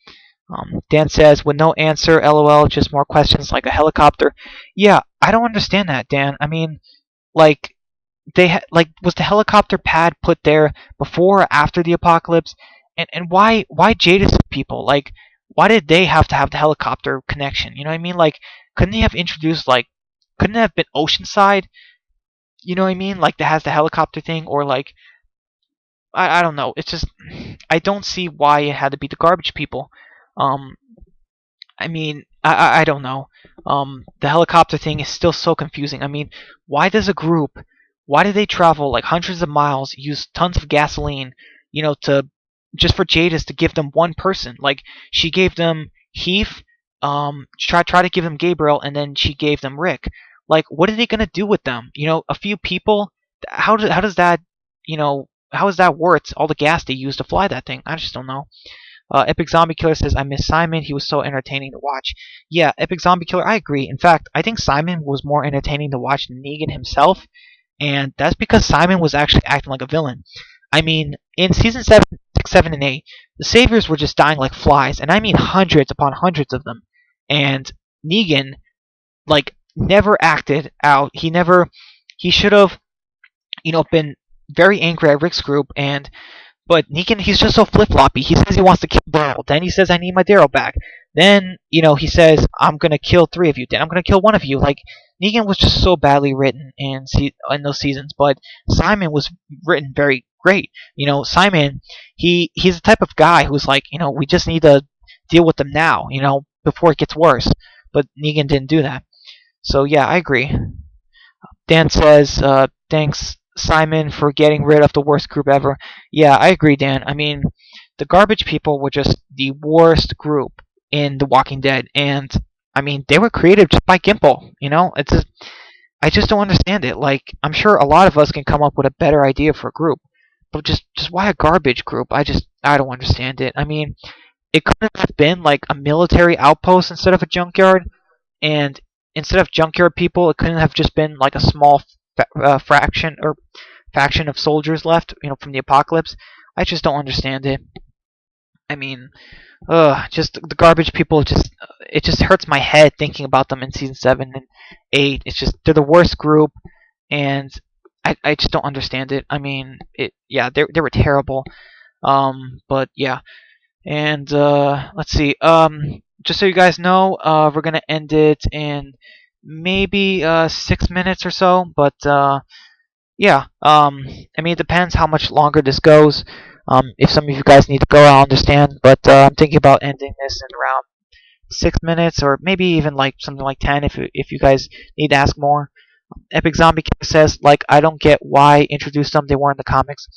Dan says, with no answer, LOL, just more questions like a helicopter. Yeah, I don't understand that, Dan. I mean, like, was the helicopter pad put there before or after the apocalypse? And why Jadis people? Like, why did they have to have the helicopter connection? You know what I mean? Like, couldn't they have introduced, couldn't it have been Oceanside? You know what I mean? Like, that has the helicopter thing, or I don't know. It's just, I don't see why it had to be the garbage people. Um, I mean, I don't know. The helicopter thing is still so confusing. I mean, why do they travel hundreds of miles, use tons of gasoline, to just for Jadis to give them one person? Like, she gave them Heath, try to give them Gabriel, and then she gave them Rick. Like, what are they gonna do with them? A few people. How does that, how is that worth all the gas they used to fly that thing? I just don't know. Epic Zombie Killer says, I miss Simon. He was so entertaining to watch. Yeah, Epic Zombie Killer, I agree. In fact, I think Simon was more entertaining to watch than Negan himself. And that's because Simon was actually acting like a villain. I mean, in season 7, 6, 7, and 8, the Saviors were just dying like flies. And I mean hundreds upon hundreds of them. And Negan, never acted out. He should have, been very angry at Rick's group, but Negan, he's just so flip-floppy. He says he wants to kill Daryl. Then he says, I need my Daryl back. Then, he says, I'm going to kill 3 of you. Then I'm going to kill 1 of you. Negan was just so badly written in those seasons. But Simon was written very great. Simon, he's the type of guy who's we just need to deal with them now, before it gets worse. But Negan didn't do that. So, yeah, I agree. Dan says, thanks, Simon, for getting rid of the worst group ever. Yeah, I agree, Dan. I mean, the garbage people were just the worst group in The Walking Dead, and I mean, they were created just by Gimple. It's just, I just don't understand it. I'm sure a lot of us can come up with a better idea for a group, but just why a garbage group? I don't understand it. I mean, it could have been a military outpost instead of a junkyard, and instead of junkyard people, it couldn't have just been a small fraction or faction of soldiers left, from the apocalypse. I just don't understand it. I mean, just the garbage people. Just it just hurts my head thinking about them in season 7 and 8. It's just they're the worst group, and I just don't understand it. I mean, yeah, they were terrible. But yeah, and let's see. Just so you guys know, we're gonna end it in maybe 6 minutes or so. But yeah, I mean, it depends how much longer this goes. If some of you guys need to go, I understand. But I'm thinking about ending this in around 6 minutes, or maybe even like something like 10 if you guys need to ask more. Epic Zombie Killer says, like, I don't get why introduce them. They were in the comics.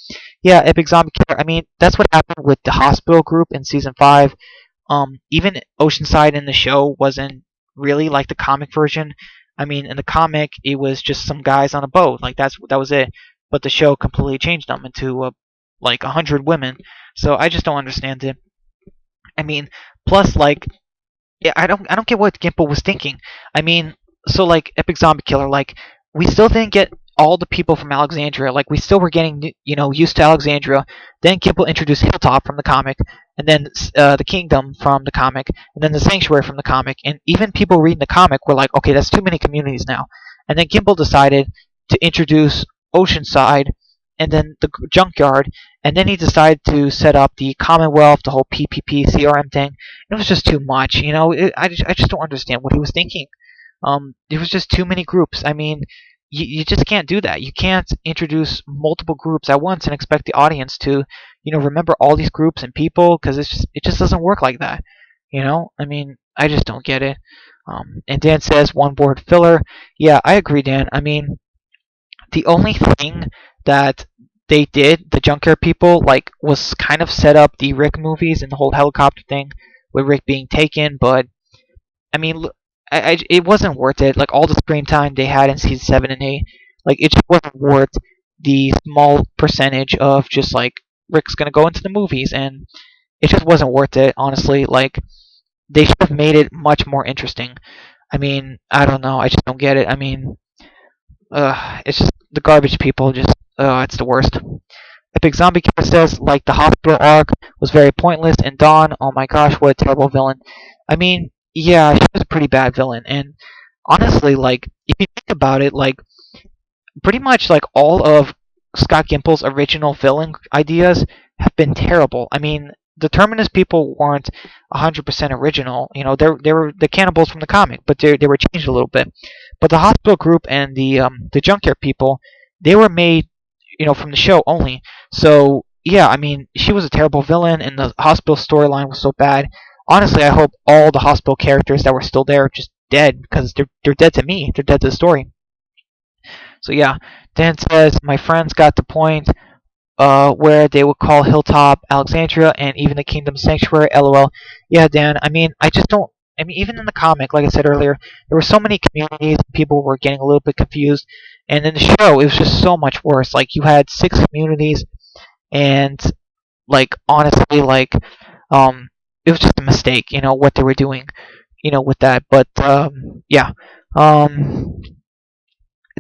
Yeah, Epic Zombie Killer. I mean, that's what happened with the hospital group in season 5. Even Oceanside in the show wasn't really like the comic version. I mean, in the comic, it was just some guys on a boat. Like that was it. But the show completely changed them into like 100 women. So I just don't understand it. I mean, plus like yeah, I don't get what Gimple was thinking. I mean, so like Epic Zombie Killer, like we still didn't get all the people from Alexandria. Like we still were getting used to Alexandria. Then Gimple introduced Hilltop from the comic, and then the Kingdom from the comic, and then the Sanctuary from the comic. And even people reading the comic were like, okay, that's too many communities now. And then Gimple decided to introduce Oceanside, and then the Junkyard, and then he decided to set up the Commonwealth, the whole PPP CRM thing. It was just too much, I just don't understand what he was thinking. There was just too many groups. I mean, you just can't do that. You can't introduce multiple groups at once and expect the audience to, remember all these groups and people, because it just doesn't work like that. I mean, I just don't get it. And Dan says one word filler. Yeah, I agree, Dan. I mean, the only thing that they did, the Junkyard people, like, was kind of set up the Rick movies and the whole helicopter thing with Rick being taken, but I mean, it wasn't worth it. Like all the screen time they had in season 7 and 8, like it just wasn't worth the small percentage of just like Rick's gonna go into the movies, and it just wasn't worth it. Honestly, like they should have made it much more interesting. I mean, I don't know. I just don't get it. I mean, it's just the garbage people. Just, it's the worst. Epic Zombie Killer says, like, the hospital arc was very pointless, and Dawn, oh my gosh, what a terrible villain. I mean, yeah, she was a pretty bad villain, and honestly, like, if you think about it, like, pretty much, like, all of Scott Gimple's original villain ideas have been terrible. I mean, the Terminus people weren't 100% original. They were the cannibals from the comic, but they were changed a little bit. But the hospital group and the junkyard people, they were made from the show only. So yeah, I mean, she was a terrible villain, and the hospital storyline was so bad. Honestly, I hope all the hospital characters that were still there are just dead, because they're dead to me. They're dead to the story. So yeah, Dan says my friends got the point. Where they would call Hilltop Alexandria and even the Kingdom Sanctuary. LOL. Yeah, Dan. I mean, I just don't. I mean, even in the comic, like I said earlier, there were so many communities. People were getting a little bit confused, and in the show, it was just so much worse. Like you had 6 communities, and like honestly, like it was just a mistake. What they were doing. With that. But yeah.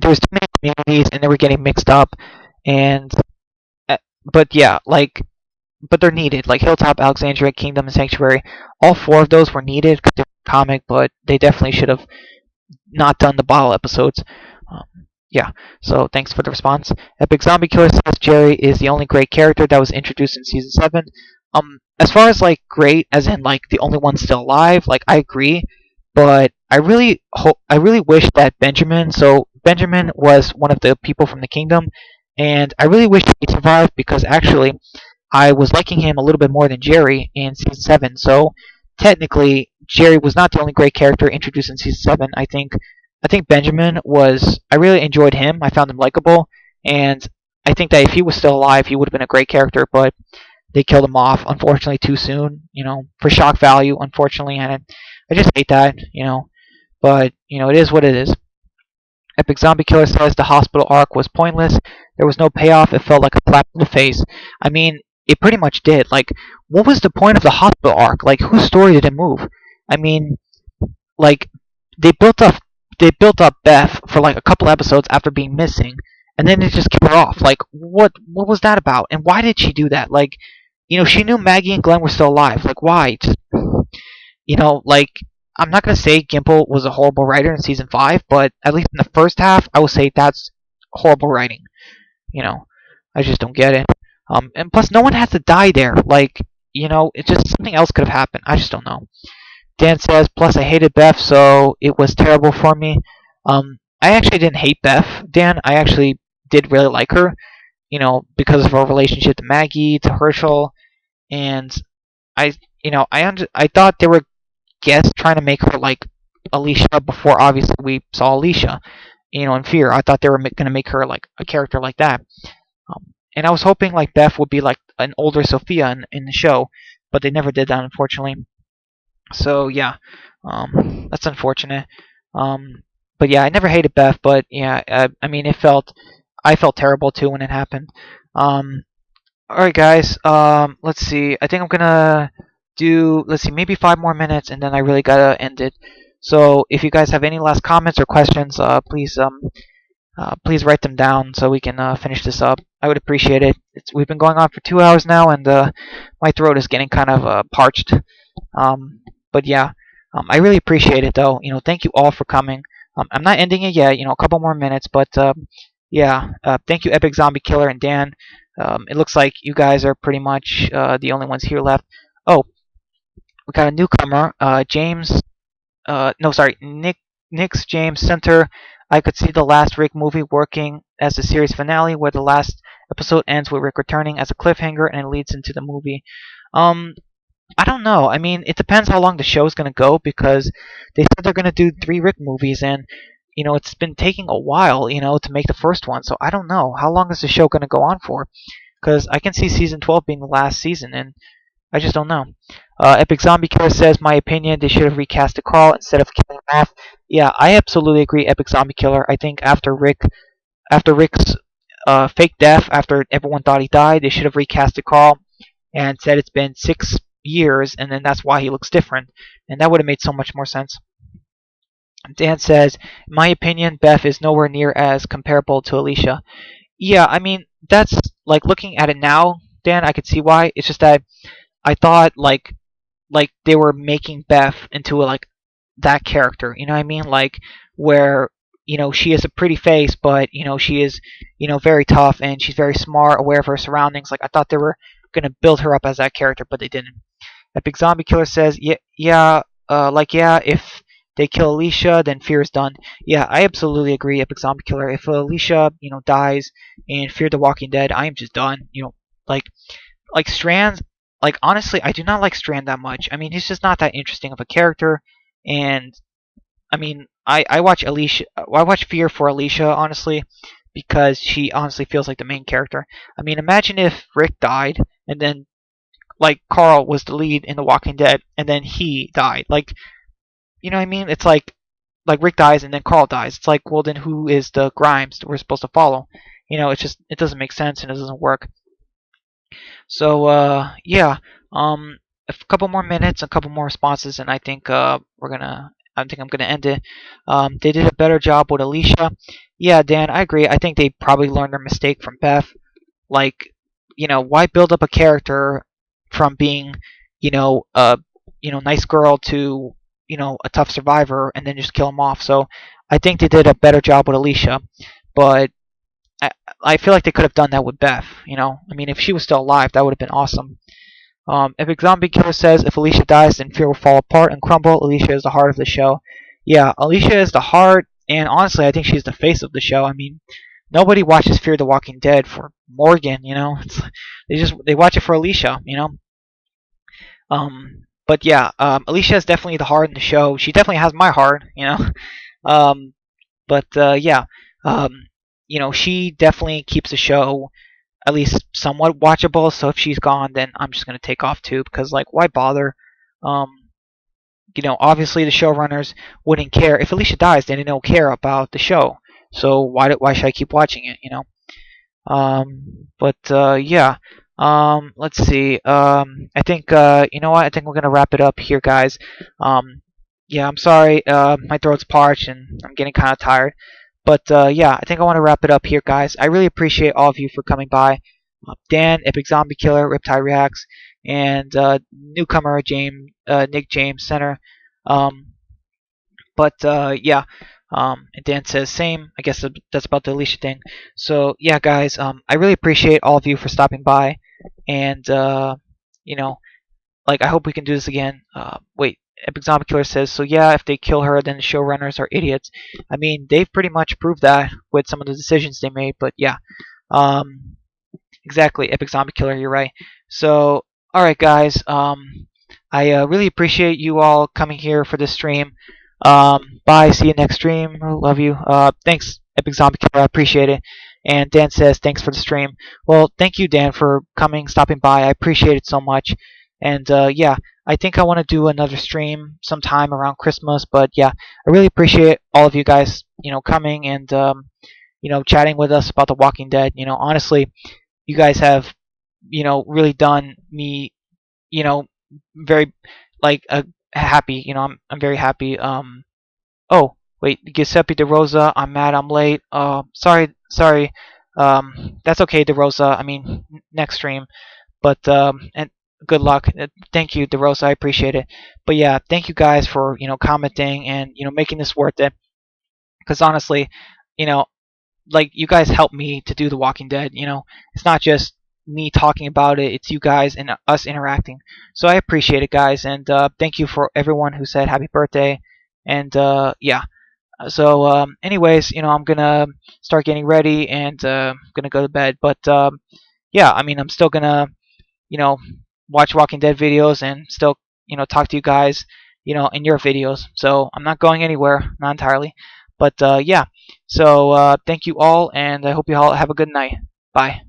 There was too many communities, and they were getting mixed up, and but yeah, like, but they're needed. Like Hilltop, Alexandria, Kingdom, and Sanctuary. All four of those were needed because they're comic, but they definitely should have not done the bottle episodes. Yeah. So thanks for the response. Epic Zombie Killer says Jerry is the only great character that was introduced in season 7. As far as like great, as in like the only one still alive, like I agree, but I really wish that Benjamin. So Benjamin was one of the people from the kingdom, and I really wish he survived, because actually I was liking him a little bit more than Jerry in season 7. So technically, Jerry was not the only great character introduced in season 7. I think Benjamin was. I really enjoyed him. I found him likable, and I think that if he was still alive, he would have been a great character. But they killed him off, unfortunately, too soon. For shock value, unfortunately, and I just hate that. But it is what it is. Epic Zombie Killer says the hospital arc was pointless. There was no payoff. It felt like a slap in the face. I mean, it pretty much did. Like, what was the point of the hospital arc? Like, whose story did it move? I mean, like, they built up they built up Beth for like a couple episodes after being missing, and then they just killed her off. Like, what was that about? And why did she do that? Like, she knew Maggie and Glenn were still alive. Like, why? Just, like, I'm not gonna say Gimple was a horrible writer in season 5, but at least in the first half, I would say that's horrible writing. You know, I just don't get it. And plus, no one has to die there. Like, it's just something else could have happened. I just don't know. Dan says, plus I hated Beth, so it was terrible for me. I actually didn't hate Beth, Dan. I actually did really like her, because of her relationship to Maggie, to Herschel, and I, I thought they were guests trying to make her like Alicia before obviously we saw Alicia, in Fear. I thought they were going to make her like a character like that. And I was hoping like Beth would be like an older Sophia in the show, but they never did that, unfortunately. So yeah, that's unfortunate. But yeah, I never hated Beth, but yeah, I mean, I felt terrible too when it happened. All right, guys. Let's see. I think I'm gonna do. Let's see, maybe 5 more minutes, and then I really gotta end it. So if you guys have any last comments or questions, please write them down so we can finish this up. I would appreciate it. We've been going on for 2 hours now, and my throat is getting kind of parched. But yeah, I really appreciate it though. Thank you all for coming. I'm not ending it yet. A couple more minutes, but yeah. Thank you, Epic Zombie Killer and Dan. It looks like you guys are pretty much the only ones here left. Oh, we got a newcomer, James. No, sorry, Nick's James Center. I could see the last Rick movie working as a series finale, where the last episode ends with Rick returning as a cliffhanger and it leads into the movie. Um, I don't know. I mean, it depends how long the show's gonna go because they said they're gonna do 3 Rick movies, and it's been taking a while, to make the first one. So I don't know how long is the show gonna go on for. Because I can see season 12 being the last season, and I just don't know. Epic Zombie Killer says, my opinion, they should have recast Carl instead of killing him off. Yeah, I absolutely agree, Epic Zombie Killer. I think after Rick's fake death, after everyone thought he died, they should have recast Carl and said it's been 6 years, and then that's why he looks different, and that would have made so much more sense. Dan says, in my opinion, Beth is nowhere near as comparable to Alicia. Yeah, I mean, that's like looking at it now, Dan, I could see why. It's just that I thought like they were making Beth into like that character, you know what I mean? Like where she has a pretty face, but she is very tough and she's very smart, aware of her surroundings. Like I thought they were gonna build her up as that character, but they didn't. Epic Zombie Killer says, yeah, if they kill Alicia, then Fear is done. Yeah, I absolutely agree, Epic Zombie Killer. If Alicia, dies in Fear the Walking Dead, I am just done. Like Strand, like honestly, I do not like Strand that much. I mean, he's just not that interesting of a character, and I mean, I watch Alicia, I watch Fear for Alicia, honestly, because she honestly feels like the main character. I mean, imagine if Rick died and then like Carl was the lead in The Walking Dead and then he died. Like, you know what I mean? It's like Rick dies and then Carl dies. It's like, well, then who is the Grimes that we're supposed to follow? It doesn't make sense and it doesn't work. So yeah, a couple more minutes, a couple more responses, and I think I think I'm gonna end it. They did a better job with Alicia. Yeah, Dan, I agree. I think they probably learned their mistake from Beth. Like, why build up a character from being, a nice girl to, a tough survivor, and then just kill him off. So I think they did a better job with Alicia, but I, I feel like they could have done that with Beth. I mean, if she was still alive, that would have been awesome. Epic Zombie Killer says, if Alicia dies, then Fear will fall apart and crumble. Alicia is the heart of the show. Yeah, Alicia is the heart, and honestly, I think she's the face of the show. I mean, nobody watches Fear the Walking Dead for Morgan. They watch it for Alicia. But yeah, Alicia is definitely the heart in the show. She definitely has my heart. Um, but yeah, um, she definitely keeps the show at least somewhat watchable. So if she's gone, then I'm just gonna take off too because like why bother? Um, obviously the showrunners wouldn't care if Alicia dies. They don't care about the show. So why should I keep watching it? But yeah. Let's see. I think you know what? I think we're gonna wrap it up here, guys. Yeah, I'm sorry. My throat's parched and I'm getting kind of tired. But yeah, I think I want to wrap it up here, guys. I really appreciate all of you for coming by. Dan, Epic Zombie Killer, Riptide Reacts, and newcomer Nick James Center. Um, but yeah, and Dan says same. I guess that's about the Alicia thing. So yeah, guys, I really appreciate all of you for stopping by, and you know, like I hope we can do this again. Wait, Epic Zombie Killer says so. Yeah, if they kill her, then the showrunners are idiots. I mean, they've pretty much proved that with some of the decisions they made. But yeah, um, exactly, Epic Zombie Killer. You're right. So all right, guys. I really appreciate you all coming here for this stream. Bye. See you next stream. Love you. Thanks, Epic Zombie Killer. I appreciate it. And Dan says thanks for the stream. Well, thank you, Dan, for coming, stopping by. I appreciate it so much. And yeah, I think I want to do another stream sometime around Christmas. But yeah, I really appreciate all of you guys, coming and chatting with us about The Walking Dead. Honestly, you guys have, really done me, you know, very like happy. I'm very happy. Oh wait, Giuseppe De Rosa. I'm mad. I'm late. Sorry. That's okay, De Rosa. I mean, next stream. But and good luck. Thank you, De Rosa. I appreciate it. But yeah, thank you guys for commenting and making this worth it. Because honestly, you know, like you guys helped me to do The Walking Dead. It's not just me talking about it; it's you guys and us interacting. So I appreciate it, guys, and thank you for everyone who said happy birthday. And yeah. So, anyways, I'm gonna start getting ready and gonna go to bed. But yeah, I mean, I'm still gonna you know watch Walking Dead videos and still talk to you guys in your videos. So I'm not going anywhere, not entirely. But yeah, so thank you all, and I hope you all have a good night. Bye.